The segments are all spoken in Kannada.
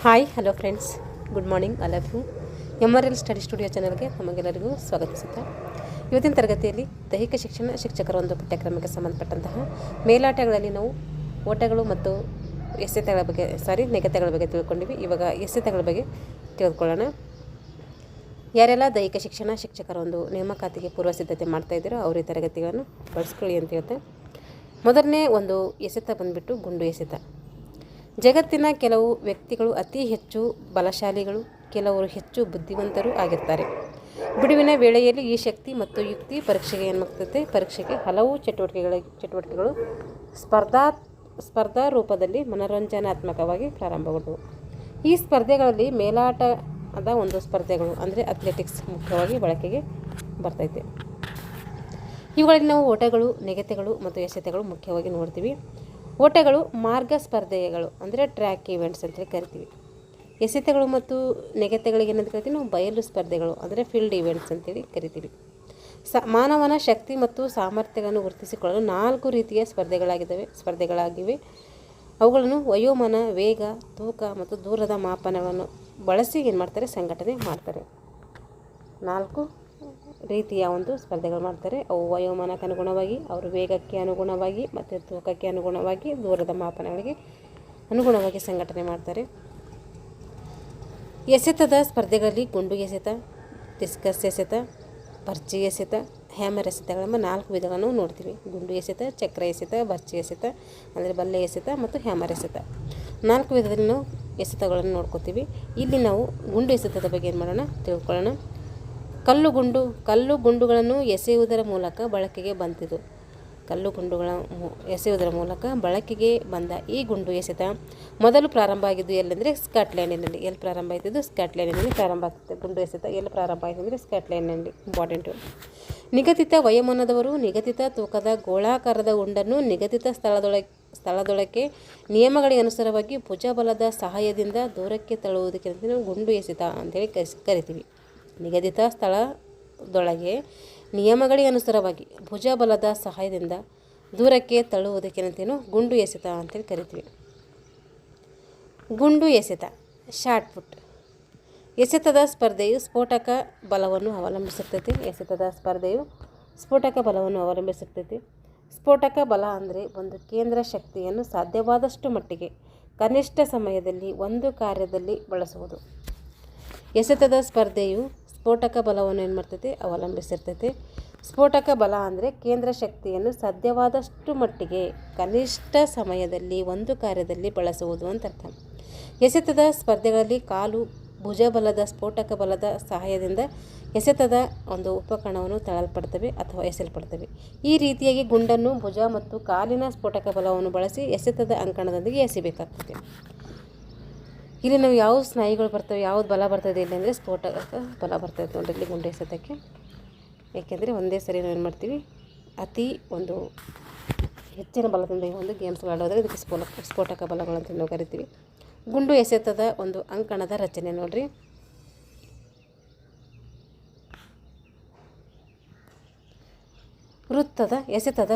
Hi hello friends, good morning all of you. MRL study studio ಚಾನಲ್ಗೆ ನಮಗೆಲ್ಲರಿಗೂ ಸ್ವಾಗತಿಸುತ್ತಾ ಇವತ್ತಿನ ತರಗತಿಯಲ್ಲಿ ದೈಹಿಕ ಶಿಕ್ಷಣ ಶಿಕ್ಷಕರ ಒಂದು ಪಠ್ಯಕ್ರಮಕ್ಕೆ ಸಂಬಂಧಪಟ್ಟಂತಹ ಮೇಲಾಟಗಳಲ್ಲಿ ನಾವು ಓಟಗಳು ಮತ್ತು ನೆಗೆತಗಳ ಬಗ್ಗೆ ತಿಳ್ಕೊಂಡಿವಿ. ಇವಾಗ ಎಸೆತಗಳ ಬಗ್ಗೆ ತಿಳಿದುಕೊಳ್ಳೋಣ. ಯಾರೆಲ್ಲ ದೈಹಿಕ ಶಿಕ್ಷಣ ಶಿಕ್ಷಕರ ಒಂದು ನೇಮಕಾತಿಗೆ ಪೂರ್ವ ಸಿದ್ಧತೆ ಮಾಡ್ತಾ ಇದ್ದೀರೋ ಅವ್ರ ಈ ತರಗತಿಗಳನ್ನು ಬಳಸ್ಕೊಳ್ಳಿ ಅಂತ ಹೇಳ್ತಾ, ಮೊದಲನೇ ಒಂದು ಎಸೆತ ಬಂದುಬಿಟ್ಟು ಗುಂಡು ಎಸೆತ. ಜಗತ್ತಿನ ಕೆಲವು ವ್ಯಕ್ತಿಗಳು ಅತಿ ಹೆಚ್ಚು ಬಲಶಾಲಿಗಳು, ಕೆಲವರು ಹೆಚ್ಚು ಬುದ್ಧಿವಂತರು ಆಗಿರ್ತಾರೆ. ಬಿಡುವಿನ ವೇಳೆಯಲ್ಲಿ ಈ ಶಕ್ತಿ ಮತ್ತು ಯುಕ್ತಿ ಪರೀಕ್ಷೆಗೆ ಏನಾಗ್ತದೆ, ಪರೀಕ್ಷೆಗೆ ಹಲವು ಚಟುವಟಿಕೆಗಳು ಸ್ಪರ್ಧಾ ರೂಪದಲ್ಲಿ ಮನೋರಂಜನಾತ್ಮಕವಾಗಿ ಪ್ರಾರಂಭಗೊಂಡವು. ಈ ಸ್ಪರ್ಧೆಗಳಲ್ಲಿ ಮೇಲಾಟದ ಒಂದು ಸ್ಪರ್ಧೆಗಳು ಅಂದರೆ ಅಥ್ಲೆಟಿಕ್ಸ್ ಮುಖ್ಯವಾಗಿ ಬಳಕೆಗೆ ಬರ್ತೈತೆ. ಇವುಗಳಲ್ಲಿ ನಾವು ಓಟಗಳು, ನೆಗೆತಗಳು ಮತ್ತು ಎಸೆತಗಳು ಮುಖ್ಯವಾಗಿ ನೋಡ್ತೀವಿ. ಓಟಗಳು ಮಾರ್ಗ ಸ್ಪರ್ಧೆಗಳು ಅಂದರೆ ಟ್ರ್ಯಾಕ್ ಈವೆಂಟ್ಸ್ ಅಂತೇಳಿ ಕರಿತೀವಿ. ಎಸೆತಗಳು ಮತ್ತು ನೆಗೆತಗಳಿಗೆ ಏನಂತ ಕರಿತೀವಿ ನಾವು ಬಯಲು ಸ್ಪರ್ಧೆಗಳು ಅಂದರೆ ಫೀಲ್ಡ್ ಈವೆಂಟ್ಸ್ ಅಂತೇಳಿ ಕರಿತೀವಿ. ಮಾನವನ ಶಕ್ತಿ ಮತ್ತು ಸಾಮರ್ಥ್ಯಗಳನ್ನು ಗುರುತಿಸಿಕೊಳ್ಳಲು 4 ರೀತಿಯ ಸ್ಪರ್ಧೆಗಳಾಗಿವೆ. ಅವುಗಳನ್ನು ವಯೋಮಾನ, ವೇಗ, ತೂಕ ಮತ್ತು ದೂರದ ಮಾಪನವನ್ನು ಬಳಸಿ ಏನು ಮಾಡ್ತಾರೆ, ಸಂಘಟನೆ ಮಾಡ್ತಾರೆ. 4 ರೀತಿಯ ಒಂದು ಸ್ಪರ್ಧೆಗಳು ಮಾಡ್ತಾರೆ. ಅವು ವಯೋಮಾನಕ್ಕೆ ಅನುಗುಣವಾಗಿ, ಅವರ ವೇಗಕ್ಕೆ ಅನುಗುಣವಾಗಿ ಮತ್ತು ತೂಕಕ್ಕೆ ಅನುಗುಣವಾಗಿ, ದೂರದ ಮಾಪನಗಳಿಗೆ ಅನುಗುಣವಾಗಿ ಸಂಘಟನೆ ಮಾಡ್ತಾರೆ. ಎಸೆತದ ಸ್ಪರ್ಧೆಗಳಲ್ಲಿ ಗುಂಡು ಎಸೆತ, ಡಿಸ್ಕಸ್ ಎಸೆತ, ಭರ್ಜಿ ಎಸೆತ, ಹ್ಯಾಮರ್ ಎಸೆತಗಳೆಂಬ 4 ವಿಧಗಳನ್ನು ನೋಡ್ತೀವಿ. ಗುಂಡು ಎಸೆತ, ಚಕ್ರ ಎಸೆತ, ಭರ್ಜಿ ಎಸೆತ ಅಂದರೆ ಬಲ್ಲೆ ಎಸೆತ ಮತ್ತು ಹ್ಯಾಮರ್ ಎಸೆತ, 4 ವಿಧದಲ್ಲಿ ನಾವು ಎಸೆತಗಳನ್ನು ನೋಡ್ಕೋತೀವಿ. ಇಲ್ಲಿ ನಾವು ಗುಂಡು ಎಸೆತದ ಬಗ್ಗೆ ಏನು ಮಾಡೋಣ, ತಿಳ್ಕೊಳ್ಳೋಣ. ಕಲ್ಲು ಗುಂಡುಗಳನ್ನು ಎಸೆಯುವುದರ ಮೂಲಕ ಬಳಕೆಗೆ ಬಂದಿದ್ದು. ಎಸೆಯುವುದರ ಮೂಲಕ ಬಳಕೆಗೆ ಬಂದ ಈ ಗುಂಡು ಎಸೆತ ಮೊದಲು ಪ್ರಾರಂಭ ಆಗಿದ್ದು ಎಲ್ಲೆಂದರೆ ಸ್ಕಾಟ್ಲ್ಯಾಂಡಿನಲ್ಲಿ. ಎಲ್ಲಿ ಪ್ರಾರಂಭ ಆಯ್ತಿದ್ದು, ಸ್ಕಾಟ್ಲ್ಯಾಂಡಿನಲ್ಲಿ ಪ್ರಾರಂಭ ಆಗ್ತದೆ. ಗುಂಡು ಎಸೆತ ಎಲ್ಲಿ ಪ್ರಾರಂಭ ಆಯಿತು ಅಂದರೆ ಸ್ಕಾಟ್ಲ್ಯಾಂಡ್ನಲ್ಲಿ. ಇಂಪಾರ್ಟೆಂಟು. ನಿಗದಿತ ವಯೋಮಾನದವರು ನಿಗದಿತ ತೂಕದ ಗೋಳಾಕಾರದ ಗುಂಡನ್ನು ನಿಗದಿತ ಸ್ಥಳದೊಳಕ್ಕೆ ನಿಯಮಗಳಿಗೆ ಅನುಸಾರವಾಗಿ ಭುಜಬಲದ ಸಹಾಯದಿಂದ ದೂರಕ್ಕೆ ತಳ್ಳುವುದಕ್ಕೆ ನಾವು ಗುಂಡು ಎಸೆತ ಅಂತೇಳಿ ಕರಿತೀವಿ. ನಿಗದಿತ ಸ್ಥಳದೊಳಗೆ ನಿಯಮಗಳಿಗೆ ಅನುಸಾರವಾಗಿ ಭುಜಬಲದ ಸಹಾಯದಿಂದ ದೂರಕ್ಕೆ ತಳ್ಳುವುದಕ್ಕೆ ನಾವು ಗುಂಡು ಎಸೆತ ಅಂತೇಳಿ ಕರಿತೀವಿ. ಗುಂಡು ಎಸೆತ ಶಾರ್ಟ್ ಪುಟ್. ಎಸೆತದ ಸ್ಪರ್ಧೆಯು ಸ್ಫೋಟಕ ಬಲವನ್ನು ಅವಲಂಬಿಸಿರ್ತೈತಿ. ಸ್ಫೋಟಕ ಬಲ ಅಂದರೆ ಒಂದು ಕೇಂದ್ರ ಶಕ್ತಿಯನ್ನು ಸಾಧ್ಯವಾದಷ್ಟು ಮಟ್ಟಿಗೆ ಕನಿಷ್ಠ ಸಮಯದಲ್ಲಿ ಒಂದು ಕಾರ್ಯದಲ್ಲಿ ಬಳಸುವುದು. ಎಸೆತದ ಸ್ಪರ್ಧೆಯು ಸ್ಫೋಟಕ ಬಲವನ್ನು ಏನು ಮಾಡ್ತೈತೆ, ಅವಲಂಬಿಸಿರ್ತೈತೆ. ಸ್ಫೋಟಕ ಬಲ ಅಂದರೆ ಕೇಂದ್ರ ಶಕ್ತಿಯನ್ನು ಸಾಧ್ಯವಾದಷ್ಟು ಮಟ್ಟಿಗೆ ಕನಿಷ್ಠ ಸಮಯದಲ್ಲಿ ಒಂದು ಕಾರ್ಯದಲ್ಲಿ ಬಳಸುವುದು ಅಂತ ಅರ್ಥ. ಎಸೆತದ ಸ್ಪರ್ಧೆಗಳಲ್ಲಿ ಕಾಲು ಭುಜಬಲದ ಸ್ಫೋಟಕ ಬಲದ ಸಹಾಯದಿಂದ ಎಸೆತದ ಒಂದು ಉಪಕರಣವನ್ನು ತಳ್ಳಲ್ಪಡ್ತವೆ ಅಥವಾ ಎಸೆಯಲ್ಪಡ್ತವೆ. ಈ ರೀತಿಯಾಗಿ ಗುಂಡನ್ನು ಭುಜ ಮತ್ತು ಕಾಲಿನ ಸ್ಫೋಟಕ ಬಲವನ್ನು ಬಳಸಿ ಎಸೆತದ ಅಂಕಣದೊಂದಿಗೆ ಎಸೆಯಬೇಕಾಗ್ತದೆ. ಇಲ್ಲಿ ನಾವು ಯಾವ ಸ್ನಾಯುಗಳು ಬರ್ತವೆ, ಯಾವ್ದು ಬಲ ಬರ್ತದೆ ಇಲ್ಲಿ ಅಂದರೆ ಸ್ಫೋಟಕ ಬಲ ಬರ್ತದೆ ನೋಡಿರಿ ಇಲ್ಲಿ ಗುಂಡು ಎಸೆತಕ್ಕೆ. ಏಕೆಂದರೆ ಒಂದೇ ಸರಿ ನಾವು ಏನು ಮಾಡ್ತೀವಿ, ಅತಿ ಒಂದು ಹೆಚ್ಚಿನ ಬಲದಿಂದ ಈ ಒಂದು ಗೇಮ್ಸ್ಗಳು ಆಡೋದ್ರೆ ಇದಕ್ಕೆ ಸ್ಫೋಟಕ ಬಲಗಳಂತ ನಾವು ಕರಿತೀವಿ. ಗುಂಡು ಎಸೆತದ ಒಂದು ಅಂಕಣದ ರಚನೆ ನೋಡಿರಿ. ಎಸೆತದ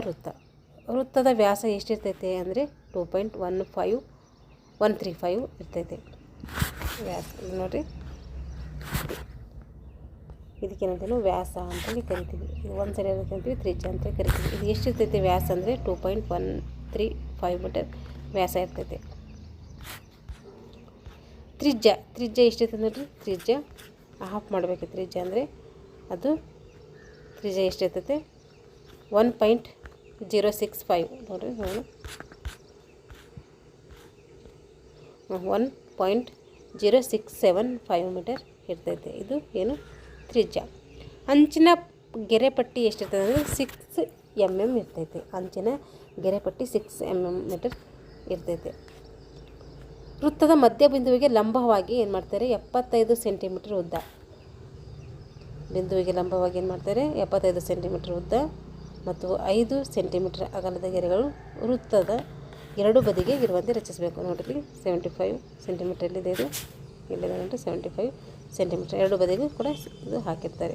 ವೃತ್ತದ ವ್ಯಾಸ ಎಷ್ಟಿರ್ತೈತೆ ಅಂದರೆ 2.135 ಇರ್ತೈತೆ ವ್ಯಾಸ. ನೋಡಿರಿ, ಇದಕ್ಕೇನಂತೇನು ವ್ಯಾಸ ಅಂತೇಳಿ ಕರಿತೀವಿ. ಇದು ಒಂದು ಸರಿ ಅಂತೀವಿ, ತ್ರಿಜ್ಯ ಅಂತ ಕರಿತೀವಿ. ಇದು ಎಷ್ಟಿರ್ತೈತೆ ವ್ಯಾಸ ಅಂದರೆ 2.135 ಮೀಟರ್ ವ್ಯಾಸ ಇರ್ತೈತೆ. ತ್ರಿಜ್ಯ ಎಷ್ಟಿರ್ತದೆ ನೋಡಿರಿ, ತ್ರಿಜ್ಯ ಹಾಫ್ ಮಾಡಬೇಕು. ತ್ರಿಜ್ಯ ಅಂದರೆ ಅದು ತ್ರಿಜ್ಯ ಎಷ್ಟಿರ್ತೈತೆ 1.065 ನೋಡಿರಿ, 1.0675 ಮೀಟರ್ ಇರ್ತೈತೆ. ಇದು ಏನು ತ್ರಿಜ್ಯ. ಅಂಚಿನ ಗೆರೆಪಟ್ಟಿ ಎಷ್ಟಿರ್ತದೆ ಅಂದರೆ 6 mm ಇರ್ತೈತೆ. ಅಂಚಿನ ಗೆರೆಪಟ್ಟಿ 6 mm ಮೀಟರ್ ಇರ್ತೈತೆ. ವೃತ್ತದ ಮಧ್ಯಬಿಂದುವಿಗೆ ಲಂಬವಾಗಿ ಏನು ಮಾಡ್ತಾರೆ, 75 ಸೆಂಟಿಮೀಟರ್ ಉದ್ದ. ಬಿಂದುವಿಗೆ ಲಂಬವಾಗಿ ಏನು ಮಾಡ್ತಾರೆ, 75 ಸೆಂಟಿಮೀಟರ್ ಉದ್ದ ಮತ್ತು 5 ಸೆಂಟಿಮೀಟರ್ ಅಗಲದ ಗೆರೆಗಳು ವೃತ್ತದ 2 ಬದಿಗೆ ಇರುವಂತೆ ರಚಿಸಬೇಕು. ನೋಡಿರಿ 75 ಸೆಂಟಿಮೀಟರ್ ಎಲ್ಲಿದೆ, ಇದು ಇಲ್ಲಿದೆ ನೋಡಿರಿ 75 ಸೆಂಟಿಮೀಟರ್ 2 ಬದಿಗೂ ಕೂಡ ಇದು ಹಾಕಿರ್ತಾರೆ.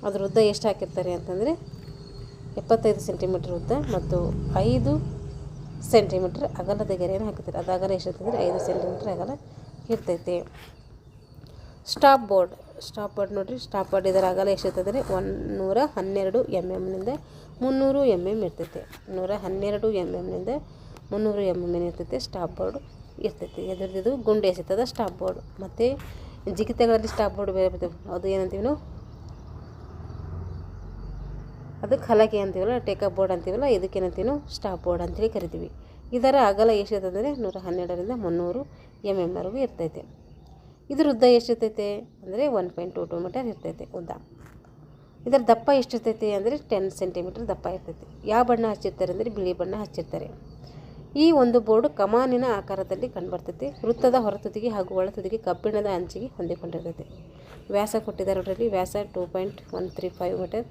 ಅದ್ರ ಉದ್ದ ಎಷ್ಟು ಹಾಕಿರ್ತಾರೆ ಅಂತಂದರೆ 75 ಸೆಂಟಿಮೀಟರ್ ಉದ್ದ ಮತ್ತು 5 ಸೆಂಟಿಮೀಟ್ರ್ ಅಗಲದ ಗೆರೆಯನ್ನು ಹಾಕುತ್ತಾರೆ. ಅದು ಅಗಲ ಎಷ್ಟಿರ್ತಂದರೆ 5 ಸೆಂಟಿಮೀಟ್ರ್ ಅಗಲ ಇರ್ತೈತೆ. ಸ್ಟಾಪ್ ಬೋರ್ಡ್ ನೋಡಿರಿ, ಸ್ಟಾಪ್ ಬೋರ್ಡ್ ಇದರ ಅಗಲ ಎಷ್ಟಿರ್ತಂದರೆ 112 mm 300 mm ಇರ್ತೈತೆ. 112 mm 300 mm ಇರ್ತೈತೆ ಸ್ಟಾಪ್ ಬೋರ್ಡ್ ಇರ್ತೈತೆ. ಎದುರ್ದಿದ್ದು ಗುಂಡು ಎಸೆತದ ಸ್ಟಾಪ್ ಬೋರ್ಡ್. ಮತ್ತು ಜಿಗಿತಗಳಲ್ಲಿ ಸ್ಟಾಪ್ ಬೋರ್ಡ್ ಬೇರೆ ಬರ್ತವೆ. ಅದು ಏನಂತೀವಿ ನಾವು, ಅದಕ್ಕೆ ಹಲಗೆ ಅಂತೀವಲ್ಲ, ಟೇಕಪ್ ಬೋರ್ಡ್ ಅಂತೀವಲ್ಲ, ಇದಕ್ಕೇನಂತೀವಿ ನಾವು ಸ್ಟಾಪ್ ಬೋರ್ಡ್ ಅಂತೇಳಿ ಕರಿತೀವಿ. ಇದರ ಅಗಲ ಎಷ್ಟಿರ್ತಂದರೆ 112 300 mm ವರೆಗೂ ಇರ್ತೈತೆ. ಇದ್ರ ಉದ್ದ ಎಷ್ಟಿರ್ತೈತೆ ಅಂದರೆ 1.22 ಮೀಟರ್ ಇರ್ತೈತೆ ಉದ್ದ. ಇದರ ದಪ್ಪ ಎಷ್ಟಿರ್ತೈತೆ ಅಂದರೆ 10 ಸೆಂಟಿಮೀಟ್ರ್ ದಪ್ಪ ಇರ್ತೈತೆ. ಯಾವ ಬಣ್ಣ ಹಚ್ಚಿರ್ತಾರೆ ಅಂದರೆ ಬಿಳಿ ಬಣ್ಣ ಹಚ್ಚಿರ್ತಾರೆ. ಈ ಒಂದು ಬೋರ್ಡ್ ಕಮಾನಿನ ಆಕಾರದಲ್ಲಿ ಕಂಡುಬರ್ತೈತೆ. ವೃತ್ತದ ಹೊರತುದಿಗೆ ಹಾಗೂ ಒಳತುದಿಗೆ ಕಬ್ಬಿಣದ ಅಂಚಿಗೆ ಹೊಂದಿಕೊಂಡಿರ್ತೈತೆ. ವ್ಯಾಸ ಕೊಟ್ಟಿದ್ದಾರೆ ನೋಡ್ರಿ, ವ್ಯಾಸ 2.135 ಮೀಟರ್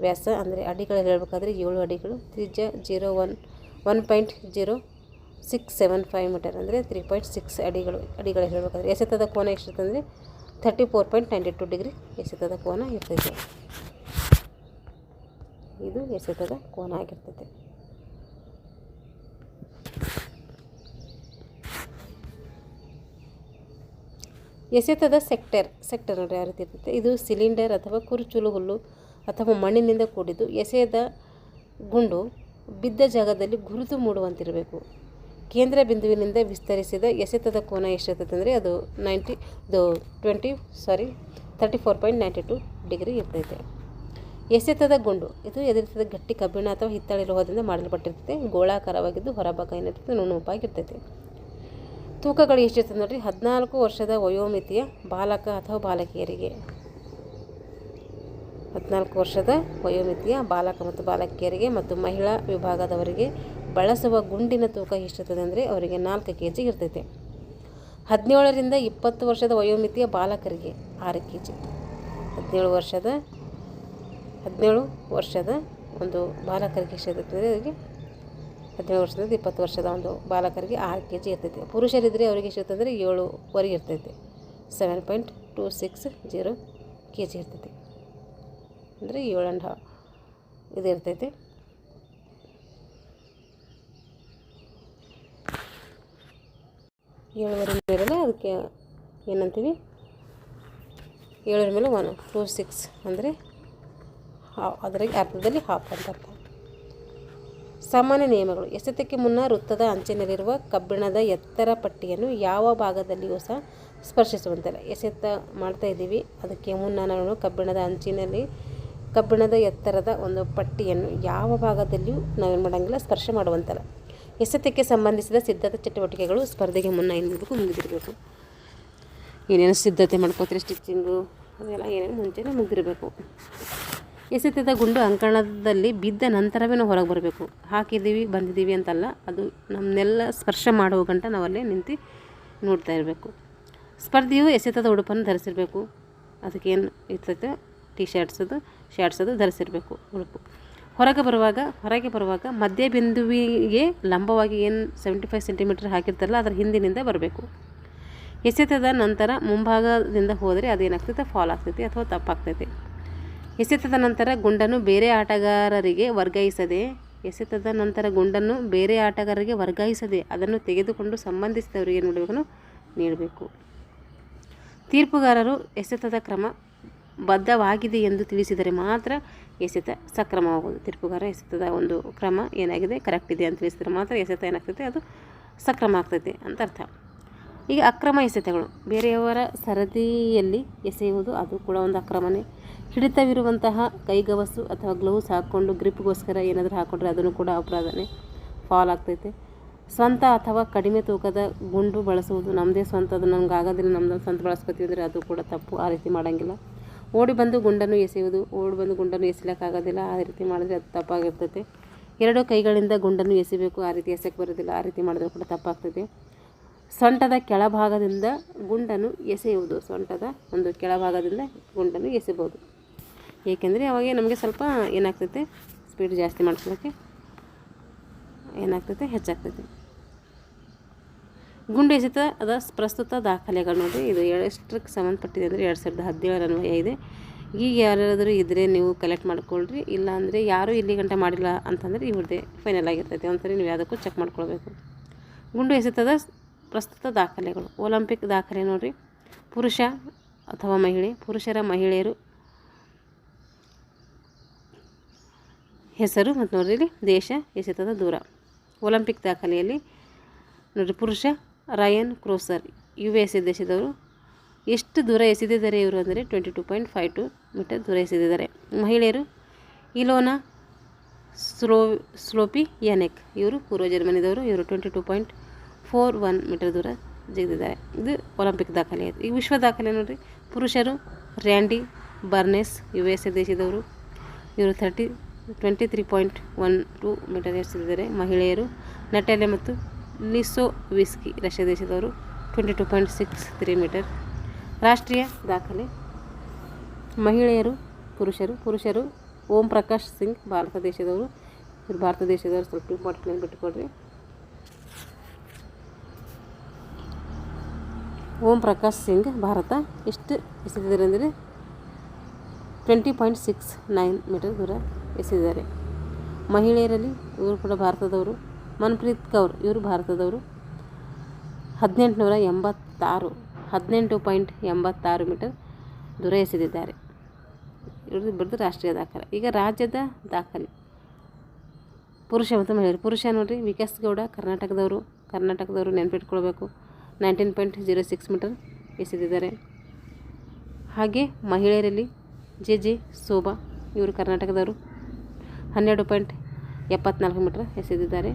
ವ್ಯಾಸ, ಅಂದರೆ ಅಡಿಗಳಲ್ಲಿ ಹೇಳಬೇಕಾದ್ರೆ 7 ಅಡಿಗಳು. ತ್ರಿಜ್ಯ 1.0675 ಮೀಟರ್ ಅಂದರೆ 3.6 ಅಡಿಗಳು ಹೇಳಬೇಕಾದ್ರೆ. ಎಸೆತದ ಕೋನ ಎಷ್ಟಿರ್ತಂದರೆ 34.92 ಡಿಗ್ರಿ ಎಸೆತದ ಕೋನ ಇರ್ತೈತೆ. ಇದು ಎಸೆತದ ಕೋನ ಆಗಿರ್ತೈತೆ. ಎಸೆತದ ಸೆಕ್ಟರ್ ನೋಡಿ ಯಾವ ರೀತಿ ಇರ್ತೈತೆ. ಇದು ಸಿಲಿಂಡರ್ ಅಥವಾ ಕುರುಚುಲು ಹುಲ್ಲು ಅಥವಾ ಮಣ್ಣಿನಿಂದ ಕೂಡಿದ್ದು ಎಸೆಯದ ಗುಂಡು ಬಿದ್ದ ಜಾಗದಲ್ಲಿ ಗುರುತು ಮೂಡುವಂತಿರಬೇಕು. ಕೇಂದ್ರ ಬಿಂದುವಿನಿಂದ ವಿಸ್ತರಿಸಿದ ಎಸೆತದ ಕೋನ ಎಷ್ಟಿರ್ತೈತೆ ಅಂದರೆ ಅದು 34.92 ಡಿಗ್ರಿ ಇರ್ತೈತೆ. ಎಸೆತದ ಗುಂಡು ಇದು ಎದುರಿಸಿದ ಗಟ್ಟಿ ಕಬ್ಬಿಣ ಅಥವಾ ಹಿತ್ತಾಳೆ ಲೋಹದಿಂದ ಮಾಡಲ್ಪಟ್ಟಿರ್ತೈತೆ. ಗೋಳಾಕಾರವಾಗಿದ್ದು ಹೊರಭಾಗ ಏನಿರ್ತೈತೆ ನುಣುಪಾಗಿರ್ತೈತೆ. ತೂಕಗಳು ಎಷ್ಟಿರ್ತದೆ ನೋಡಿರಿ, 14 ವರ್ಷದ ವಯೋಮಿತಿಯ ಬಾಲಕ ಅಥವಾ ಬಾಲಕಿಯರಿಗೆ, 14 ವರ್ಷದ ವಯೋಮಿತಿಯ ಬಾಲಕ ಮತ್ತು ಬಾಲಕಿಯರಿಗೆ ಮತ್ತು ಮಹಿಳಾ ವಿಭಾಗದವರಿಗೆ ಬಳಸುವ ಗುಂಡಿನ ತೂಕ ಎಷ್ಟಿರ್ತದೆ ಅಂದರೆ ಅವರಿಗೆ 4 kg ಇರ್ತೈತೆ. 17 ರಿಂದ 20 ವರ್ಷದ ವಯೋಮಿತಿಯ ಬಾಲಕರಿಗೆ 6 kg. 17 ವರ್ಷದ ಒಂದು ಬಾಲಕರಿಗೆ ಎಷ್ಟಿರ್ತದೆ, ಅವರಿಗೆ 17 ವರ್ಷದಿಂದ 20 ವರ್ಷದ ಒಂದು ಬಾಲಕರಿಗೆ 6 kg ಇರ್ತೈತೆ. ಪುರುಷರಿದ್ದರೆ ಅವರಿಗೆ ಎಷ್ಟಿರ್ತಂದರೆ 7 ಇರ್ತೈತೆ, 7.260 kg ಇರ್ತೈತೆ, ಅಂದರೆ 7.5 ಇದು ಇರ್ತೈತೆ. ಏಳುವರೆ ಮೇಲೆ ಅದಕ್ಕೆ ಏನಂತೀವಿ, 7 ಮೇಲೆ 126 ಅಂದರೆ ಅದರಿಗೆ ಅರ್ಥದಲ್ಲಿ ಹಾಫ್ ಅಂತ ಅರ್ಥ. ಸಾಮಾನ್ಯ ನಿಯಮಗಳು. ಎಸೆತಕ್ಕೆ ಮುನ್ನ ವೃತ್ತದ ಅಂಚಿನಲ್ಲಿರುವ ಕಬ್ಬಿಣದ ಎತ್ತರ ಪಟ್ಟಿಯನ್ನು ಯಾವ ಭಾಗದಲ್ಲಿಯೂ ಸಹ ಸ್ಪರ್ಶಿಸುವಂತಿಲ್ಲ. ಎಸೆತ ಮಾಡ್ತಾ ಇದ್ದೀವಿ, ಅದಕ್ಕೆ ಮುನ್ನ ನಾವು ಕಬ್ಬಿಣದ ಅಂಚಿನಲ್ಲಿ ಕಬ್ಬಿಣದ ಎತ್ತರದ ಒಂದು ಪಟ್ಟಿಯನ್ನು ಯಾವ ಭಾಗದಲ್ಲಿಯೂ ನಾವೇನು ಮಾಡೋಂಗಿಲ್ಲ, ಸ್ಪರ್ಶ ಮಾಡುವಂತಲ್ಲ. ಎಸೆತಕ್ಕೆ ಸಂಬಂಧಿಸಿದ ಸಿದ್ಧತಾ ಚಟುವಟಿಕೆಗಳು ಸ್ಪರ್ಧೆಗೆ ಮುನ್ನ ಏನಿರಬೇಕು, ಮುಗಿದಿರಬೇಕು. ಏನೇನು ಸಿದ್ಧತೆ ಮಾಡ್ಕೋತೀರಿ, ಸ್ಟಿಚ್ಚಿಂಗು ಅದೆಲ್ಲ ಏನೇನು ಮುಂಚೆನೇ ಮುಗಿದಿರಬೇಕು. ಎಸೆತದ ಗುಂಡು ಅಂಕಣದಲ್ಲಿ ಬಿದ್ದ ನಂತರವೇ ನಾವು ಹೊರಗೆ ಬರಬೇಕು. ಹಾಕಿದ್ದೀವಿ ಬಂದಿದ್ದೀವಿ ಅಂತಲ್ಲ, ಅದು ನಮ್ಮನ್ನೆಲ್ಲ ಸ್ಪರ್ಶ ಮಾಡುವ ಗಂಟ ನಾವಲ್ಲೇ ನಿಂತು ನೋಡ್ತಾ ಇರಬೇಕು. ಸ್ಪರ್ಧೆಯು ಎಸೆತದ ಉಡುಪನ್ನು ಧರಿಸಿರಬೇಕು. ಅದಕ್ಕೇನು ಇರ್ತೈತೆ, ಶಾರ್ಟ್ಸದು ಧರಿಸಿರಬೇಕು ಉಡುಪು. ಹೊರಗೆ ಬರುವಾಗ ಮಧ್ಯ ಬಿಂದುವಿಗೆ ಲಂಬವಾಗಿ ಏನು 75 ಸೆಂಟಿಮೀಟರ್ ಹಾಕಿರ್ತಾರಲ್ಲ ಅದರ ಹಿಂದಿನಿಂದ ಬರಬೇಕು. ಎಸೆತದ ನಂತರ ಮುಂಭಾಗದಿಂದ ಹೋದರೆ ಅದೇನಾಗ್ತೈತೆ, ಫಾಲ್ ಆಗ್ತೈತಿ ಅಥವಾ ತಪ್ಪಾಗ್ತೈತಿ. ಎಸೆತದ ನಂತರ ಗುಂಡನ್ನು ಬೇರೆ ಆಟಗಾರರಿಗೆ ವರ್ಗಾಯಿಸದೆ ಅದನ್ನು ತೆಗೆದುಕೊಂಡು ಸಂಬಂಧಿಸಿದವರಿಗೆ ನೀಡಬೇಕು. ತೀರ್ಪುಗಾರರು ಎಸೆತದ ಕ್ರಮ ಬದ್ಧವಾಗಿದೆ ಎಂದು ತಿಳಿಸಿದರೆ ಮಾತ್ರ ಎಸೆತ ಸಕ್ರಮವಾಗುವುದು. ತೀರ್ಪುಗಾರ ಎಸೆತದ ಒಂದು ಕ್ರಮ ಏನಾಗಿದೆ ಕರೆಕ್ಟ್ ಇದೆ ಅಂತ ತಿಳಿಸಿದರೆ ಮಾತ್ರ ಎಸೆತ ಏನಾಗ್ತೈತೆ, ಅದು ಸಕ್ರಮ ಆಗ್ತೈತೆ ಅಂತ ಅರ್ಥ. ಈಗ ಅಕ್ರಮ ಎಸೆತಗಳು, ಬೇರೆಯವರ ಸರದಿಯಲ್ಲಿ ಎಸೆಯುವುದು ಅದು ಕೂಡ ಒಂದು ಅಕ್ರಮನೇ. ಹಿಡಿತವಿರುವಂತಹ ಕೈಗವಸು ಅಥವಾ ಗ್ಲೌಸ್ ಹಾಕ್ಕೊಂಡು ಗ್ರಿಪ್ಗೋಸ್ಕರ ಏನಾದರೂ ಹಾಕ್ಕೊಂಡ್ರೆ ಅದನ್ನು ಕೂಡ ಅಪರಾಧನೇ, ಫಾಲ್ ಆಗ್ತೈತೆ. ಸ್ವಂತ ಅಥವಾ ಕಡಿಮೆ ತೂಕದ ಗುಂಡು ಬಳಸುವುದು, ನಮ್ಮದೇ ಸ್ವಂತ, ಅದು ನಮ್ಗೆ ಆಗೋದಿಲ್ಲ, ನಮ್ಮದು ಸ್ವಂತ ಬಳಸ್ಕೊತೀವಿ ಅಂದರೆ ಅದು ಕೂಡ ತಪ್ಪು, ಆ ರೀತಿ ಮಾಡೋಂಗಿಲ್ಲ. ಓಡಿ ಬಂದು ಗುಂಡನ್ನು ಎಸಿಲಿಕ್ಕಾಗೋದಿಲ್ಲ, ಆ ರೀತಿ ಮಾಡಿದ್ರೆ ಅದು ತಪ್ಪಾಗಿರ್ತೈತೆ. 2 ಕೈಗಳಿಂದ ಗುಂಡನ್ನು ಎಸಿಬೇಕು, ಆ ರೀತಿ ಎಸೆಕ್ಕೆ ಬರೋದಿಲ್ಲ, ಆ ರೀತಿ ಮಾಡಿದ್ರೆ ಕೂಡ ತಪ್ಪಾಗ್ತೈತೆ. ಸೊಂಟದ ಕೆಳಭಾಗದಿಂದ ಗುಂಡನ್ನು ಎಸೆಯುವುದು, ಸೊಂಟದ ಒಂದು ಕೆಳಭಾಗದಿಂದ ಗುಂಡನ್ನು ಎಸೆಬೋದು. ಏಕೆಂದರೆ ಅವಾಗ ನಮಗೆ ಸ್ವಲ್ಪ ಏನಾಗ್ತೈತೆ, ಸ್ಪೀಡ್ ಜಾಸ್ತಿ ಮಾಡಿಸೋಕ್ಕೆ ಏನಾಗ್ತೈತೆ, ಹೆಚ್ಚಾಗ್ತೈತೆ. ಗುಂಡು ಎಸೆತದ ಪ್ರಸ್ತುತ ದಾಖಲೆಗಳು ನೋಡಿ, ಇದು ಎಷ್ಟಕ್ಕೆ ಸಂಬಂಧಪಟ್ಟಿದೆ ಅಂದರೆ 2017 ಅನ್ವಯ ಇದೆ. ಈಗ ಯಾರಾದರೂ ಇದ್ದರೆ ನೀವು ಕಲೆಕ್ಟ್ ಮಾಡ್ಕೊಳ್ರಿ, ಇಲ್ಲ ಅಂದರೆ ಯಾರೂ ಇಲ್ಲಿ ಗಂಟೆ ಮಾಡಿಲ್ಲ ಅಂತಂದರೆ ಇವ್ರದ್ದೇ ಫೈನಲ್ ಆಗಿರ್ತೈತೆ. ಒಂದ್ಸರಿ ನೀವು ಯಾವುದಕ್ಕೂ ಚೆಕ್ ಮಾಡ್ಕೊಳ್ಬೇಕು. ಗುಂಡು ಎಸೆತದ ಪ್ರಸ್ತುತ ದಾಖಲೆಗಳು. ಒಲಿಂಪಿಕ್ ದಾಖಲೆ ನೋಡಿರಿ, ಪುರುಷ ಅಥವಾ ಮಹಿಳೆ, ಮಹಿಳೆಯರು ಹೆಸರು ಮತ್ತು ನೋಡಿರಿ ಇಲ್ಲಿ ದೇಶ, ಎಸೆತದ ದೂರ. ಒಲಿಂಪಿಕ್ ದಾಖಲೆಯಲ್ಲಿ ನೋಡಿರಿ, ಪುರುಷ ರಯನ್ ಕ್ರೋಸರ್ USA ದೇಶದವರು. ಎಷ್ಟು ದೂರ ಎಸೆದಿದ್ದಾರೆ ಇವರು ಅಂದರೆ 22.52 ಮೀಟರ್ ದೂರ ಎಸೆದಿದ್ದಾರೆ. ಮಹಿಳೆಯರು ಇಲೋನಾ ಸ್ಲೋಪಿಯಾನೆಕ್, ಇವರು ಪೂರ್ವ ಜರ್ಮನಿದವರು. ಇವರು 22.41 ಮೀಟರ್ ದೂರ ಜಿಗಿದಿದ್ದಾರೆ. ಇದು ಒಲಿಂಪಿಕ್ ದಾಖಲೆ ಆಯಿತು. ಈಗ ವಿಶ್ವ ದಾಖಲೆ ನೋಡಿರಿ, ಪುರುಷರು ರ್ಯಾಂಡಿ ಬರ್ನೆಸ್ USA ದೇಶದವರು. ಇವರು 23.12 ಮೀಟರ್ ಎಸೆದಿದ್ದಾರೆ. ಮಹಿಳೆಯರು ನಟಾಲಿಯಾ ಮತ್ತು ಲಿಸೋವಿಸ್ಕಿ ರಷ್ಯಾ ದೇಶದವರು 22.63 ಮೀಟರ್. ರಾಷ್ಟ್ರೀಯ ದಾಖಲೆ ಮಹಿಳೆಯರು ಪುರುಷರು ಓಂ ಪ್ರಕಾಶ್ ಸಿಂಗ್ ಭಾರತ ದೇಶದವರು. ಇವರು ಭಾರತ ದೇಶದವರು. ಸ್ವಲ್ಪ ಇಂಪಾರ್ಟೆಂಟ್ ಬಿಟ್ಟುಕೊಡ್ರಿ. ಓಂ ಪ್ರಕಾಶ್ ಸಿಂಗ್ ಭಾರತ ಎಷ್ಟು ಎಸೆದಿದ್ದಾರೆ ಅಂದರೆ 20.69 ಮೀಟರ್ ದೂರ ಎಸೆದಿದ್ದಾರೆ. ಮಹಿಳೆಯರಲ್ಲಿ ಇವರು ಕೂಡ ಭಾರತದವರು. ಮನ್ಪ್ರೀತ್ ಕೌರ್ ಇವರು ಭಾರತದವರು. 18.86 ಮೀಟರ್ ದೂರ ಎಸೆದಿದ್ದಾರೆ. ಇವ್ರದ್ದು ಬರೆದು ರಾಷ್ಟ್ರೀಯ ದಾಖಲೆ. ಈಗ ರಾಜ್ಯದ ದಾಖಲೆ ಪುರುಷ ಮತ್ತು ಮಹಿಳೆಯರು. ಪುರುಷ ನೋಡಿರಿ, ವಿಕಾಸ್ ಗೌಡ ಕರ್ನಾಟಕದವರು ನೆನಪಿಟ್ಕೊಳ್ಬೇಕು. 19.06 ಮೀಟರ್ ಎಸೆದಿದ್ದಾರೆ. ಹಾಗೆ ಮಹಿಳೆಯರಲ್ಲಿ ಜೆ ಶೋಭಾ ಇವರು ಕರ್ನಾಟಕದವರು 12.74 ಮೀಟರ್ ಎಸೆದಿದ್ದಾರೆ.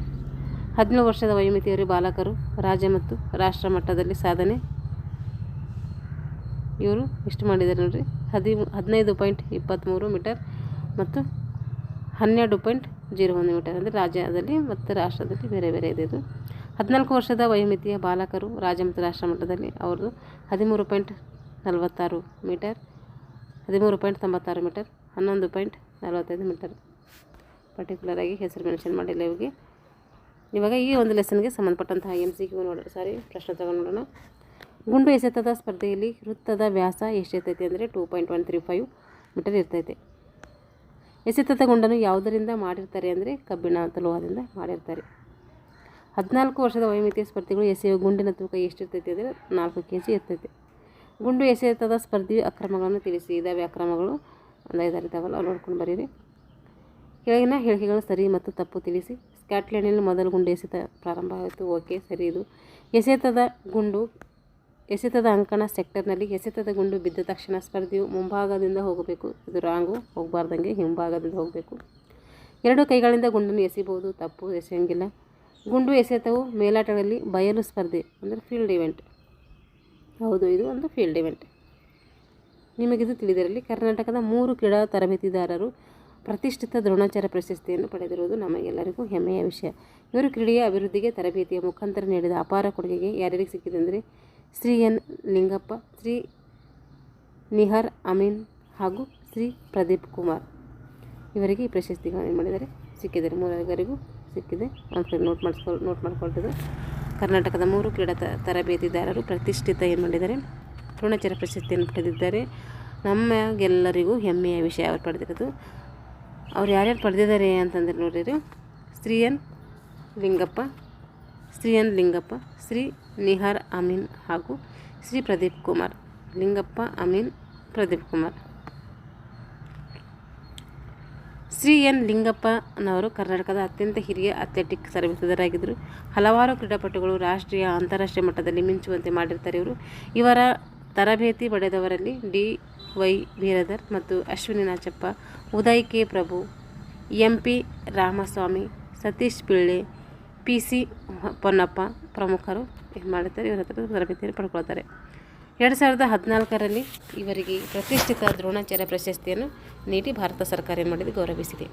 17 ವರ್ಷದ ವಯೋಮಿತಿಯವರು ಬಾಲಕರು ರಾಜ್ಯ ಮತ್ತು ರಾಷ್ಟ್ರ ಮಟ್ಟದಲ್ಲಿ ಸಾಧನೆ ಇವರು ಎಷ್ಟು ಮಾಡಿದ್ದಾರೆ ನೋಡಿರಿ, 15.23 ಮೀಟರ್ ಮತ್ತು 12.01 ಮೀಟರ್ ಅಂದರೆ ರಾಜ್ಯದಲ್ಲಿ ಮತ್ತು ರಾಷ್ಟ್ರದಲ್ಲಿ ಬೇರೆ ಬೇರೆ ಇದೆ. ಇದು 14 ವರ್ಷದ ವಯೋಮಿತಿಯ ಬಾಲಕರು ರಾಜ್ಯ ಮತ್ತು ರಾಷ್ಟ್ರ ಮಟ್ಟದಲ್ಲಿ ಅವ್ರದ್ದು 13.46 ಮೀಟರ್, 13.96 ಮೀಟರ್, 11.45 ಮೀಟರ್. ಪರ್ಟಿಕ್ಯುಲರಾಗಿ ಹೆಸರು ಮೆನ್ಷನ್ ಮಾಡಿಲ್ಲ ಇವಿಗೆ. ಇವಾಗ ಈ ಒಂದು ಲೆಸನ್ಗೆ ಸಂಬಂಧಪಟ್ಟಂತಹ MCQ ಪ್ರಶ್ನೆ ತಗೊಂಡು ನೋಡೋಣ. ಗುಂಡು ಎಸೆತದ ಸ್ಪರ್ಧೆಯಲ್ಲಿ ವೃತ್ತದ ವ್ಯಾಸ ಎಷ್ಟಿರ್ತೈತೆ ಅಂದರೆ 2.135 ಮೀಟರ್ ಇರ್ತೈತೆ. ಎಸೆತದ ಗುಂಡನ್ನು ಯಾವುದರಿಂದ ಮಾಡಿರ್ತಾರೆ ಅಂದರೆ ಕಬ್ಬಿಣ ಮತ್ತು ಲೋಹದಿಂದ ಮಾಡಿರ್ತಾರೆ. 14 ವರ್ಷದ ವಯೋಮಿತಿಯ ಸ್ಪರ್ಧಿಗಳು ಎಸೆಯುವ ಗುಂಡಿನ ತೂಕ ಎಷ್ಟಿರ್ತೈತೆ ಅಂದರೆ 4 kg ಇರ್ತೈತೆ. ಗುಂಡು ಎಸೆತದ ಸ್ಪರ್ಧೆಯು ಅಕ್ರಮಗಳನ್ನು ತಿಳಿಸಿ. ಇದಾವೆ ಅಕ್ರಮಗಳು, ಒಂದು 5 ಇದ್ದಾವಲ್ಲ, ಅವ್ರು ನೋಡ್ಕೊಂಡು ಬರೀರಿ. ಕೆಳಗಿನ ಹೇಳಿಕೆಗಳು ಸರಿ ಮತ್ತು ತಪ್ಪು ತಿಳಿಸಿ. ಸ್ಕಾಟ್ಲೆಂಡ್ನಲ್ಲಿ ಮೊದಲು ಗುಂಡು ಎಸೆತ ಪ್ರಾರಂಭ ಆಯಿತು. ಓಕೆ, ಸರಿ. ಇದು ಎಸೆತದ ಅಂಕಣ ಸೆಕ್ಟರ್ನಲ್ಲಿ ಎಸೆತದ ಗುಂಡು ಬಿದ್ದ ತಕ್ಷಣ ಸ್ಪರ್ಧೆಯು ಮುಂಭಾಗದಿಂದ ಹೋಗಬೇಕು. ಇದು ರಾಂಗು, ಹೋಗಬಾರ್ದಂಗೆ ಹಿಂಭಾಗದಿಂದ ಹೋಗಬೇಕು. 2 ಕೈಗಳಿಂದ ಗುಂಡನ್ನು ಎಸೆಯಬಹುದು. ತಪ್ಪು, ಎಸೆಯಂಗಿಲ್ಲ. ಗುಂಡು ಎಸೆತವು ಮೇಲಾಟಗಳಲ್ಲಿ ಬಯಲು ಸ್ಪರ್ಧೆ ಅಂದರೆ ಫೀಲ್ಡ್ ಇವೆಂಟ್. ಹೌದು, ಇದು ಒಂದು ಫೀಲ್ಡ್ ಇವೆಂಟ್. ನಿಮಗಿದು ತಿಳಿದಿರಲಿ. ಕರ್ನಾಟಕದ 3 ಕ್ರೀಡಾ ತರಬೇತಿದಾರರು ಪ್ರತಿಷ್ಠಿತ ದ್ರೋಣಾಚಾರ್ಯ ಪ್ರಶಸ್ತಿಯನ್ನು ಪಡೆದಿರುವುದು ನಮಗೆಲ್ಲರಿಗೂ ಹೆಮ್ಮೆಯ ವಿಷಯ. ಇವರು ಕ್ರೀಡೆಯ ಅಭಿವೃದ್ಧಿಗೆ ತರಬೇತಿಯ ಮುಖಾಂತರ ನೀಡಿದ ಅಪಾರ ಕೊಡುಗೆಗೆ ಯಾರ್ಯಾರಿಗೆ ಸಿಕ್ಕಿದೆ ಅಂದರೆ ಶ್ರೀ ಎನ್ ಲಿಂಗಪ್ಪ, ಶ್ರೀ ನಿಹಾರ್ ಅಮೀನ್ ಹಾಗೂ ಶ್ರೀ ಪ್ರದೀಪ್ ಕುಮಾರ್. ಇವರಿಗೆ ಈ ಪ್ರಶಸ್ತಿಗಳನ್ನು ಏನು ಮಾಡಿದ್ದಾರೆ, ಸಿಕ್ಕಿದ್ದಾರೆ. 3 ಸಿಕ್ಕಿದೆ. ಒಂದು ನೋಟ್ ಮಾಡ್ಕೊಳ್ತದೆ. ಕರ್ನಾಟಕದ 3 ಕ್ರೀಡಾ ತರಬೇತಿದಾರರು ಪ್ರತಿಷ್ಠಿತ ಏನು ಮಾಡಿದ್ದಾರೆ, ದ್ರೋಣಾಚಾರ್ಯ ಪ್ರಶಸ್ತಿಯನ್ನು ಪಡೆದಿದ್ದಾರೆ. ನಮಗೆಲ್ಲರಿಗೂ ಹೆಮ್ಮೆಯ ವಿಷಯ ಅವ್ರು ಪಡೆದಿರೋದು. ಅವ್ರು ಯಾರ್ಯಾರು ಪಡೆದಿದ್ದಾರೆ ಅಂತಂದ್ರೆ ನೋಡಿರಿ, ಶ್ರೀ ಎನ್ ಲಿಂಗಪ್ಪ, ಶ್ರೀ ನಿಹಾರ್ ಅಮೀನ್ ಹಾಗೂ ಶ್ರೀ ಪ್ರದೀಪ್ ಕುಮಾರ್. ಲಿಂಗಪ್ಪ, ಅಮೀನ್, ಪ್ರದೀಪ್ ಕುಮಾರ್. ಶ್ರೀ ಎನ್ ಲಿಂಗಪ್ಪನವರು ಕರ್ನಾಟಕದ ಅತ್ಯಂತ ಹಿರಿಯ ಅಥ್ಲೆಟಿಕ್ ತರಬೇತುದಾರರಾಗಿದ್ದರು. ಹಲವಾರು ಕ್ರೀಡಾಪಟುಗಳು ರಾಷ್ಟ್ರೀಯ ಅಂತಾರಾಷ್ಟ್ರೀಯ ಮಟ್ಟದಲ್ಲಿ ಮಿಂಚುವಂತೆ ಮಾಡಿರ್ತಾರೆ ಇವರ ತರಬೇತಿ ಪಡೆದವರಲ್ಲಿ DY ಬೀರಧರ್ ಮತ್ತು ಅಶ್ವಿನಿ ನಾಚಪ್ಪ, ಉದಯ್ ಕೆ ಪ್ರಭು, MP ರಾಮಸ್ವಾಮಿ, ಸತೀಶ್ ಪಿಳ್ಳೆ, PC ಪೊನ್ನಪ್ಪ ಪ್ರಮುಖರು ಏನು ಮಾಡುತ್ತಾರೆ, ಇವರ ಹತ್ರ ತರಬೇತಿಯನ್ನು ಪಡ್ಕೊಳ್ತಾರೆ. 2014ರಲ್ಲಿ ಇವರಿಗೆ ಪ್ರತಿಷ್ಠಿತ ದ್ರೋಣಾಚಾರ್ಯ ಪ್ರಶಸ್ತಿಯನ್ನು ನೀಡಿ ಭಾರತ ಸರ್ಕಾರ ಏನು ಮಾಡಿದೆ, ಗೌರವಿಸಿದೆ.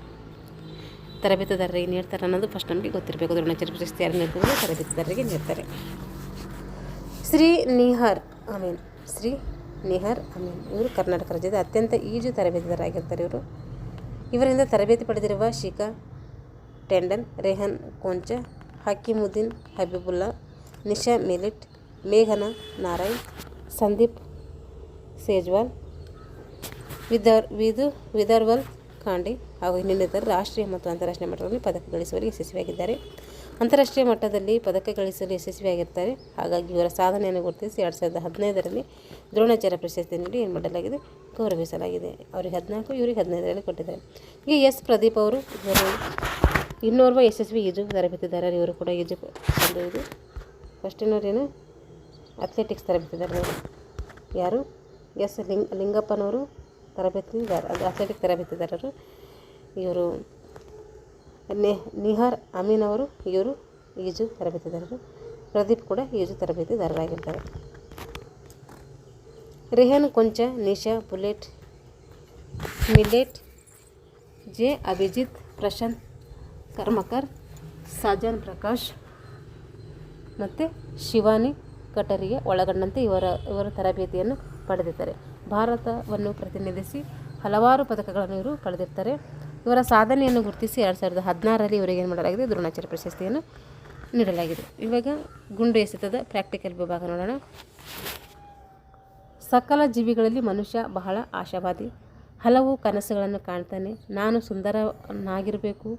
ತರಬೇತುದಾರರಿಗೆ ನೀಡ್ತಾರೆ ಅನ್ನೋದು ಫಸ್ಟ್ ನಮಗೆ ಗೊತ್ತಿರಬೇಕು. ದ್ರೋಣಾಚಾರ್ಯ ಪ್ರಶಸ್ತಿ ಯಾರು ನೀಡ್ತಾರೆ, ತರಬೇತುದಾರರಿಗೆ ನೀಡ್ತಾರೆ. ಶ್ರೀ ನಿಹಾರ್ ಅಮೀನ್ ಇವರು ಕರ್ನಾಟಕ ರಾಜ್ಯದ ಅತ್ಯಂತ ಈಜು ತರಬೇತುದಾರರಾಗಿರ್ತಾರೆ. ಇವರಿಂದ ತರಬೇತಿ ಪಡೆದಿರುವ ಶಿಖಾ ಟೆಂಡನ್, ರೆಹಾನ್ ಕೊಂಚ, ಹಕೀಮುದ್ದೀನ್ ಹಬೀಬುಲ್ಲಾ, ನಿಶಾ ಮಿಲಿಟ್, ಮೇಘನಾ ನಾರಾಯಣ್, ಸಂದೀಪ್ ಸೇಜ್ವಾಲ್, ವಿದರ್ವಲ್ ಖಾಂಡೆ ಹಾಗೂ ಇನ್ನಿತರ ರಾಷ್ಟ್ರೀಯ ಮತ್ತು ಅಂತಾರಾಷ್ಟ್ರೀಯ ಮಟ್ಟದಲ್ಲಿ ಪದಕ ಗಳಿಸುವಲ್ಲಿ ಯಶಸ್ವಿಯಾಗಿದ್ದಾರೆ. ಅಂತಾರಾಷ್ಟ್ರೀಯ ಮಟ್ಟದಲ್ಲಿ ಪದಕ ಗಳಿಸಲು ಯಶಸ್ವಿಯಾಗಿರ್ತಾರೆ. ಹಾಗಾಗಿ ಇವರ ಸಾಧನೆಯನ್ನು ಗುರುತಿಸಿ 2015ರಲ್ಲಿ ದ್ರೋಣಾಚಾರ್ಯ ಪ್ರಶಸ್ತಿ ನೀಡಿ ಏನು ಮಾಡಲಾಗಿದೆ, ಗೌರವಿಸಲಾಗಿದೆ. ಅವರಿಗೆ 14, ಇವರಿಗೆ 15ರಲ್ಲಿ ಕೊಟ್ಟಿದ್ದಾರೆ. ಈಗ ಎಸ್ ಪ್ರದೀಪ್ ಅವರು ಇವರು ಇನ್ನೋರ್ವ ಯಶಸ್ವಿ ಈಜು ತರಬೇತಿದಾರರು. ಇವರು ಕೂಡ ಈಜು ಒಂದು ಇದು ಫಸ್ಟಿನವರೇನು ಅಥ್ಲೆಟಿಕ್ಸ್ ತರಬೇತಿದಾರರು. ಯಾರು? ಎಸ್ ಲಿಂಗಪ್ಪನವರು ತರಬೇತಿದಾರ, ಅದು ಅಥ್ಲೆಟಿಕ್ ತರಬೇತಿದಾರರು. ಇವರು ನಿಹಾರ್ ಅಮೀನ್ ಅವರು, ಇವರು ಈಜು ತರಬೇತಿದಾರರು. ಪ್ರದೀಪ್ ಕೂಡ ಈಜು ತರಬೇತಿದಾರರಾಗಿರ್ತಾರೆ. ರೆಹಾನ್ ಕೊಂಚ, ನಿಶಾ ಮಿಲೆಟ್, ಜೆ ಅಭಿಜಿತ್, ಪ್ರಶಾಂತ್ ಕರ್ಮಕರ್, ಸಾಜನ್ ಪ್ರಕಾಶ್ ಮತ್ತು ಶಿವಾನಿ ಕಟರಿಗೆ ಒಳಗೊಂಡಂತೆ ಇವರ ತರಬೇತಿಯನ್ನು ಪಡೆದಿದ್ದಾರೆ. ಭಾರತವನ್ನು ಪ್ರತಿನಿಧಿಸಿ ಹಲವಾರು ಪದಕಗಳನ್ನು ಇವರು ಪಡೆದಿರ್ತಾರೆ. ಇವರ ಸಾಧನೆಯನ್ನು ಗುರುತಿಸಿ 2016ರಲ್ಲಿ ಇವರಿಗೆ ಏನು ಮಾಡಲಾಗಿದೆ, ದ್ರೋಣಾಚಾರ್ಯ ಪ್ರಶಸ್ತಿಯನ್ನು ನೀಡಲಾಗಿದೆ. ಇವಾಗ ಗುಂಡು ಎಸೆತದ ಪ್ರಾಕ್ಟಿಕಲ್ ವಿಭಾಗ ನೋಡೋಣ. ಸಕಲ ಜೀವಿಗಳಲ್ಲಿ ಮನುಷ್ಯ ಬಹಳ ಆಶಾವಾದಿ. ಹಲವು ಕನಸುಗಳನ್ನು ಕಾಣ್ತಾನೆ. ನಾನು ಸುಂದರನಾಗಿರಬೇಕು,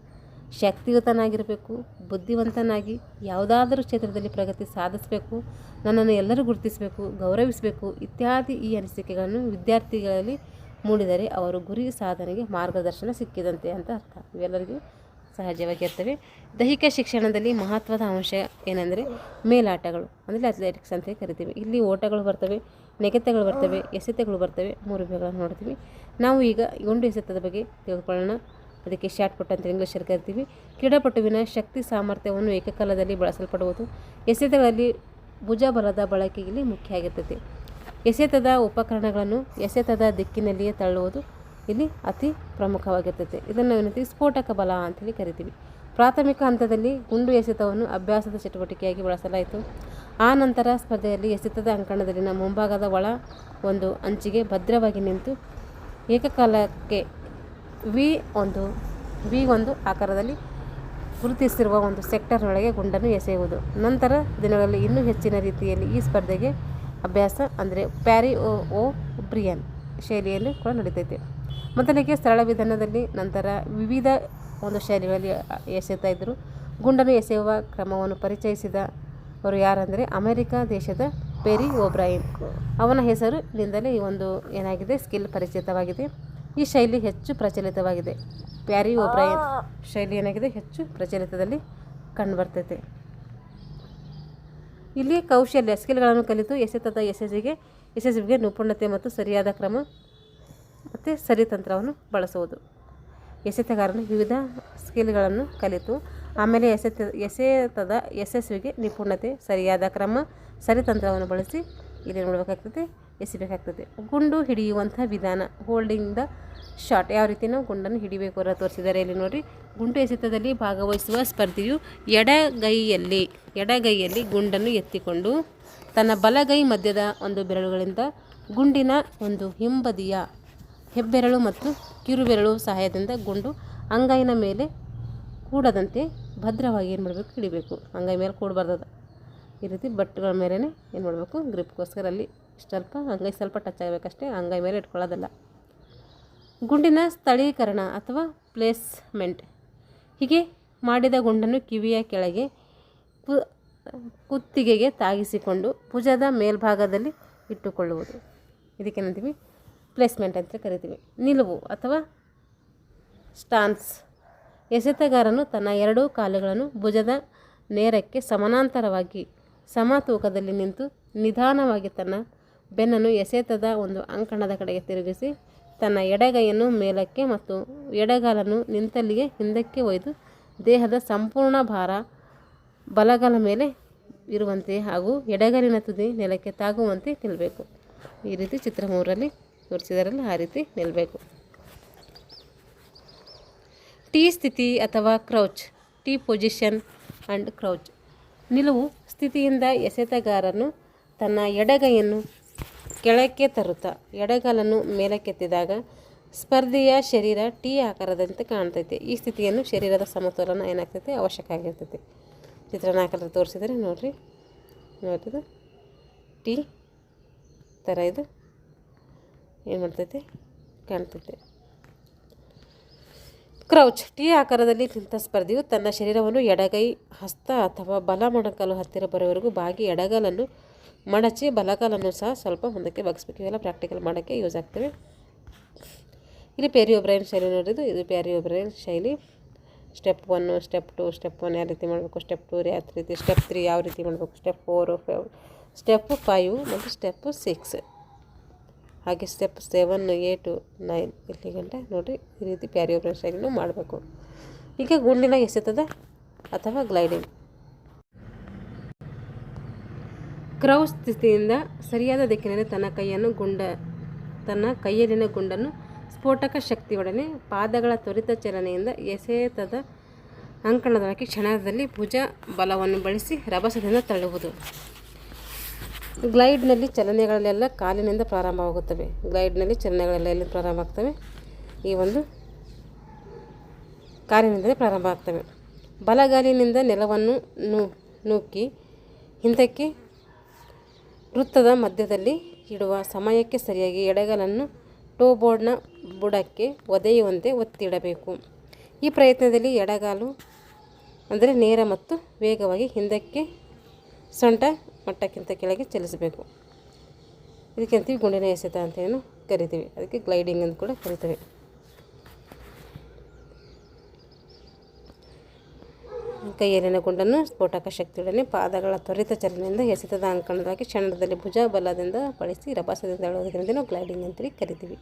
ಶಕ್ತಿಯುತನಾಗಿರಬೇಕು, ಬುದ್ಧಿವಂತನಾಗಿ ಯಾವುದಾದರೂ ಕ್ಷೇತ್ರದಲ್ಲಿ ಪ್ರಗತಿ ಸಾಧಿಸಬೇಕು, ನನ್ನನ್ನು ಎಲ್ಲರೂ ಗುರುತಿಸಬೇಕು, ಗೌರವಿಸಬೇಕು ಇತ್ಯಾದಿ ಈ ಅನಿಸಿಕೆಗಳನ್ನು ವಿದ್ಯಾರ್ಥಿಗಳಲ್ಲಿ ಮೂಡಿದರೆ ಅವರು ಗುರಿ ಸಾಧನೆಗೆ ಮಾರ್ಗದರ್ಶನ ಸಿಕ್ಕಿದಂತೆ ಅಂತ ಅರ್ಥ. ಇವೆಲ್ಲರಿಗೂ ಸಹಜವಾಗಿ ಇರ್ತವೆ. ದೈಹಿಕ ಶಿಕ್ಷಣದಲ್ಲಿ ಮಹತ್ವದ ಅಂಶ ಏನಂದರೆ ಮೇಲಾಟಗಳು, ಅಂದರೆ ಅಥ್ಲೆಟಿಕ್ಸ್ ಅಂತ ಕರಿತೀವಿ. ಇಲ್ಲಿ ಓಟಗಳು ಬರ್ತವೆ, ನೆಗೆತಗಳು ಬರ್ತವೆ, ಎಸೆತಗಳು ಬರ್ತವೆ. 3 ವಿಭಾಗಗಳನ್ನು ನೋಡ್ತೀವಿ. ನಾವು ಈಗ ಗುಂಡು ಎಸೆತದ ಬಗ್ಗೆ ತಿಳ್ಕೊಳ್ಳೋಣ. ಅದಕ್ಕೆ ಶಾರ್ಟ್ ಪುಟ್ ಅಂತ ಇಂಗ್ಲೀಷಲ್ಲಿ ಕರಿತೀವಿ. ಕ್ರೀಡಾಪಟುವಿನ ಶಕ್ತಿ ಸಾಮರ್ಥ್ಯವನ್ನು ಏಕಕಾಲದಲ್ಲಿ ಬಳಸಲ್ಪಡುವುದು. ಎಸೆತಗಳಲ್ಲಿ ಭುಜಬಲದ ಬಳಕೆ ಇಲ್ಲಿ ಮುಖ್ಯ ಆಗಿರ್ತೈತಿ. ಎಸೆತದ ಉಪಕರಣಗಳನ್ನು ಎಸೆತದ ದಿಕ್ಕಿನಲ್ಲಿಯೇ ತಳ್ಳುವುದು ಇಲ್ಲಿ ಅತಿ ಪ್ರಮುಖವಾಗಿರ್ತೈತೆ. ಇದನ್ನು ಏನಂತೀವಿ, ಸ್ಫೋಟಕ ಬಲ ಅಂತೇಳಿ ಕರಿತೀವಿ. ಪ್ರಾಥಮಿಕ ಹಂತದಲ್ಲಿ ಗುಂಡು ಎಸೆತವನ್ನು ಅಭ್ಯಾಸದ ಚಟುವಟಿಕೆಯಾಗಿ ಬಳಸಲಾಯಿತು. ಆ ನಂತರ ಸ್ಪರ್ಧೆಯಲ್ಲಿ ಎಸೆತದ ಅಂಕಣದಲ್ಲಿನ ಮುಂಭಾಗದ ಒಳ ಒಂದು ಅಂಚಿಗೆ ಭದ್ರವಾಗಿ ನಿಂತು ಏಕಕಾಲಕ್ಕೆ ವಿ1 ಆಕಾರದಲ್ಲಿ ಗುರುತಿಸಿರುವ ಒಂದು ಸೆಕ್ಟರ್ನೊಳಗೆ ಗುಂಡನ್ನು ಎಸೆಯುವುದು. ನಂತರ ದಿನಗಳಲ್ಲಿ ಇನ್ನೂ ಹೆಚ್ಚಿನ ರೀತಿಯಲ್ಲಿ ಈ ಸ್ಪರ್ಧೆಗೆ ಅಭ್ಯಾಸ ಅಂದರೆ ಪ್ಯಾರಿ ಓಬ್ರಿಯನ್ ಶೈಲಿಯಲ್ಲಿ ಕೂಡ ನಡೀತೈತೆ. ಮೊದಲಿಗೆ ಸರಳ ವಿಧಾನದಲ್ಲಿ, ನಂತರ ವಿವಿಧ ಒಂದು ಶೈಲಿಗಳಲ್ಲಿ ಎಸೆತಾ ಇದ್ದರು. ಗುಂಡನ್ನು ಎಸೆಯುವ ಕ್ರಮವನ್ನು ಪರಿಚಯಿಸಿದವರು ಯಾರಂದರೆ ಅಮೆರಿಕ ದೇಶದ ಪೆರಿ ಓಬ್ರಾಯಿನ್. ಅವನ ಹೆಸರಿನಿಂದಲೇ ಈ ಒಂದು ಏನಾಗಿದೆ, ಸ್ಕಿಲ್ ಪರಿಚಿತವಾಗಿದೆ. ಈ ಶೈಲಿ ಹೆಚ್ಚು ಪ್ರಚಲಿತವಾಗಿದೆ. ಪ್ಯಾರಿ ಓಬ್ರಾಯಿನ್ ಶೈಲಿ ಏನಾಗಿದೆ, ಹೆಚ್ಚು ಪ್ರಚಲಿತದಲ್ಲಿ ಕಂಡುಬರ್ತೈತೆ. ಇಲ್ಲಿ ಕೌಶಲ್ಯ ಸ್ಕಿಲ್ಗಳನ್ನು ಕಲಿತು ಎಸೆತದ ಯಶಸ್ವಿಗೆ ನಿಪುಣತೆ ಮತ್ತು ಸರಿಯಾದ ಕ್ರಮ ಮತ್ತು ಸರಿತಂತ್ರವನ್ನು ಬಳಸುವುದು. ಎಸೆತಗಾರನು ವಿವಿಧ ಸ್ಕಿಲ್ಗಳನ್ನು ಕಲಿತು ಆಮೇಲೆ ಎಸೆತದ ಯಶಸ್ವಿಗೆ ನಿಪುಣತೆ, ಸರಿಯಾದ ಕ್ರಮ, ಸರಿತಂತ್ರವನ್ನು ಬಳಸಿ ಇಲ್ಲಿ ನೋಡಬೇಕಾಗ್ತದೆ, ಎಸಿಬೇಕಾಗ್ತದೆ. ಗುಂಡು ಹಿಡಿಯುವಂಥ ವಿಧಾನ, ಹೋಲ್ಡಿಂಗ್ ದ ಶಾಟ್. ಯಾವ ರೀತಿ ನಾವು ಗುಂಡನ್ನು ಹಿಡಿಬೇಕು ಅಂತ ತೋರಿಸಿದ್ದಾರೆ ಇಲ್ಲಿ ನೋಡಿ. ಗುಂಡು ಎಸೆತದಲ್ಲಿ ಭಾಗವಹಿಸುವ ಸ್ಪರ್ಧಿಯು ಎಡಗೈಯಲ್ಲಿ ಗುಂಡನ್ನು ಎತ್ತಿಕೊಂಡು ತನ್ನ ಬಲಗೈ ಮಧ್ಯದ ಒಂದು ಬೆರಳುಗಳಿಂದ ಗುಂಡಿನ ಒಂದು ಹಿಂಬದಿಯ ಹೆಬ್ಬೆರಳು ಮತ್ತು ಕಿರುಬೆರಳು ಸಹಾಯದಿಂದ ಗುಂಡು ಅಂಗೈನ ಮೇಲೆ ಕೂಡದಂತೆ ಭದ್ರವಾಗಿ ಏನು ಮಾಡಬೇಕು, ಹಿಡಿಬೇಕು. ಅಂಗೈ ಮೇಲೆ ಕೂಡಬಾರ್ದು. ಈ ರೀತಿ ಬಟ್ಟೆಗಳ ಮೇಲೇ ಏನು ಮಾಡಬೇಕು, ಗ್ರಿಪ್ಗೋಸ್ಕರ ಅಲ್ಲಿ ಅಂಗೈ ಸ್ವಲ್ಪ ಟಚ್ ಆಗಬೇಕಷ್ಟೇ, ಅಂಗೈ ಮೇಲೆ ಇಟ್ಕೊಳ್ಳೋದಲ್ಲ. ಗುಂಡಿನ ಸ್ಥಳೀಕರಣ ಅಥವಾ ಪ್ಲೇಸ್ಮೆಂಟ್. ಹೀಗೆ ಮಾಡಿದ ಗುಂಡನ್ನು ಕಿವಿಯ ಕೆಳಗೆ ಕುತ್ತಿಗೆಗೆ ತಾಗಿಸಿಕೊಂಡು ಭುಜದ ಮೇಲ್ಭಾಗದಲ್ಲಿ ಇಟ್ಟುಕೊಳ್ಳುವುದು. ಇದಕ್ಕೇನಂತೀವಿ, ಪ್ಲೇಸ್ಮೆಂಟ್ ಅಂತ ಕರಿತೀವಿ. ನಿಲುವು ಅಥವಾ ಸ್ಟಾನ್ಸ್. ಎಸೆತಗಾರನು ತನ್ನ 2 ಕಾಲುಗಳನ್ನು ಭುಜದ ನೇರಕ್ಕೆ ಸಮಾನಾಂತರವಾಗಿ ಸಮತೂಕದಲ್ಲಿ ನಿಂತು ನಿಧಾನವಾಗಿ ತನ್ನ ಬೆನ್ನನ್ನು ಎಸೆತದ ಒಂದು ಅಂಕಣದ ಕಡೆಗೆ ತಿರುಗಿಸಿ ತನ್ನ ಎಡಗೈಯನ್ನು ಮೇಲಕ್ಕೆ ಮತ್ತು ಎಡಗಾಲನ್ನು ನಿಂತಲ್ಲಿಗೆ ಹಿಂದಕ್ಕೆ ಒಯ್ದು ದೇಹದ ಸಂಪೂರ್ಣ ಭಾರ ಬಲಗಾಲ ಮೇಲೆ ಇರುವಂತೆ ಹಾಗೂ ಎಡಗಾಲಿನ ತುದಿ ನೆಲಕ್ಕೆ ತಾಗುವಂತೆ ನಿಲ್ಲಬೇಕು. ಈ ರೀತಿ ಚಿತ್ರ 3ರಲ್ಲಿ ತೋರಿಸಿದಾರಲ್ಲ, ಆ ರೀತಿ ನಿಲ್ಲಬೇಕು. ಟಿ ಸ್ಥಿತಿ ಅಥವಾ crouch. T position and crouch. ನಿಲುವು ಸ್ಥಿತಿಯಿಂದ ಎಸೆತಗಾರನು ತನ್ನ ಎಡಗೈಯನ್ನು ಕೆಳಕ್ಕೆ ತರುತ್ತಾ ಎಡಗಾಲನ್ನು ಮೇಲಕ್ಕೆತ್ತಿದಾಗ ಸ್ಪರ್ಧೆಯ ಶರೀರ ಟಿ ಆಕಾರದಂತೆ ಕಾಣ್ತೈತೆ. ಈ ಸ್ಥಿತಿಯನ್ನು ಶರೀರದ ಸಮತೋಲನ ಏನಾಗ್ತೈತೆ, ಅವಶ್ಯಕ ಆಗಿರ್ತೈತೆ. ಚಿತ್ರ 4ರಲ್ಲಿ ತೋರಿಸಿದರೆ ನೋಡಿರಿ, ಟಿ ಥರ ಇದು ಏನು ಮಾಡ್ತೈತೆ ಕಾಣ್ತಿದೆ. ಕ್ರೌಚ್ ಟಿ ಆಕಾರದಲ್ಲಿ ನಿಂತ ಸ್ಪರ್ಧಿಯು ತನ್ನ ಶರೀರವನ್ನು ಎಡಗೈ, ಹಸ್ತ ಅಥವಾ ಬಲ ಮೊಣಕಾಲು ಹತ್ತಿರ ಬರೋವರೆಗೂ ಬಾಗಿ ಎಡಗಾಲನ್ನು ಮಡಚಿ ಬಲಗಾಲನ್ನು ಸಹ ಸ್ವಲ್ಪ ಮುಂದಕ್ಕೆ ಬಗ್ಗಿಸ್ಬೇಕು. ಇವೆಲ್ಲ ಪ್ರಾಕ್ಟಿಕಲ್ ಮಾಡೋಕ್ಕೆ ಯೂಸ್ ಆಗ್ತವೆ. ಇಲ್ಲಿ ಪ್ಯಾರಿ ಓಬ್ರೈನ್ ಶೈಲಿ ನೋಡಿದ್ದು, ಇದು ಪ್ಯಾರಿ ಓಬ್ರೈನ್ ಶೈಲಿ. ಸ್ಟೆಪ್ 1, ಸ್ಟೆಪ್ 2, ಸ್ಟೆಪ್ 1 ಯಾವ ರೀತಿ ಮಾಡಬೇಕು, ಸ್ಟೆಪ್ 2 ಯಾವ ರೀತಿ, ಸ್ಟೆಪ್ 3 ಯಾವ ರೀತಿ ಮಾಡಬೇಕು, ಸ್ಟೆಪ್ 4, ಸ್ಟೆಪ್ 5 ಮತ್ತು ಸ್ಟೆಪ್ 6, ಹಾಗೆ ಸ್ಟೆಪ್ 7, 8, 9 ಇಲ್ಲಿ ಗಂಟೆ ನೋಡಿರಿ. ಈ ರೀತಿ ಪ್ಯಾರಿ ಓಬ್ರೈನ್ ಶೈಲಿನೂ ಮಾಡಬೇಕು. ಈಗ ಗುಂಡಿನ ಎಸೆತದ ಅಥವಾ ಗ್ಲೈಡಿಂಗ್. ಕ್ರೌಚ್ ಸ್ಥಿತಿಯಿಂದ ಸರಿಯಾದ ದಿಕ್ಕಿನಲ್ಲಿ ತನ್ನ ಕೈಯಲ್ಲಿನ ಗುಂಡನ್ನು ಸ್ಫೋಟಕ ಶಕ್ತಿಯೊಡನೆ ಪಾದಗಳ ತ್ವರಿತ ಚಲನೆಯಿಂದ ಎಸೆತದ ಅಂಕಣದೊಳಗೆ ಕ್ಷಣದಲ್ಲಿ ಭುಜ ಬಲವನ್ನು ಬಳಸಿ ರಭಸದಿಂದ ತಳ್ಳುವುದು. ಗ್ಲೈಡ್ನಲ್ಲಿ ಚಲನೆಗಳೆಲ್ಲ ಕಾಲಿನಿಂದ ಪ್ರಾರಂಭವಾಗುತ್ತವೆ. ಎಲ್ಲಿ ಪ್ರಾರಂಭ ಆಗ್ತವೆ? ಈ ಒಂದು ಕಾಲಿನಿಂದಲೇ ಪ್ರಾರಂಭ ಆಗ್ತವೆ. ಬಲಗಾಲಿನಿಂದ ನೆಲವನ್ನು ನೂಕಿ ಹಿಂದಕ್ಕೆ ವೃತ್ತದ ಮಧ್ಯದಲ್ಲಿ ಇಡುವ ಸಮಯಕ್ಕೆ ಸರಿಯಾಗಿ ಎಡಗಾಲನ್ನು ಟೋಬೋರ್ಡ್ನ ಬುಡಕ್ಕೆ ಒದೆಯುವಂತೆ ಒತ್ತಿಡಬೇಕು. ಈ ಪ್ರಯತ್ನದಲ್ಲಿ ಎಡಗಾಲು ಅಂದರೆ ನೇರ ಮತ್ತು ವೇಗವಾಗಿ ಹಿಂದಕ್ಕೆ ಸೊಂಟ ಮಟ್ಟಕ್ಕಿಂತ ಕೆಳಗೆ ಚಲಿಸಬೇಕು. ಇದಕ್ಕೆ ಅಂತೀವಿ ಗುಂಡಿನ ಎಸೆತ ಅಂತೇನು ಕರಿತೀವಿ. ಅದಕ್ಕೆ ಗ್ಲೈಡಿಂಗ್ ಅಂತ ಕೂಡ ಕರಿತೀವಿ. ಕೈಯಲ್ಲಿನ ಗುಂಡನ್ನು ಸ್ಫೋಟಕ ಶಕ್ತಿಯೊಡನೆ ಪಾದಗಳ ತ್ವರಿತ ಚಲನೆಯಿಂದ ಎಸೆತದ ಅಂಕಣದೊಳಗೆ ಕ್ಷಣದಲ್ಲಿ ಭುಜ ಬಲದಿಂದ ಬಳಸಿ ರಭಸದಿಂದ ಎಳೆಯುವುದರಿಂದ ನಾವು ಗ್ಲೈಡಿಂಗ್ ಅಂತೇಳಿ ಕರಿತೀವಿ.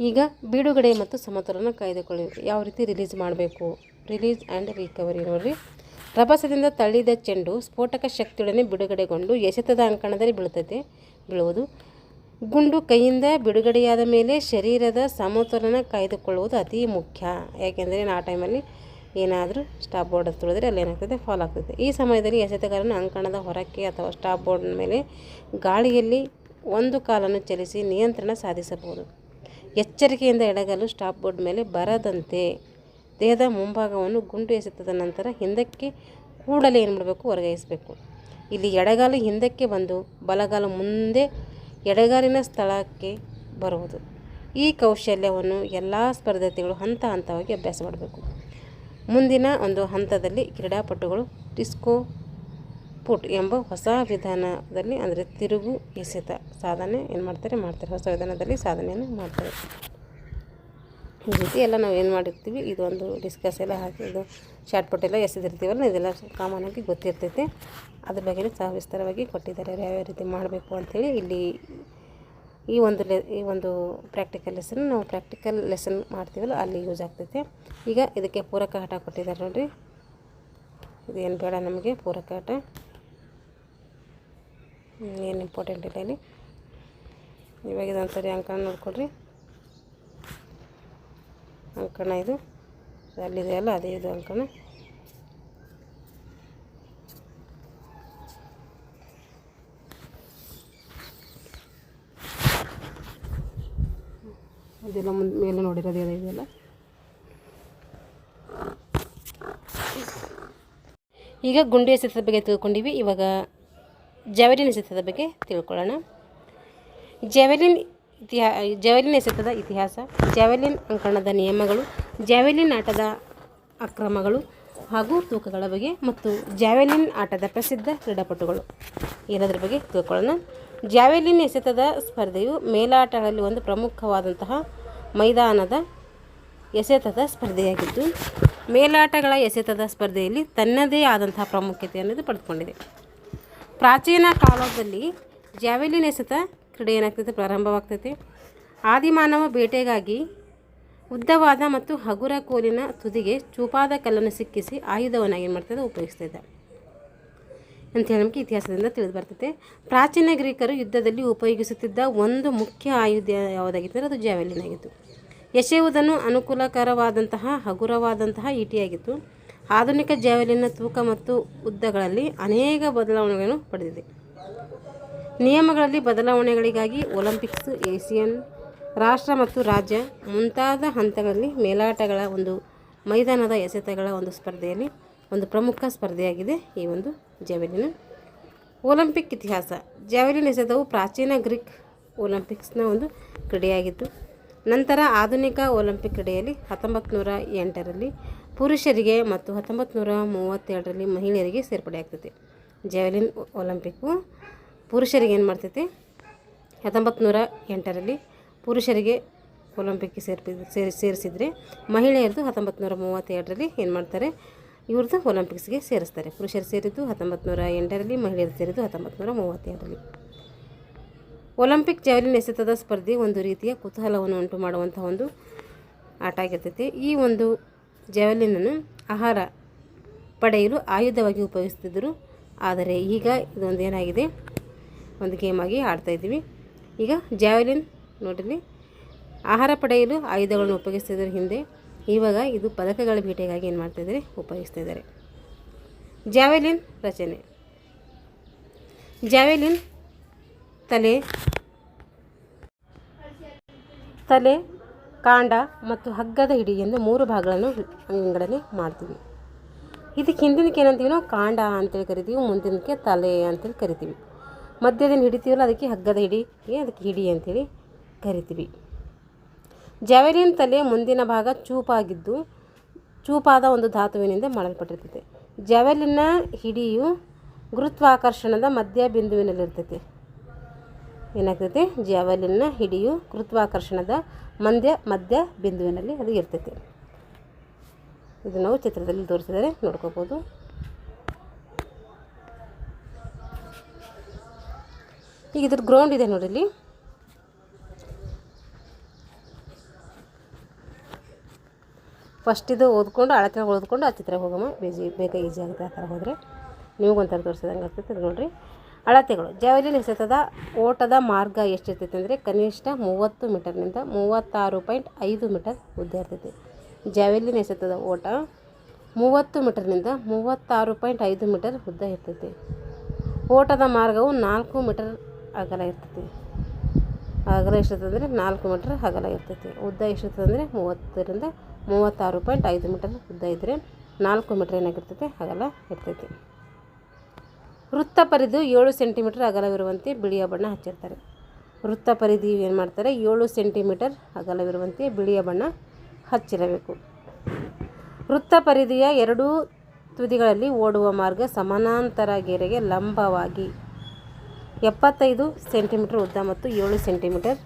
ಈಗ ಬಿಡುಗಡೆ ಮತ್ತು ಸಮತೋಲನ ಕಾಯ್ದುಕೊಳ್ಳಬೇಕು. ಯಾವ ರೀತಿ ರಿಲೀಸ್ ಮಾಡಬೇಕು? ರಿಲೀಸ್ ಆ್ಯಂಡ್ ರಿಕವರಿ ನೋಡಿರಿ. ರಭಸದಿಂದ ತಳ್ಳಿದ ಚೆಂಡು ಸ್ಫೋಟಕ ಶಕ್ತಿಯೊಡನೆ ಬಿಡುಗಡೆಗೊಂಡು ಎಸೆತದ ಅಂಕಣದಲ್ಲಿ ಬೀಳುವುದು. ಗುಂಡು ಕೈಯಿಂದ ಬಿಡುಗಡೆಯಾದ ಮೇಲೆ ಶರೀರದ ಸಮತೋಲನ ಕಾಯ್ದುಕೊಳ್ಳುವುದು ಅತಿ ಮುಖ್ಯ. ಯಾಕೆಂದರೆ ಆ ಟೈಮಲ್ಲಿ ಏನಾದರೂ ಸ್ಟಾಪ್ ಬೋರ್ಡ್ ತುಳಿದ್ರೆ ಅಲ್ಲಿ ಏನಾಗ್ತದೆ, ಫಾಲ್ ಆಗ್ತದೆ. ಈ ಸಮಯದಲ್ಲಿ ಎಸೆತಗಾರನ ಅಂಕಣದ ಹೊರಕ್ಕೆ ಅಥವಾ ಸ್ಟಾಪ್ ಬೋರ್ಡ್ ಮೇಲೆ ಗಾಳಿಯಲ್ಲಿ ಒಂದು ಕಾಲನ್ನು ಚಲಿಸಿ ನಿಯಂತ್ರಣ ಸಾಧಿಸಬಹುದು. ಎಚ್ಚರಿಕೆಯಿಂದ ಎಡಗಾಲು ಸ್ಟಾಪ್ ಬೋರ್ಡ್ ಮೇಲೆ ಬರದಂತೆ ದೇಹದ ಮುಂಭಾಗವನ್ನು ಗುಂಡು ಎಸೆತದ ನಂತರ ಹಿಂದಕ್ಕೆ ಕೂಡಲೇ ಏನು ಮಾಡಬೇಕು, ವರ್ಗಾಯಿಸಬೇಕು. ಇಲ್ಲಿ ಎಡಗಾಲು ಹಿಂದಕ್ಕೆ ಬಂದು ಬಲಗಾಲು ಮುಂದೆ ಎಡಗಾಲಿನ ಸ್ಥಳಕ್ಕೆ ಬರುವುದು. ಈ ಕೌಶಲ್ಯವನ್ನು ಎಲ್ಲ ಸ್ಪರ್ಧಾರ್ಥಿಗಳು ಹಂತ ಹಂತವಾಗಿ ಅಭ್ಯಾಸ ಮಾಡಬೇಕು. ಮುಂದಿನ ಒಂದು ಹಂತದಲ್ಲಿ ಕ್ರೀಡಾಪಟುಗಳು ಡಿಸ್ಕೋ ಪುಟ್ ಎಂಬ ಹೊಸ ವಿಧಾನದಲ್ಲಿ ಅಂದರೆ ತಿರುಗು ಎಸೆತ ಸಾಧನೆ ಮಾಡ್ತಾರೆ. ಹೊಸ ವಿಧಾನದಲ್ಲಿ ಸಾಧನೆಯನ್ನು ಮಾಡ್ತಾರೆ. ಈ ರೀತಿ ಎಲ್ಲ ನಾವು ಏನು ಮಾಡಿರ್ತೀವಿ, ಇದು ಒಂದು ಡಿಸ್ಕಸ್ ಎಲ್ಲ ಹಾಕಿ ಇದು ಶಾರ್ಟ್ ಪುಟ್ ಎಲ್ಲ ಎಸೆದಿರ್ತೀವಲ್ಲ, ಇದೆಲ್ಲ ಕಾಮನಾಗಿ ಗೊತ್ತಿರ್ತೈತೆ. ಅದ್ರ ಬಗ್ಗೆ ಸಹ ವಿಸ್ತಾರವಾಗಿ ಕೊಟ್ಟಿದ್ದಾರೆ ಯಾವ್ಯಾವ ರೀತಿ ಮಾಡಬೇಕು ಅಂಥೇಳಿ. ಇಲ್ಲಿ ಈ ಒಂದು ಪ್ರಾಕ್ಟಿಕಲ್ ಲೆಸನ್ ಮಾಡ್ತೀವಲ್ಲ ಅಲ್ಲಿ ಯೂಸ್ ಆಗ್ತೈತೆ. ಈಗ ಇದಕ್ಕೆ ಪೂರಕ ಆಟ ಕೊಟ್ಟಿದ್ದಾರೆ ನೋಡಿರಿ. ಇದೇನು ಬೇಡ ನಮಗೆ ಪೂರಕ ಆಟ, ಏನು ಇಂಪಾರ್ಟೆಂಟ್ ಇಲ್ಲ ಇಲ್ಲಿ. ಇವಾಗ ಇದೊಂದು ಸರಿ ಅಂಕಣ ನೋಡ್ಕೊಡ್ರಿ. ಅಂಕಣ ಇದು ಅಲ್ಲಿದೆಯಲ್ಲ, ಅದೇ ಇದು ಅಂಕಣ. ಅದೆಲ್ಲ ಮೇಲೆ ನೋಡಿರೋದು ಇದೆಯಲ್ಲ. ಈಗ ಗುಂಡು ಎಸೆತದ ಬಗ್ಗೆ ತಿಳ್ಕೊಂಡಿವಿ. ಇವಾಗ ಜಾವೆಲಿನ್ ಎಸೆತದ ಬಗ್ಗೆ ತಿಳ್ಕೊಳ್ಳೋಣ. ಜಾವೆಲಿನ್ ಎಸೆತದ ಇತಿಹಾಸ, ಜಾವೆಲಿನ್ ಅಂಕಣದ ನಿಯಮಗಳು, ಜಾವೆಲಿನ್ ಆಟದ ಅಕ್ರಮಗಳು ಹಾಗೂ ತೂಕಗಳ ಬಗ್ಗೆ ಮತ್ತು ಜಾವೆಲಿನ್ ಆಟದ ಪ್ರಸಿದ್ಧ ಕ್ರೀಡಾಪಟುಗಳು ಎಲ್ಲದರ ಬಗ್ಗೆ ತಿಳ್ಕೊಳ್ಳೋಣ. ಜಾವೆಲಿನ್ ಎಸೆತದ ಸ್ಪರ್ಧೆಯು ಮೇಲಾಟಗಳಲ್ಲಿ ಒಂದು ಪ್ರಮುಖವಾದಂತಹ ಮೈದಾನದ ಎಸೆತದ ಸ್ಪರ್ಧೆಯಾಗಿದ್ದು, ಮೇಲಾಟಗಳ ಎಸೆತದ ಸ್ಪರ್ಧೆಯಲ್ಲಿ ತನ್ನದೇ ಆದಂತಹ ಪ್ರಾಮುಖ್ಯತೆಯನ್ನು ಪಡೆದುಕೊಂಡಿದೆ. ಪ್ರಾಚೀನ ಕಾಲದಲ್ಲಿ ಜಾವೆಲಿನ್ ಎಸೆತ ಕ್ರೀಡೆ ಏನಾಗ್ತೈತೆ, ಪ್ರಾರಂಭವಾಗ್ತೈತೆ. ಆದಿಮಾನವ ಬೇಟೆಗಾಗಿ ಉದ್ದವಾದ ಮತ್ತು ಹಗುರ ಕೋಲಿನ ತುದಿಗೆ ಚೂಪಾದ ಕಲ್ಲನ್ನು ಸಿಕ್ಕಿಸಿ ಆಯುಧವನ್ನಾಗಿ ಏನು ಮಾಡ್ತದೆ, ಉಪಯೋಗಿಸ್ತಿದ್ದ ಅಂಥೇಳಿ ನಮಗೆ ಇತಿಹಾಸದಿಂದ ತಿಳಿದು ಬರ್ತೈತೆ. ಪ್ರಾಚೀನ ಗ್ರೀಕರು ಯುದ್ಧದಲ್ಲಿ ಉಪಯೋಗಿಸುತ್ತಿದ್ದ ಒಂದು ಮುಖ್ಯ ಆಯುಧ ಯಾವುದಾಗಿತ್ತು, ಅದು ಜಾವೆಲಿನ್ ಆಗಿತ್ತು. ಎಸೆಯುವುದನ್ನು ಅನುಕೂಲಕರವಾದಂತಹ ಹಗುರವಾದಂತಹ ಈಟಿಯಾಗಿತ್ತು. ಆಧುನಿಕ ಜಾವೆಲಿನ್ನ ತೂಕ ಮತ್ತು ಉದ್ದಗಳಲ್ಲಿ ಅನೇಕ ಬದಲಾವಣೆಗಳನ್ನು ಪಡೆದಿದೆ. ನಿಯಮಗಳಲ್ಲಿ ಬದಲಾವಣೆಗಳಿಗಾಗಿ ಒಲಿಂಪಿಕ್ಸ್, ಏಷಿಯನ್ ರಾಷ್ಟ್ರ ಮತ್ತು ರಾಜ್ಯ ಮುಂತಾದ ಹಂತಗಳಲ್ಲಿ ಮೇಲಾಟಗಳ ಒಂದು ಮೈದಾನದ ಎಸೆತಗಳ ಒಂದು ಸ್ಪರ್ಧೆಯಲ್ಲಿ ಒಂದು ಪ್ರಮುಖ ಸ್ಪರ್ಧೆಯಾಗಿದೆ ಈ ಒಂದು ಜಾವೆಲಿನ್. ಒಲಿಂಪಿಕ್ ಇತಿಹಾಸ. ಜಾವೆಲಿನ್ ಎಸೆತವು ಪ್ರಾಚೀನ ಗ್ರೀಕ್ ಒಲಿಂಪಿಕ್ಸ್ನ ಒಂದು ಕ್ರೀಡೆಯಾಗಿತ್ತು. ನಂತರ ಆಧುನಿಕ ಒಲಿಂಪಿಕ್ ಕ್ರೀಡೆಯಲ್ಲಿ 1908ರಲ್ಲಿ ಪುರುಷರಿಗೆ ಮತ್ತು 1932ರಲ್ಲಿ ಮಹಿಳೆಯರಿಗೆ ಸೇರ್ಪಡೆಯಾಗ್ತೈತೆ. ಜಾವೆಲಿನ್ ಒಲಿಂಪಿಕ್ಕು ಪುರುಷರಿಗೆ ಏನು ಮಾಡ್ತೈತೆ, 1908ರಲ್ಲಿ ಪುರುಷರಿಗೆ ಒಲಿಂಪಿಕ್ಗೆ ಸೇರಿಸಿದರೆ ಮಹಿಳೆಯರದು 1932ರಲ್ಲಿ ಏನು ಮಾಡ್ತಾರೆ, ಇವ್ರದ್ದು ಒಲಿಂಪಿಕ್ಸ್ಗೆ ಸೇರಿಸ್ತಾರೆ. ಪುರುಷರು ಸೇರಿದ್ದು 1908ರಲ್ಲಿ, ಮಹಿಳೆಯರು ಸೇರಿದ್ದು 1932ರಲ್ಲಿ. ಒಲಿಂಪಿಕ್ ಜಾವೆಲಿನ್ ಎಸೆತದ ಸ್ಪರ್ಧೆ ಒಂದು ರೀತಿಯ ಕುತೂಹಲವನ್ನು ಉಂಟು ಮಾಡುವಂಥ ಒಂದು ಆಟ ಆಗಿರ್ತೈತೆ. ಈ ಒಂದು ಜಾವೆಲಿನನ್ನು ಆಹಾರ ಪಡೆಯಲು ಆಯುಧವಾಗಿ ಉಪಯೋಗಿಸ್ತಿದ್ದರು. ಆದರೆ ಈಗ ಇದೊಂದು ಏನಾಗಿದೆ, ಒಂದು ಗೇಮಾಗಿ ಆಡ್ತಾಯಿದ್ದೀವಿ. ಈಗ ಜಾವೆಲಿನ್ ನೋಡಿರಿ, ಆಹಾರ ಪಡೆಯಲು ಆಯುಧಗಳನ್ನು ಉಪಯೋಗಿಸ್ತಿದ್ದಾರೆ ಹಿಂದೆ. ಇವಾಗ ಇದು ಪದಕಗಳ ಬೇಟೆಗಾಗಿ ಏನು ಮಾಡ್ತಾಯಿದ್ದಾರೆ, ಉಪಯೋಗಿಸ್ತಿದ್ದಾರೆ. ಜಾವೆಲಿನ್ ರಚನೆ. ಜಾವೆಲಿನ್ ತಲೆ, ಕಾಂಡ ಮತ್ತು ಹಗ್ಗದ ಹಿಡಿ ಎಂದು 3 ಭಾಗಗಳನ್ನು ವಿಂಗಡಣೆ ಮಾಡ್ತೀವಿ. ಇದಕ್ಕೆ ಹಿಂದಿನಕ್ಕೆ ಏನಂತೀವಿ ನಾವು, ಕಾಂಡ ಅಂತೇಳಿ ಕರಿತೀವಿ. ಮುಂದಿನಕ್ಕೆ ತಲೆ ಅಂತೇಳಿ ಕರಿತೀವಿ. ಮಧ್ಯದಿಂದ ಹಿಡಿತೀವಲ್ಲ, ಅದಕ್ಕೆ ಹಗ್ಗದ ಹಿಡಿಗೆ ಅದಕ್ಕೆ ಹಿಡಿ ಅಂತೇಳಿ ಕರಿತೀವಿ. ಜಾವೆಲಿನ್ ತಲೆ ಮುಂದಿನ ಭಾಗ ಚೂಪಾದ ಒಂದು ಧಾತುವಿನಿಂದ ಮಾಡಲ್ಪಟ್ಟಿರ್ತೈತೆ. ಜಾವೆಲಿನ್ನ ಹಿಡಿಯು ಗುರುತ್ವಾಕರ್ಷಣದ ಮಧ್ಯ ಬಿಂದುವಿನಲ್ಲಿರ್ತೈತೆ. ಏನಾಗ್ತೈತೆ, ಜಾವೆಲಿನ್ನ ಹಿಡಿಯು ಗುರುತ್ವಾಕರ್ಷಣದ ಮಧ್ಯ ಬಿಂದುವಿನಲ್ಲಿ ಅದು ಇರ್ತೈತೆ. ಇದು ನಾವು ಚಿತ್ರದಲ್ಲಿ ತೋರಿಸಿದರೆ ನೋಡ್ಕೋಬೋದು. ಈಗ ಇದ್ರ ಗ್ರೌಂಡ್ ಇದೆ ನೋಡಿ ಇಲ್ಲಿ. ಫಸ್ಟ್ ಇದು ಓದ್ಕೊಂಡು ಅಳತೆ ಓದ್ಕೊಂಡು ಆ ಚಿತ್ರ ಹೋಗಮ್ಮ, ಬೇಗ ಈಸಿ ಆಗುತ್ತೆ. ಆ ಥರ ಹೋದರೆ ನಿಮಗೊಂಥರ ತೋರಿಸಿದಂಗೆ ಆಗ್ತೈತೆ. ಅದು ನೋಡಿರಿ ಅಳತೆಗಳು. ಜಾವೆಲಿನ್ ಎಸೆತದ ಓಟದ ಮಾರ್ಗ ಎಷ್ಟಿರ್ತೈತೆ ಅಂದರೆ ಕನಿಷ್ಠ 30 ಮೀಟರ್ನಿಂದ 36.5 ಮೀಟರ್ ಉದ್ದ ಇರ್ತೈತೆ. ಜಾವೆಲಿನ್ ಎಸೆತದ ಓಟ 30 ಮೀಟರ್ನಿಂದ 36.5 ಮೀಟರ್ ಉದ್ದ ಇರ್ತೈತೆ. ಓಟದ ಮಾರ್ಗವು 4 ಮೀಟರ್ ಅಗಲ ಇರ್ತೈತಿ. ಅಗಲ ಎಷ್ಟಿರ್ತದೆ ಅಂದರೆ 4 ಮೀಟರ್ ಅಗಲ ಇರ್ತೈತಿ. ಉದ್ದ ಎಷ್ಟಿರ್ತದೆ ಅಂದರೆ 30ರಿಂದ 36.5 ಮೀಟರ್ ಉದ್ದ ಇದ್ದರೆ 4 ಮೀಟರ್ ಏನಾಗಿರ್ತೈತೆ, ಅಗಲ ಇರ್ತೈತಿ. ವೃತ್ತ ಪರಿಧಿಯು 7 ಸೆಂಟಿಮೀಟರ್ ಅಗಲವಿರುವಂತೆ ಬಿಳಿಯ ಬಣ್ಣ ಹಚ್ಚಿರ್ತಾರೆ. ವೃತ್ತ ಪರಿಧಿಯು ಏನು ಮಾಡ್ತಾರೆ, 7 ಸೆಂಟಿಮೀಟರ್ ಅಗಲವಿರುವಂತೆ ಬಿಳಿಯ ಬಣ್ಣ ಹಚ್ಚಿರಬೇಕು. ವೃತ್ತ ಪರಿಧಿಯ 2 ತುದಿಗಳಲ್ಲಿ ಓಡುವ ಮಾರ್ಗ ಸಮಾನಾಂತರ ಗೆರೆಗೆ ಲಂಬವಾಗಿ 75 ಸೆಂಟಿಮೀಟರ್ ಉದ್ದ ಮತ್ತು 7 ಸೆಂಟಿಮೀಟರ್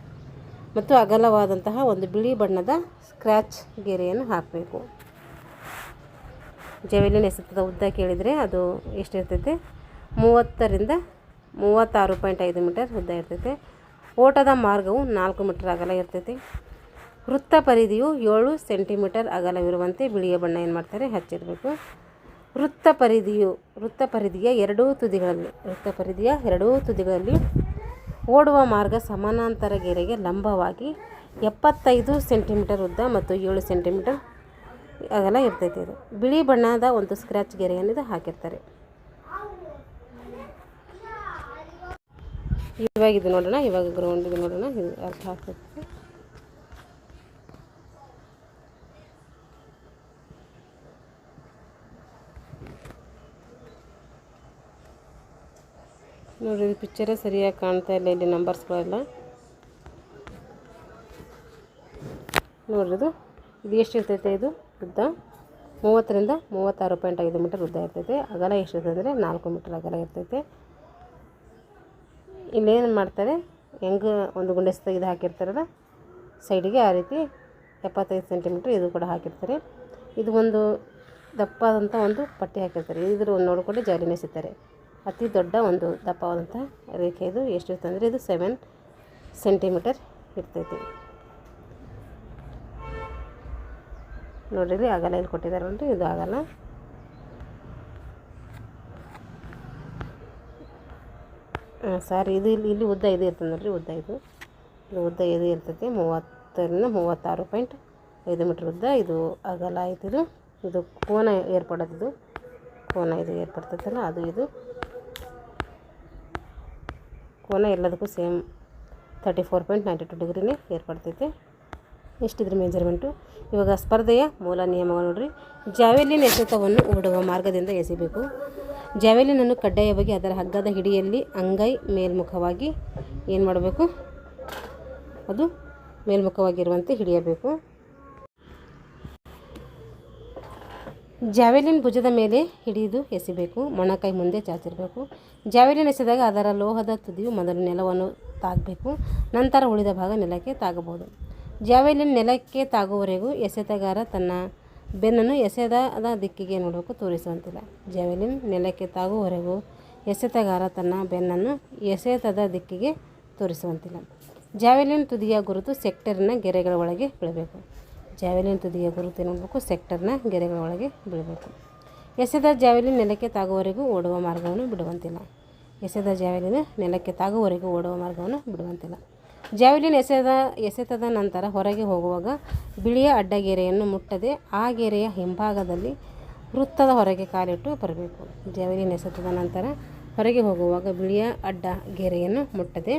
ಮತ್ತು ಅಗಲವಾದಂತಹ ಒಂದು ಬಿಳಿ ಬಣ್ಣದ ಸ್ಕ್ರ್ಯಾಚ್ ಗೆರೆಯನ್ನು ಹಾಕಬೇಕು. ಜಾವೆಲಿನ್ ಎಸೆತದ ಉದ್ದ ಕೇಳಿದರೆ ಅದು ಎಷ್ಟಿರ್ತೈತೆ, 30ರಿಂದ 36.5 ಮೀಟರ್ ಉದ್ದ ಇರ್ತೈತೆ. ಓಟದ ಮಾರ್ಗವು 4 ಮೀಟರ್ ಅಗಲ ಇರ್ತೈತಿ. ವೃತ್ತ ಪರಿಧಿಯು 7 ಸೆಂಟಿಮೀಟರ್ ಅಗಲವಿರುವಂತೆ ಬಿಳಿಯ ಬಣ್ಣ ಏನು ಮಾಡ್ತಾರೆ, ಹಚ್ಚಿರಬೇಕು. ವೃತ್ತ ಪರಿಧಿಯ 2 ತುದಿಗಳಲ್ಲಿ ಓಡುವ ಮಾರ್ಗ ಸಮಾನಾಂತರ ಗೆರೆಗೆ ಲಂಬವಾಗಿ 75 ಸೆಂಟಿಮೀಟರ್ ಉದ್ದ ಮತ್ತು 7 ಸೆಂಟಿಮೀಟರ್ ಅಗಲ ಇರ್ತೈತೆ. ಇದು ಬಿಳಿ ಬಣ್ಣದ ಒಂದು ಸ್ಕ್ರ್ಯಾಚ್ ಗೆರೆಯನ್ನು ಹಾಕಿರ್ತಾರೆ. ಇವಾಗ ಇದು ನೋಡೋಣ, ಇವಾಗ ಗ್ರೌಂಡ್ ಇದು ನೋಡೋಣ, ಇದು ಅರ್ಥ ಆಗ್ತೈತೆ. ನೋಡಿರಿ, ಇದು ಪಿಕ್ಚರೇ ಸರಿಯಾಗಿ ಕಾಣ್ತಾ ಇಲ್ಲ, ಇಲ್ಲಿ ನಂಬರ್ಸ್ಗಳೆಲ್ಲ ನೋಡ್ರಿ. ಇದು ಎಷ್ಟಿರ್ತೈತೆ, ಇದು ಉದ್ದ 30ರಿಂದ 36.5 ಮೀಟರ್ ಉದ್ದ ಇರ್ತೈತೆ. ಅಗಲ ಎಷ್ಟಿರ್ತದೆ ಅಂದರೆ 4 ಮೀಟರ್ ಅಗಲ ಇರ್ತೈತೆ. ಇಲ್ಲೇನು ಮಾಡ್ತಾರೆ, ಹೆಂಗೆ ಒಂದು ಗುಂಡೆ ಇದು ಹಾಕಿರ್ತಾರಲ್ಲ ಸೈಡಿಗೆ, ಆ ರೀತಿ 75 ಸೆಂಟಿಮೀಟ್ರ್ ಇದು ಕೂಡ ಹಾಕಿರ್ತಾರೆ. ಇದು ಒಂದು ದಪ್ಪವಾದಂಥ ಒಂದು ಪಟ್ಟಿ ಹಾಕಿರ್ತಾರೆ. ಇದ್ರ ನೋಡಿಕೊಂಡು ಜಾವೆಲಿನ್ ಎಸೆತಾರೆ. ಅತಿ ದೊಡ್ಡ ಒಂದು ದಪ್ಪವಾದಂಥ ರೇಖೆ ಇದು. ಎಷ್ಟಿರ್ತದೆ ಅಂದರೆ ಇದು 7 ಸೆಂಟಿಮೀಟರ್ ಇರ್ತೈತಿ. ನೋಡಿರಿ, ಅಗಲ ಇಲ್ಲಿ ಕೊಟ್ಟಿದ್ದಾರೆ ನೋಡಿರಿ, ಇದು ಆಗಲ್ಲ. ಸಾರಿ, ಇದು ಇಲ್ಲಿ ಉದ್ದ ಇದು ಇರ್ತದೆ ನೋಡಿರಿ, ಉದ್ದ ಇದು ಇದು ಇರ್ತೈತಿ. 30ರಿಂದ 36.5 ಮೀಟ್ರ್ ಉದ್ದ. ಇದು ಅಗಲ ಆಯ್ತು. ಇದು ಕೋನ ಏರ್ಪಡೋದು, ಇದು ಕೋನ ಇದು ಏರ್ಪಡ್ತೈತಲ್ಲ ಅದು. ಇದು ಕೋನ ಎಲ್ಲದಕ್ಕೂ ಸೇಮ್ 34.92 ಡಿಗ್ರಿನೇ ಏರ್ಪಡ್ತೈತೆ. ಇಷ್ಟಿದ್ರ ಮೆಜರ್ಮೆಂಟು. ಇವಾಗ ಸ್ಪರ್ಧೆಯ ಮೂಲ ನಿಯಮಗಳು ನೋಡ್ರಿ. ಜಾವೆಲಿನ್ ಎಸೆತವನ್ನು ಓಡುವ ಮಾರ್ಗದಿಂದ ಎಸೆಯಬೇಕು. ಜಾವೆಲಿನನ್ನು ಕಡ್ಡಾಯವಾಗಿ ಅದರ ಹಗ್ಗದ ಹಿಡಿಯಲ್ಲಿ ಅಂಗೈ ಮೇಲ್ಮುಖವಾಗಿ ಏನು ಮಾಡಬೇಕು, ಅದು ಮೇಲ್ಮುಖವಾಗಿರುವಂತೆ ಹಿಡಿಯಬೇಕು. ಜಾವೆಲಿನ್ ಭುಜದ ಮೇಲೆ ಹಿಡಿದು ಎಸೆಯಬೇಕು. ಮೊಣಕೈ ಮುಂದೆ ಚಾಚಿರಬೇಕು. ಜಾವೆಲಿನ್ ಎಸೆದಾಗ ಅದರ ಲೋಹದ ತುದಿಯು ಮೊದಲು ನೆಲವನ್ನು ತಾಗಬೇಕು, ನಂತರ ಉಳಿದ ಭಾಗ ನೆಲಕ್ಕೆ ತಾಗಬಹುದು. ಜಾವೆಲಿನ್ ನೆಲಕ್ಕೆ ತಾಗುವವರೆಗೂ ಎಸೆತಗಾರ ತನ್ನ ಬೆನ್ನನ್ನು ಎಸೆತದ ದಿಕ್ಕಿಗೆ ನೋಡಬೇಕು, ತೋರಿಸುವಂತಿಲ್ಲ. ಜಾವೆಲಿನ್ ನೆಲಕ್ಕೆ ತಾಗುವವರೆಗೂ ಎಸೆತಗಾರ ತನ್ನ ಬೆನ್ನನ್ನು ಎಸೆತದ ದಿಕ್ಕಿಗೆ ತೋರಿಸುವಂತಿಲ್ಲ. ಜಾವೆಲಿನ್ ತುದಿಯ ಗುರುತು ಸೆಕ್ಟರ್ನ ಗೆರೆಗಳ ಒಳಗೆ ಬೀಳಬೇಕು. ಜಾವೆಲಿನ್ ತುದಿಯ ಗುರುತು ನೋಡಬೇಕು, ಸೆಕ್ಟರ್ನ ಗೆರೆಗಳ ಒಳಗೆ ಬೀಳಬೇಕು. ಎಸೆದ ಜಾವೆಲಿನ್ ನೆಲಕ್ಕೆ ತಾಗುವವರೆಗೂ ಓಡುವ ಮಾರ್ಗವನ್ನು ಬಿಡುವಂತಿಲ್ಲ. ಎಸೆದ ಜಾವೆಲಿನ್ ನೆಲಕ್ಕೆ ತಾಗುವವರೆಗೂ ಓಡುವ ಮಾರ್ಗವನ್ನು ಬಿಡುವಂತಿಲ್ಲ. ಜಾವೆಲಿನ್ ಎಸೆತದ ನಂತರ ಹೊರಗೆ ಹೋಗುವಾಗ ಬಿಳಿಯ ಅಡ್ಡಗೆರೆಯನ್ನು ಮುಟ್ಟದೆ ಆ ಗೆರೆಯ ಹಿಂಭಾಗದಲ್ಲಿ ವೃತ್ತದ ಹೊರಗೆ ಕಾಲಿಟ್ಟು ಬರಬೇಕು. ಜಾವೆಲಿನ್ ಎಸೆತದ ನಂತರ ಹೊರಗೆ ಹೋಗುವಾಗ ಬಿಳಿಯ ಅಡ್ಡ ಗೆರೆಯನ್ನು ಮುಟ್ಟದೆ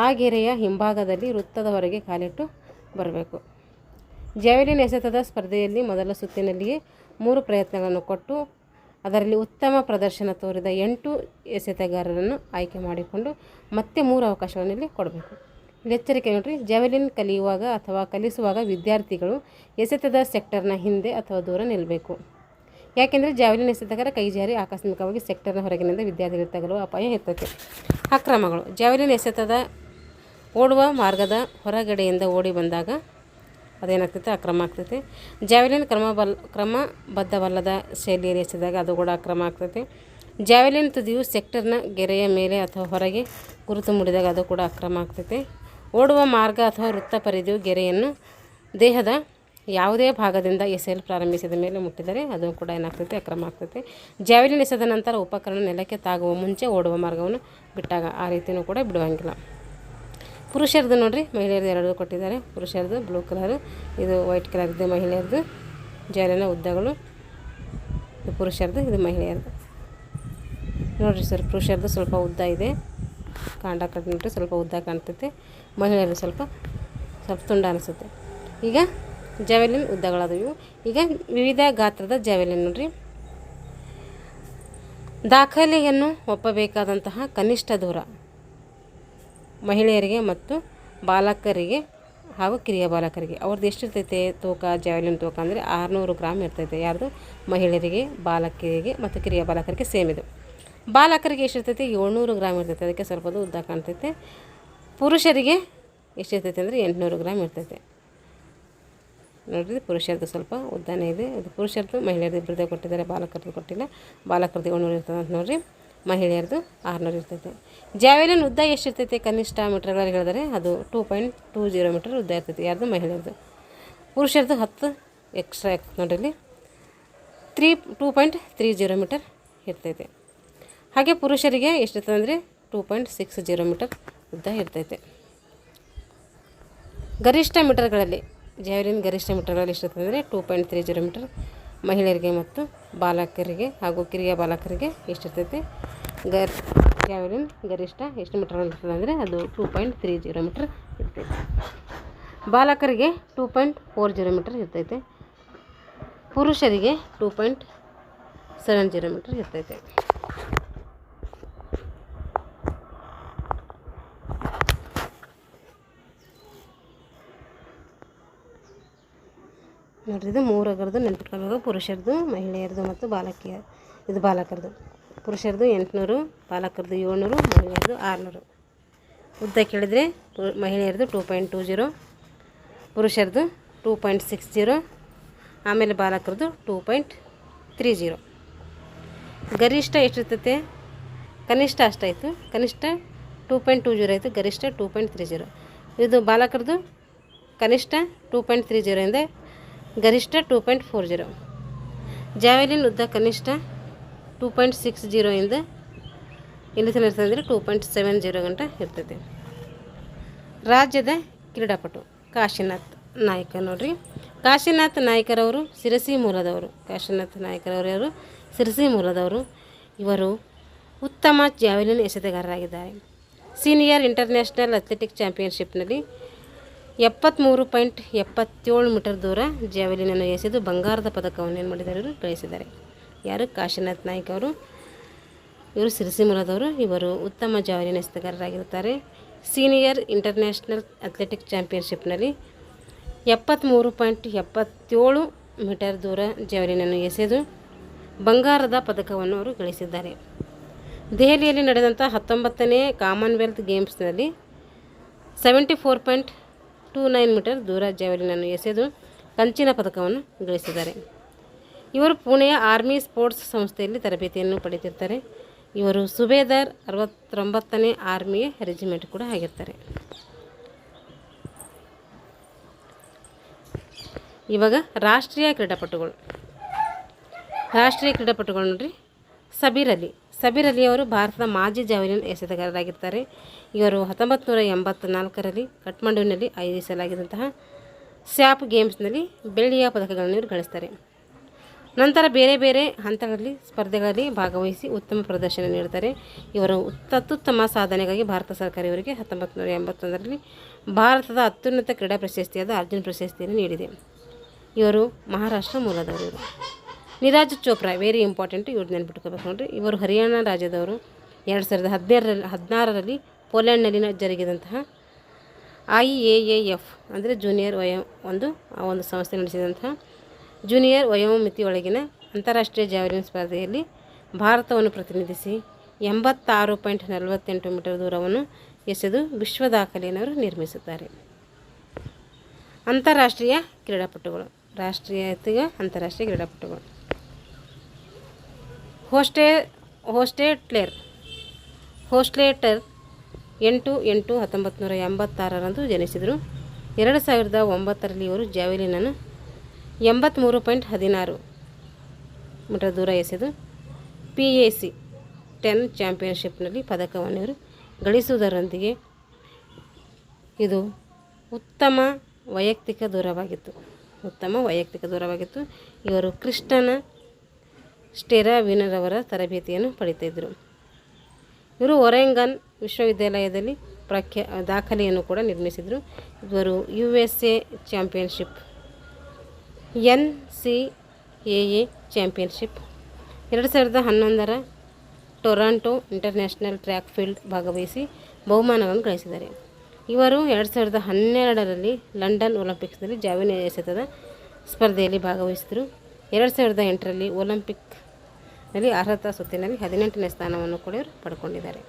ಆ ಗೆರೆಯ ಹಿಂಭಾಗದಲ್ಲಿ ವೃತ್ತದ ಹೊರಗೆ ಕಾಲಿಟ್ಟು ಬರಬೇಕು. ಜಾವೆಲಿನ್ ಎಸೆತದ ಸ್ಪರ್ಧೆಯಲ್ಲಿ ಮೊದಲ ಸುತ್ತಿನಲ್ಲಿಯೇ 3 ಪ್ರಯತ್ನಗಳನ್ನು ಕೊಟ್ಟು ಅದರಲ್ಲಿ ಉತ್ತಮ ಪ್ರದರ್ಶನ ತೋರಿದ 8 ಎಸೆತಗಾರರನ್ನು ಆಯ್ಕೆ ಮಾಡಿಕೊಂಡು ಮತ್ತೆ 3 ಅವಕಾಶವನ್ನು ಕೊಡಬೇಕು. ಇಲ್ಲಿ ಎಚ್ಚರಿಕೆ ನೋಡ್ರಿ, ಜಾವೆಲಿನ್ ಕಲಿಯುವಾಗ ಅಥವಾ ಕಲಿಸುವಾಗ ವಿದ್ಯಾರ್ಥಿಗಳು ಎಸೆತದ ಸೆಕ್ಟರ್ನ ಹಿಂದೆ ಅಥವಾ ದೂರ ನಿಲ್ಲಬೇಕು. ಯಾಕೆಂದರೆ ಜಾವೆಲಿನ್ ಎಸೆತಗಾರ ಕೈ ಜಾರಿ ಆಕಸ್ಮಿಕವಾಗಿ ಸೆಕ್ಟರ್ನ ಹೊರಗಿನಿಂದ ವಿದ್ಯಾರ್ಥಿಗಳು ತಗಲುವ ಅಪಾಯ ಇರ್ತದೆ. ಅಕ್ರಮಗಳು. ಜಾವೆಲಿನ್ ಎಸೆತದ ಓಡುವ ಮಾರ್ಗದ ಹೊರಗಡೆಯಿಂದ ಓಡಿ ಬಂದಾಗ ಅದೇನಾಗ್ತೈತೆ, ಅಕ್ರಮ ಆಗ್ತೈತೆ. ಜಾವೆಲಿನ್ ಕ್ರಮಬದ್ಧವಲ್ಲದ ಶೈಲಿಯಲ್ಲಿ ಎಸೆದಾಗ ಅದು ಕೂಡ ಅಕ್ರಮ ಆಗ್ತೈತೆ. ಜಾವೆಲಿನ್ ತುದಿಯು ಸೆಕ್ಟರ್ನ ಗೆರೆಯ ಮೇಲೆ ಅಥವಾ ಹೊರಗೆ ಗುರುತು ಮೂಡಿದಾಗ ಅದು ಕೂಡ ಅಕ್ರಮ ಆಗ್ತೈತೆ. ಓಡುವ ಮಾರ್ಗ ಅಥವಾ ವೃತ್ತ ಪರಿಧಿಯು ಗೆರೆಯನ್ನು ದೇಹದ ಯಾವುದೇ ಭಾಗದಿಂದ ಎಸೆಯಲು ಪ್ರಾರಂಭಿಸಿದ ಮೇಲೆ ಮುಟ್ಟಿದರೆ ಅದು ಕೂಡ ಏನಾಗ್ತೈತೆ, ಅಕ್ರಮ ಆಗ್ತೈತೆ. ಜಾವೆಲಿನ್ ಎಸೆದ ನಂತರ ಉಪಕರಣ ನೆಲಕ್ಕೆ ತಾಗುವ ಮುಂಚೆ ಓಡುವ ಮಾರ್ಗವನ್ನು ಬಿಟ್ಟಾಗ ಆ ರೀತಿಯೂ ಕೂಡ ಬಿಡುವಂಗಿಲ್ಲ. ಪುರುಷರದು ನೋಡ್ರಿ, ಮಹಿಳೆಯರದು 2 ಕೊಟ್ಟಿದ್ದಾರೆ. ಪುರುಷರದು ಬ್ಲೂ ಕಲರ್, ಇದು ವೈಟ್ ಕಲರ್ ಇದೆ ಮಹಿಳೆಯರದು. ಜಾವೆಲಿನ ಉದ್ದಗಳು ಇದು ಪುರುಷರದು, ಇದು ಮಹಿಳೆಯರದು. ನೋಡಿರಿ ಸರ್, ಪುರುಷರದು ಸ್ವಲ್ಪ ಉದ್ದ ಇದೆ, ಕಾಂಡ ಕಟ್ ನೋಡ್ರಿ ಸ್ವಲ್ಪ ಉದ್ದ ಕಾಣ್ತೈತೆ. ಮಹಿಳೆಯರದು ಸ್ವಲ್ಪ ತುಂಡ ಅನಿಸುತ್ತೆ. ಈಗ ಜಾವೆಲಿನ್ ಉದ್ದಗಳಾದವು. ಈಗ ವಿವಿಧ ಗಾತ್ರದ ಜಾವೆಲಿನ್ ನೋಡ್ರಿ. ದಾಖಲೆಯನ್ನು ಒಪ್ಪಬೇಕಾದಂತಹ ಕನಿಷ್ಠ ದೂರ ಮಹಿಳೆಯರಿಗೆ ಮತ್ತು ಬಾಲಕರಿಗೆ ಹಾಗೂ ಕಿರಿಯ ಬಾಲಕರಿಗೆ ಅವ್ರದ್ದು ಎಷ್ಟಿರ್ತೈತೆ ತೂಕ, ಜಾವೆಲಿನ್ ತೂಕ ಅಂದರೆ 600 ಗ್ರಾಮ್ ಇರ್ತೈತೆ. ಯಾರ್ದು? ಮಹಿಳೆಯರಿಗೆ, ಬಾಲಕಿಯರಿಗೆ ಮತ್ತು ಕಿರಿಯ ಬಾಲಕರಿಗೆ ಸೇಮ್ ಇದು. ಬಾಲಕರಿಗೆ ಎಷ್ಟಿರ್ತೈತೆ? 700 ಗ್ರಾಮ್ ಇರ್ತೈತೆ, ಅದಕ್ಕೆ ಸ್ವಲ್ಪ ಉದ್ದ ಕಾಣ್ತೈತೆ. ಪುರುಷರಿಗೆ ಎಷ್ಟಿರ್ತೈತೆ ಅಂದರೆ 800 ಗ್ರಾಮ್ ಇರ್ತೈತೆ. ನೋಡಿರಿ, ಪುರುಷರದ್ದು ಸ್ವಲ್ಪ ಉದ್ದನೇ ಇದೆ. ಇದು ಪುರುಷರದ್ದು, ಮಹಿಳೆಯರದ್ದು ಇಬ್ಬರದೇ ಕೊಟ್ಟಿದ್ದಾರೆ, ಬಾಲಕರದ್ದು ಕೊಟ್ಟಿಲ್ಲ. ಬಾಲಕರದ್ದು 700 ಇರ್ತದೆ ಅಂತ ನೋಡಿರಿ, ಮಹಿಳೆಯರದು 600 ಇರ್ತೈತೆ. ಜಾವೆಲಿನ್ ಉದ್ದ ಎಷ್ಟಿರ್ತೈತೆ ಕನಿಷ್ಠ ಮೀಟರ್ಗಳಲ್ಲಿ ಹೇಳಿದರೆ ಅದು 2.20 ಮೀಟರ್ ಉದ್ದ ಇರ್ತೈತೆ. ಯಾರ್ದು? ಮಹಿಳೆಯರದು. ಪುರುಷರದು 10 ಎಕ್ಸ್ಟ್ರಾ ಆಗ್ತದೆ ನೋಡ್ರಿ, 2.30 ಮೀಟರ್ ಇರ್ತೈತೆ. ಹಾಗೆ ಪುರುಷರಿಗೆ ಎಷ್ಟಿರ್ತದೆ ಅಂದರೆ 2.60 ಮೀಟರ್ ಉದ್ದ ಇರ್ತೈತೆ. ಗರಿಷ್ಠ ಮೀಟರ್ಗಳಲ್ಲಿ ಜಾವೆಲಿನ್ ಗರಿಷ್ಠ ಮೀಟರ್ಗಳಲ್ಲಿ ಎಷ್ಟಿರ್ತದೆ ಅಂದರೆ 2.30 ಮೀಟರ್. ಮಹಿಳೆಯರಿಗೆ ಮತ್ತು ಬಾಲಕರಿಗೆ ಹಾಗೂ ಕಿರಿಯ ಬಾಲಕರಿಗೆ ಎಷ್ಟಿರ್ತೈತೆ? ಜಾವೆಲಿನ್ ಗರಿಷ್ಠ ಎಷ್ಟು ಮೀಟರ್ಗಳಲ್ಲಿ ಇರ್ತದೆ ಅಂದರೆ ಅದು 2.30 ಮೀಟರ್ ಇರ್ತೈತೆ. ಬಾಲಕರಿಗೆ 2.40 ಮೀಟರ್ ಇರ್ತೈತೆ. ಪುರುಷರಿಗೆ 2.70 ಮೀಟರ್ ಇರ್ತೈತೆ. ನೋಡ್ರಿ, ಇದು 3 ಅಗರದ್ದು ನೆನ್ಪಿಟ್ಕೊಳ್ಳೋದು. ಪುರುಷರದು, ಮಹಿಳೆಯರದು ಮತ್ತು ಇದು ಬಾಲಕರದು. ಪುರುಷರದು 800, ಬಾಲಕರದು 700, ಮಹಿಳೆಯರದು 600. ಉದ್ದ ಕೇಳಿದರೆ ಮಹಿಳೆಯರದು 2.20, ಪುರುಷರದು 2.60, ಆಮೇಲೆ ಬಾಲಕರದು 2.30. ಗರಿಷ್ಠ ಎಷ್ಟಿರ್ತೈತೆ? ಕನಿಷ್ಠ ಅಷ್ಟಾಯಿತು. ಕನಿಷ್ಠ 2.20 ಆಯಿತು, ಗರಿಷ್ಠ 2.30. ಇದು ಬಾಲಕರದು ಕನಿಷ್ಠ 2.30 ಇಂದ ಗರಿಷ್ಠ 2.40. ಜಾವೆಲಿನ್ ಉದ್ದ ಕನಿಷ್ಠ 2.60 ಇಂದ ಎಲ್ಲಿ ತನಕ ಇರ್ತದೆ ಅಂದರೆ 2.70 ಗಂಟ ಇರ್ತೈತೆ. ರಾಜ್ಯದ ಕ್ರೀಡಾಪಟು ಕಾಶಿನಾಥ್ ನಾಯ್ಕ ನೋಡ್ರಿ. ಕಾಶಿನಾಥ್ ನಾಯ್ಕರವರು ಶಿರಸಿ ಮೂಲದವರು. ಕಾಶಿನಾಥ್ ನಾಯ್ಕರವರು ಶಿರಸಿ ಮೂಲದವರು. ಇವರು ಉತ್ತಮ ಜಾವೆಲಿನ್ ಎಸೆತಗಾರರಾಗಿದ್ದಾರೆ. ಸೀನಿಯರ್ ಇಂಟರ್ನ್ಯಾಷನಲ್ ಅಥ್ಲೆಟಿಕ್ ಚಾಂಪಿಯನ್ಶಿಪ್ನಲ್ಲಿ 73.77 ಮೀಟರ್ ದೂರ ಜಾವೆಲಿನನ್ನು ಎಸೆದು ಬಂಗಾರದ ಪದಕವನ್ನು ಏನು ಮಾಡಿದ್ದಾರೆ, ಇವರು ಗಳಿಸಿದ್ದಾರೆ. ಯಾರು? ಕಾಶಿನಾಥ್ ನಾಯ್ಕ್ ಅವರು. ಇವರು ಸಿರಸಿ ಮೂಲದವರು. ಇವರು ಉತ್ತಮ ಜಾವೆಲಿನ್ ಎಸೆತಗಾರರಾಗಿರುತ್ತಾರೆ. ಸೀನಿಯರ್ ಇಂಟರ್ನ್ಯಾಷನಲ್ ಅಥ್ಲೆಟಿಕ್ ಚಾಂಪಿಯನ್ಶಿಪ್ನಲ್ಲಿ 73.77 ಮೀಟರ್ ದೂರ ಜಾವೆಲಿನನ್ನು ಎಸೆದು ಬಂಗಾರದ ಪದಕವನ್ನು ಅವರು ಗಳಿಸಿದ್ದಾರೆ. ದೆಹಲಿಯಲ್ಲಿ ನಡೆದಂಥ 19ನೇ ಕಾಮನ್ವೆಲ್ತ್ ಗೇಮ್ಸ್ನಲ್ಲಿ 74.29 ಮೀಟರ್ ದೂರ ಜಾವೆಲಿನನ್ನು ಎಸೆದು ಕಂಚಿನ ಪದಕವನ್ನು ಗಳಿಸಿದ್ದಾರೆ. ಇವರು ಪುಣೆಯ ಆರ್ಮಿ ಸ್ಪೋರ್ಟ್ಸ್ ಸಂಸ್ಥೆಯಲ್ಲಿ ತರಬೇತಿಯನ್ನು ಪಡೆದಿರ್ತಾರೆ. ಇವರು ಸುಬೇದಾರ್ 69ನೇ ಆರ್ಮಿಯ ರೆಜಿಮೆಂಟ್ ಕೂಡ ಆಗಿರ್ತಾರೆ. ಇವಾಗ ರಾಷ್ಟ್ರೀಯ ಕ್ರೀಡಾಪಟುಗಳು ನೋಡ್ರಿ. ಸಬೀರ್ ಅಲಿ ಅವರು ಭಾರತದ ಮಾಜಿ ಜಾವೆಲಿನ್ ಎಸೆತಗಾರರಾಗಿರ್ತಾರೆ. ಇವರು 1984ರಲ್ಲಿ ಕಠ್ಮಂಡುವಿನಲ್ಲಿ ಆಯೋಜಿಸಲಾಗಿದ್ದಂತಹ ಸ್ಯಾಪ್ ಗೇಮ್ಸ್ನಲ್ಲಿ ಬೆಳ್ಳಿಯ ಪದಕಗಳನ್ನು ಇವರು ಗಳಿಸ್ತಾರೆ. ನಂತರ ಬೇರೆ ಬೇರೆ ಹಂತಗಳಲ್ಲಿ ಸ್ಪರ್ಧೆಗಳಲ್ಲಿ ಭಾಗವಹಿಸಿ ಉತ್ತಮ ಪ್ರದರ್ಶನ ನೀಡುತ್ತಾರೆ. ಇವರು ಅತ್ಯುತ್ತಮ ಸಾಧನೆಗಾಗಿ ಭಾರತ ಸರ್ಕಾರ ಇವರಿಗೆ 1981ರಲ್ಲಿ ಭಾರತದ ಅತ್ಯುನ್ನತ ಕ್ರೀಡಾ ಪ್ರಶಸ್ತಿಯಾದ ಅರ್ಜುನ್ ಪ್ರಶಸ್ತಿಯನ್ನು ನೀಡಿದೆ. ಇವರು ಮಹಾರಾಷ್ಟ್ರ ಮೂಲದವರು. ಇವರು ನೀರಜ್ ಚೋಪ್ರಾ, ವೆರಿ ಇಂಪಾರ್ಟೆಂಟ್, ಇವ್ರು ನೆನ್ಪಿಟ್ಕೋಬೇಕು ನೋಡಿರಿ. ಇವರು ಹರಿಯಾಣ ರಾಜ್ಯದವರು. 2016ರಲ್ಲಿ ಪೋಲೆಂಡ್ನಲ್ಲಿ ಜರುಗಿದಂತಹ IAAF ಅಂದರೆ ಜೂನಿಯರ್ ಒಂದು ಸಂಸ್ಥೆ ನಡೆಸಿದಂತಹ ಜೂನಿಯರ್ ವಯೋಮಿತಿಯೊಳಗಿನ ಅಂತಾರಾಷ್ಟ್ರೀಯ ಜಾವೆಲಿನ್ ಸ್ಪರ್ಧೆಯಲ್ಲಿ ಭಾರತವನ್ನು ಪ್ರತಿನಿಧಿಸಿ 86.48 ಮೀಟರ್ ದೂರವನ್ನು ಎಸೆದು ವಿಶ್ವ ದಾಖಲೆಯನ್ನು ಅವರು ನಿರ್ಮಿಸುತ್ತಾರೆ. ಅಂತಾರಾಷ್ಟ್ರೀಯ ಕ್ರೀಡಾಪಟುಗಳು. ಅಂತಾರಾಷ್ಟ್ರೀಯ ಕ್ರೀಡಾಪಟುಗಳು. ಹೋಸ್ಟೆಟ್ಲರ್ 8/8/1986ರಂದು ಜನಿಸಿದರು. 2009ರಲ್ಲಿ ಇವರು ಜಾವೆಲಿನನ್ನು 83.16 ಮೀಟರ್ ದೂರ ಎಸೆದು PAC 10 ಚಾಂಪಿಯನ್ಶಿಪ್ನಲ್ಲಿ ಪದಕವನ್ನು ಇವರು ಗಳಿಸುವುದರೊಂದಿಗೆ ಇದು ಉತ್ತಮ ವೈಯಕ್ತಿಕ ದೂರವಾಗಿತ್ತು. ಇವರು ಕ್ರಿಸ್ಟನ ಸ್ಟೆರಾವಿನರವರ ತರಬೇತಿಯನ್ನು ಪಡೆಯುತ್ತಿದ್ದರು. ಇವರು ಒರೆಂಗನ್ ವಿಶ್ವವಿದ್ಯಾಲಯದಲ್ಲಿ ದಾಖಲೆಯನ್ನು ಕೂಡ ನಿರ್ಮಿಸಿದರು. ಇವರು USA ಚಾಂಪಿಯನ್ಶಿಪ್, NCAA ಚಾಂಪಿಯನ್ಶಿಪ್, 2011ರ ಟೊರಾಂಟೊ ಇಂಟರ್ನ್ಯಾಷನಲ್ ಟ್ರ್ಯಾಕ್ ಫೀಲ್ಡ್ ಭಾಗವಹಿಸಿ ಬಹುಮಾನಗಳನ್ನು ಗಳಿಸಿದ್ದಾರೆ. ಇವರು 2012ರಲ್ಲಿ ಲಂಡನ್ ಒಲಿಂಪಿಕ್ಸ್ನಲ್ಲಿ ಜಾವೆಲಿನ್ ಎಸೆತದ ಸ್ಪರ್ಧೆಯಲ್ಲಿ ಭಾಗವಹಿಸಿದರು. 2008ರಲ್ಲಿ ಒಲಿಂಪಿಕ್ನಲ್ಲಿ ಅರ್ಹತಾ ಸುತ್ತಿನಲ್ಲಿ 18ನೇ ಸ್ಥಾನವನ್ನು ಕೂಡ ಇವರು ಪಡ್ಕೊಂಡಿದ್ದಾರೆ.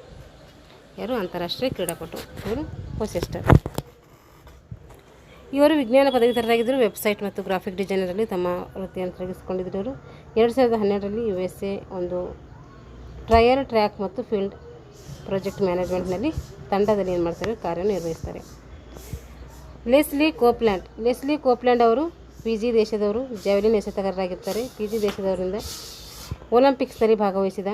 ಯಾರು? ಅಂತಾರಾಷ್ಟ್ರೀಯ ಕ್ರೀಡಾಪಟು. ಇವರು ಹೊಸೆಸ್ಟರ್. ಇವರು ವಿಜ್ಞಾನ ಪದವೀಧರರಾಗಿದ್ದರು. ವೆಬ್ಸೈಟ್ ಮತ್ತು ಗ್ರಾಫಿಕ್ ಡಿಸೈನರಲ್ಲಿ ತಮ್ಮ ವೃತ್ತಿಯನ್ನು ತೊಡಗಿಸಿಕೊಂಡಿದ್ದರು. 2012ರಲ್ಲಿ USA ಒಂದು ಟ್ರಯಲ್ ಟ್ರ್ಯಾಕ್ ಮತ್ತು ಫೀಲ್ಡ್ ಪ್ರಾಜೆಕ್ಟ್ ಮ್ಯಾನೇಜ್ಮೆಂಟ್ನಲ್ಲಿ ತಂಡದಲ್ಲಿ ಏನು ಮಾಡ್ತಾರೆ, ಕಾರ್ಯನಿರ್ವಹಿಸ್ತಾರೆ. ಲೆಸ್ಲಿ ಕೋಪ್ಲ್ಯಾಂಡ್ ಅವರು ಫಿಜಿ ದೇಶದವರು, ಜಾವೆಲಿನ್ ಎಸೆತಗಾರರಾಗಿರ್ತಾರೆ. ಫಿಜಿ ದೇಶದವರಿಂದ ಒಲಿಂಪಿಕ್ಸ್ನಲ್ಲಿ ಭಾಗವಹಿಸಿದ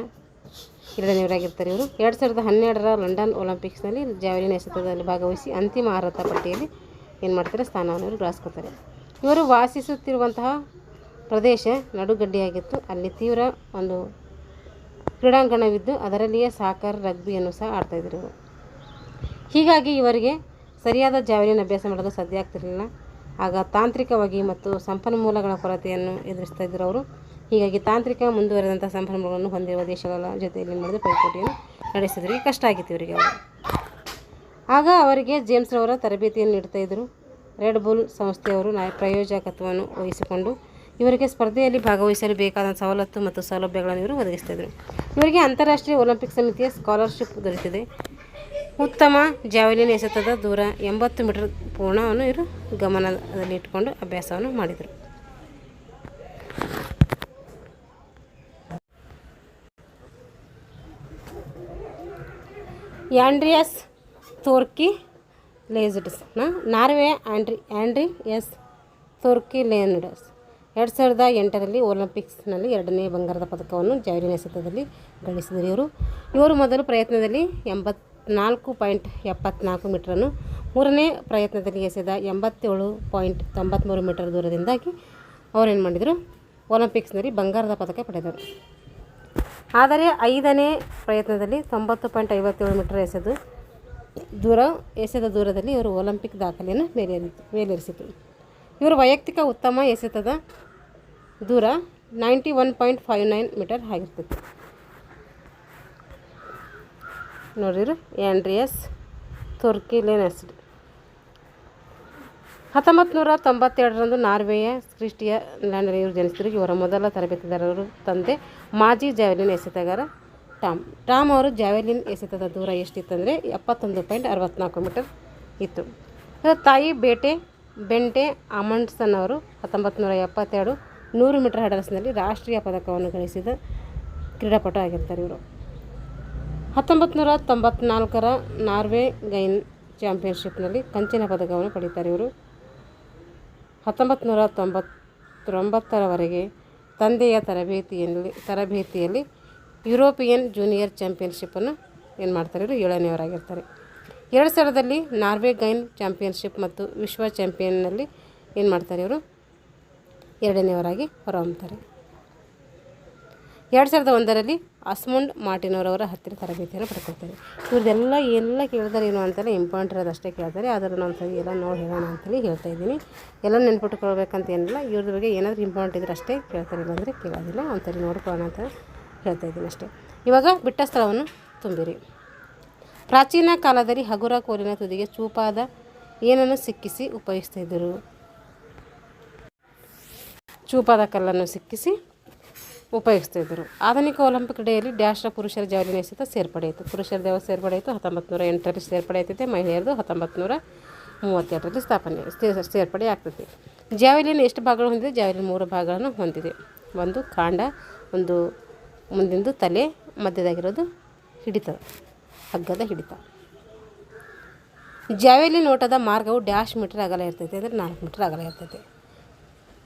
2ನೇವರಾಗಿರ್ತಾರೆ. ಇವರು 2012ರ ಲಂಡನ್ ಒಲಿಂಪಿಕ್ಸ್ನಲ್ಲಿ ಜಾವೆಲಿನ್ ಎಸೆತದಲ್ಲಿ ಭಾಗವಹಿಸಿ ಅಂತಿಮ ಅರ್ಹತಾ ಪಟ್ಟಿಯಲ್ಲಿ ಏನು ಮಾಡ್ತಾರೆ, ಸ್ಥಾನವನ್ನು ಇವರು ಗಳಿಸ್ಕೊತಾರೆ. ಇವರು ವಾಸಿಸುತ್ತಿರುವಂತಹ ಪ್ರದೇಶ ನಡುಗಡ್ಡೆಯಾಗಿತ್ತು. ಅಲ್ಲಿ ತೀವ್ರ ಒಂದು ಕ್ರೀಡಾಂಗಣವಿದ್ದು ಅದರಲ್ಲಿಯೇ ಸಾಕರ್, ರಗ್ಬಿಯನ್ನು ಸಹ ಆಡ್ತಾಯಿದ್ರು. ಹೀಗಾಗಿ ಇವರಿಗೆ ಸರಿಯಾದ ಜಾವೆಲಿನ್ ಅಭ್ಯಾಸ ಮಾಡಲು ಸಾಧ್ಯ ಆಗ್ತಿರಲಿಲ್ಲ. ಆಗ ತಾಂತ್ರಿಕವಾಗಿ ಮತ್ತು ಸಂಪನ್ಮೂಲಗಳ ಕೊರತೆಯನ್ನು ಎದುರಿಸ್ತಾ ಇದ್ದರು ಅವರು. ಹೀಗಾಗಿ ತಾಂತ್ರಿಕ ಮುಂದುವರೆದಂಥ ಸಂಪನ್ಮೂಲಗಳನ್ನು ಹೊಂದಿರುವ ದೇಶಗಳ ಜೊತೆಯಲ್ಲಿ ಮಾಡಿದ ಪೈಪೋಟಿಯನ್ನು ನಡೆಸಿದ್ರು. ಈಗ ಕಷ್ಟ ಆಗಿತ್ತು ಇವರಿಗೆ. ಆಗ ಅವರಿಗೆ ಜೇಮ್ಸ್ ರವರ ತರಬೇತಿಯನ್ನು ನೀಡ್ತಾಯಿದ್ದರು. ರೆಡ್ ಬುಲ್ ಸಂಸ್ಥೆಯವರು ಪ್ರಾಯೋಜಕತ್ವವನ್ನು ವಹಿಸಿಕೊಂಡು ಇವರಿಗೆ ಸ್ಪರ್ಧೆಯಲ್ಲಿ ಭಾಗವಹಿಸಲು ಬೇಕಾದ ಸವಲತ್ತು ಮತ್ತು ಸೌಲಭ್ಯಗಳನ್ನು ಇವರು ಒದಗಿಸ್ತಾಯಿದ್ರು. ಇವರಿಗೆ ಅಂತಾರಾಷ್ಟ್ರೀಯ ಒಲಿಂಪಿಕ್ ಸಮಿತಿಯ ಸ್ಕಾಲರ್ಶಿಪ್ ದೊರೆತಿದೆ. ಉತ್ತಮ ಜಾವೆಲಿನ್ ಎಸೆತದ ದೂರ 80 ಮೀಟರ್ ಪೂರ್ಣವನ್ನು ಇವರು ಗಮನದಲ್ಲಿ ಇಟ್ಟುಕೊಂಡು ಅಭ್ಯಾಸವನ್ನು ಮಾಡಿದರು. ಆಂಡ್ರಿಯಾಸ್ ಥೋರ್ಕಿಲ್ಸೆಡ್ನ ನಾರ್ವೆ ಆಂಡ್ರಿ ಎಸ್ ಥೋರ್ಕಿಲ್ಸೆಡ್ 2008ರಲ್ಲಿ ಒಲಿಂಪಿಕ್ಸ್ನಲ್ಲಿ 2ನೇ ಬಂಗಾರದ ಪದಕವನ್ನು ಜಾವೆಲಿನ್ ಎಸೆತದಲ್ಲಿ ಗಳಿಸಿದರು. ಇವರು ಮೊದಲ ಪ್ರಯತ್ನದಲ್ಲಿ 84.74 ಮೀಟರನ್ನು, 3ನೇ ಪ್ರಯತ್ನದಲ್ಲಿ ಎಸೆದ 87.93 ಮೀಟರ್ ದೂರದಿಂದಾಗಿ ಅವರೇನು ಮಾಡಿದರು, ಒಲಿಂಪಿಕ್ಸ್ನಲ್ಲಿ ಬಂಗಾರದ ಪದಕ ಪಡೆದರು. ಆದರೆ 5ನೇ ಪ್ರಯತ್ನದಲ್ಲಿ 90.57 ಮೀಟರ್ ಎಸೆದು ದೂರ ಎಸೆದ ದೂರದಲ್ಲಿ ಇವರು ಒಲಿಂಪಿಕ್ ದಾಖಲೆಯನ್ನು ಮೇಲೇರಿಸಿತು. ಇವರು ವೈಯಕ್ತಿಕ ಉತ್ತಮ ಎಸೆತದ ದೂರ 91.59 ಮೀಟರ್ ಆಗಿರ್ತೈತಿ. ನೋಡಿರಿ ಆ್ಯಂಡ್ರಿಯಸ್ ಥೋರ್ಕಿಲ್ಸೆನ್ 1992ರಂದು ನಾರ್ವೆಯ ಕ್ರಿಸ್ಟಿಯ ಲ್ಯಾಂಡಲ್ಲಿ ಇವರು ಜನಿಸಿದರು. ಇವರ ಮೊದಲ ತರಬೇತಿದಾರರು ತಂದೆ ಮಾಜಿ ಜಾವೆಲಿನ್ ಎಸೆತಗಾರ ಟಾಮ್ ಅವರು ಜಾವೆಲಿನ್ ಎಸೆತದ ದೂರ ಎಷ್ಟಿತ್ತಂದರೆ 71.64 ಮೀಟರ್ ಇತ್ತು. ತಾಯಿ ಬೆಂಟೆ ಅಮಂಡ್ಸನ್ ಅವರು 1972 100 ಮೀಟರ್ ಹಡಲ್ಸ್ನಲ್ಲಿ ರಾಷ್ಟ್ರೀಯ ಪದಕವನ್ನು ಗಳಿಸಿದ ಕ್ರೀಡಾಪಟು ಆಗಿರ್ತಾರೆ. ಇವರು 1994ರ ನಾರ್ವೆ ಗೈನ್ ಚಾಂಪಿಯನ್ಶಿಪ್ನಲ್ಲಿ ಕಂಚಿನ ಪದಕವನ್ನು ಪಡೀತಾರೆ. ಇವರು 1999ರವರೆಗೆ ತಂದೆಯ ತರಬೇತಿಯಲ್ಲಿ ಯುರೋಪಿಯನ್ ಜೂನಿಯರ್ ಚಾಂಪಿಯನ್ಶಿಪ್ಪನ್ನು ಮಾಡ್ತಾರೆ. ಇವರು 7ನೇಯವರಾಗಿರ್ತಾರೆ. 2000ರಲ್ಲಿ ನಾರ್ವೆ ಗೈನ್ ಚಾಂಪಿಯನ್ಶಿಪ್ ಮತ್ತು ವಿಶ್ವ ಚಾಂಪಿಯನ್ನಲ್ಲಿ ಮಾಡ್ತಾರೆ. ಇವರು 2ನೇಯವರಾಗಿ ಹೊರಹೊಮ್ಮುತ್ತಾರೆ. 2001ರಲ್ಲಿ ಅಸ್ಮುಂಡ್ ಮಾರ್ಟಿನೋರವರ ಹತ್ತಿರ ತರಬೇತಿಯನ್ನು ಪಡ್ಕೊಳ್ತಾರೆ. ಇವ್ರದ್ದೆಲ್ಲ ಎಲ್ಲ ಕೇಳ್ತಾರೆ ಏನು ಅಂತೆಲ್ಲ ಇಂಪಾರ್ಟೆಂಟ್ ಇರೋದು ಅಷ್ಟೇ ಕೇಳ್ತಾರೆ. ಆದರೆ ನಾನು ಸರಿ ಎಲ್ಲ ನೋಡಿ ಹೇಳೋಣ ಅಂತೇಳಿ ಹೇಳ್ತಾ ಇದ್ದೀನಿ. ಎಲ್ಲ ನೆನ್ಪಿಟ್ಕೊಳ್ಬೇಕಂತ ಏನಿಲ್ಲ. ಇವ್ರದ್ದು ಬಗ್ಗೆ ಏನಾದರೂ ಇಂಪಾರ್ಟೆಂಟ್ ಇದ್ರೆ ಅಷ್ಟೇ ಕೇಳ್ತಾರೆ, ಇಲ್ಲಾಂದರೆ ಕೇಳೋದಿಲ್ಲ. ಒಂದ್ಸರಿ ನೋಡ್ಕೊಳ್ಳೋಣ ಅಂತ ಹೇಳ್ತಾ ಇದ್ದೀನಿ ಅಷ್ಟೇ. ಇವಾಗ ಬಿಟ್ಟ ಸ್ಥಳವನ್ನು ತುಂಬಿರಿ. ಪ್ರಾಚೀನ ಕಾಲದಲ್ಲಿ ಹಗುರ ಕೋಲಿನ ತುದಿಗೆ ಚೂಪಾದ ಏನನ್ನು ಸಿಕ್ಕಿಸಿ ಉಪಯೋಗಿಸ್ತಾಯಿದ್ದರು. ಚೂಪಾದ ಕಲ್ಲನ್ನು ಸಿಕ್ಕಿಸಿ ಉಪಯೋಗಿಸ್ತಾಯಿದ್ದರು. ಆಧುನಿಕ ಒಲಿಂಪಿಕ್ ಕ್ರೀಡೆಯಲ್ಲಿ ಡ್ಯಾಶ್ರ ಪುರುಷರ ಜಾವೆಲಿನ್ ಎಸೆತ ಸೇರ್ಪಡೆಯಿತು. ಪುರುಷರದ್ದು ಯಾವಾಗ ಸೇರ್ಪಡೆಯಿತು? 1908ರಲ್ಲಿ ಸೇರ್ಪಡೆ ಆಗ್ತೈತೆ. ಮಹಿಳೆಯರದು 1932ರಲ್ಲಿ ಸೇರ್ಪಡೆ ಆಗ್ತೈತಿ. ಜಾವೆಲಿನ್ ಎಷ್ಟು ಭಾಗಗಳು ಹೊಂದಿದೆ? ಜಾವೆಲಿನ್ 3 ಭಾಗಗಳನ್ನು ಹೊಂದಿದೆ. ಒಂದು ಕಾಂಡ, ಒಂದು ಮುಂದಿಂದು ತಲೆ, ಮಧ್ಯದಾಗಿರೋದು ಹಿಡಿತ, ಹಗ್ಗದ ಹಿಡಿತ. ಜಾವೆಲಿನ್ ಓಟದ ಮಾರ್ಗವು ಡ್ಯಾಶ್ ಮೀಟರ್ ಅಗಲ ಇರ್ತೈತೆ, ಅಂದರೆ 4 ಮೀಟರ್ ಅಗಲ ಇರ್ತೈತೆ.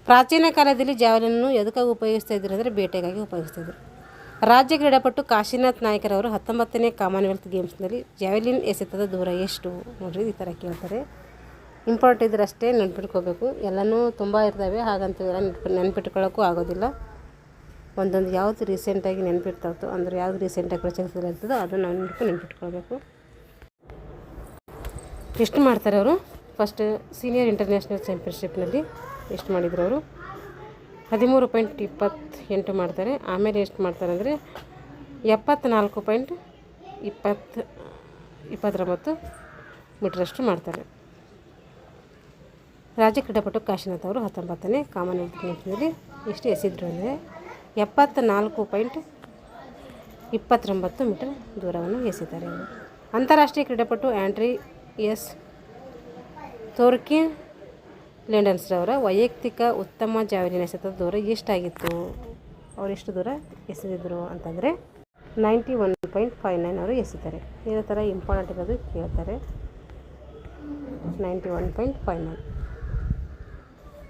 ಪ್ರಾಚೀನ ಕಾಲದಲ್ಲಿ ಜಾವೆಲಿನನ್ನು ಎದಕ್ಕಾಗಿ ಉಪಯೋಗಿಸ್ತಾಯಿದ್ರು ಅಂದರೆ ಬೇಟೆಗಾಗಿ ಉಪಯೋಗಿಸ್ತಾಯಿದ್ರು. ರಾಜ್ಯ ಕ್ರೀಡಾಪಟು ಕಾಶಿನಾಥ್ ನಾಯ್ಕರವರು 19ನೇ ಕಾಮನ್ವೆಲ್ತ್ ಗೇಮ್ಸ್ನಲ್ಲಿ ಜಾವೆಲಿನ್ ಎಸೆತದ ದೂರ ಎಷ್ಟು? ನೋಡಿರಿ, ಈ ಥರ ಕೇಳ್ತಾರೆ. ಇಂಪಾರ್ಟೆಂಟ್ ಇದ್ರೆ ಅಷ್ಟೇ ನೆನ್ಪಿಟ್ಕೋಬೇಕು. ಎಲ್ಲನೂ ತುಂಬ ಇರ್ತವೆ, ಹಾಗಂತ ಎಲ್ಲ ನೆನ್ಪಿಟ್ಕೊಳ್ಳೋಕ್ಕೂ ಆಗೋದಿಲ್ಲ. ಒಂದೊಂದು ಯಾವುದು ರೀಸೆಂಟಾಗಿ ನೆನ್ಪಿರ್ತಾವತ್ತು ಅಂದರೆ ಯಾವುದು ರೀಸೆಂಟಾಗಿ ಪ್ರಚಲಿತದಲ್ಲಿ ಇರ್ತದೋ ಅದನ್ನು ನಾವು ನೆನ್ಪಿಟ್ಕೊಳ್ಬೇಕು. ಎಷ್ಟು ಮಾಡ್ತಾರೆ ಅವರು? ಫಸ್ಟ್ ಸೀನಿಯರ್ ಇಂಟರ್ನ್ಯಾಷನಲ್ ಚಾಂಪಿಯನ್ಶಿಪ್ನಲ್ಲಿ ಎಷ್ಟು ಮಾಡಿದ್ರು ಅವರು? 13.28 ಮಾಡ್ತಾರೆ. ಆಮೇಲೆ ಎಷ್ಟು ಮಾಡ್ತಾರೆ ಅಂದರೆ 74.29 ಮೀಟ್ರಷ್ಟು ಮಾಡ್ತಾರೆ. ರಾಜ್ಯ ಕ್ರೀಡಾಪಟು ಕಾಶಿನಾಥ್ ಅವರು 19ನೇ ಕಾಮನ್ವೆಲ್ತ್ ಗೇಮ್ಸ್ನಲ್ಲಿ ಎಷ್ಟು ಎಸೆದ್ರು ಅಂದರೆ 74.29 ಮೀಟರ್ ದೂರವನ್ನು ಎಸೆತಾರೆ ಅವರು. ಅಂತಾರಾಷ್ಟ್ರೀಯ ಕ್ರೀಡಾಪಟು ಆ್ಯಂಡ್ರಿಯಸ್ ಥೋರ್ಕಿಲ್ಸೆನ್ ವೈಯಕ್ತಿಕ ಉತ್ತಮ ಜಾವೆಲಿನ್ ಎಸೆತದ ದೂರ ಎಷ್ಟಾಗಿತ್ತು? ಅವರು ಎಷ್ಟು ದೂರ ಎಸೆದಿದ್ರು ಅಂತಂದರೆ 91.59 ಅವರು ಎಸೆತಾರೆ. ಇದೇ ಥರ ಇಂಪಾರ್ಟೆಂಟ್ ಇರೋದು ಕೇಳ್ತಾರೆ. 91.59.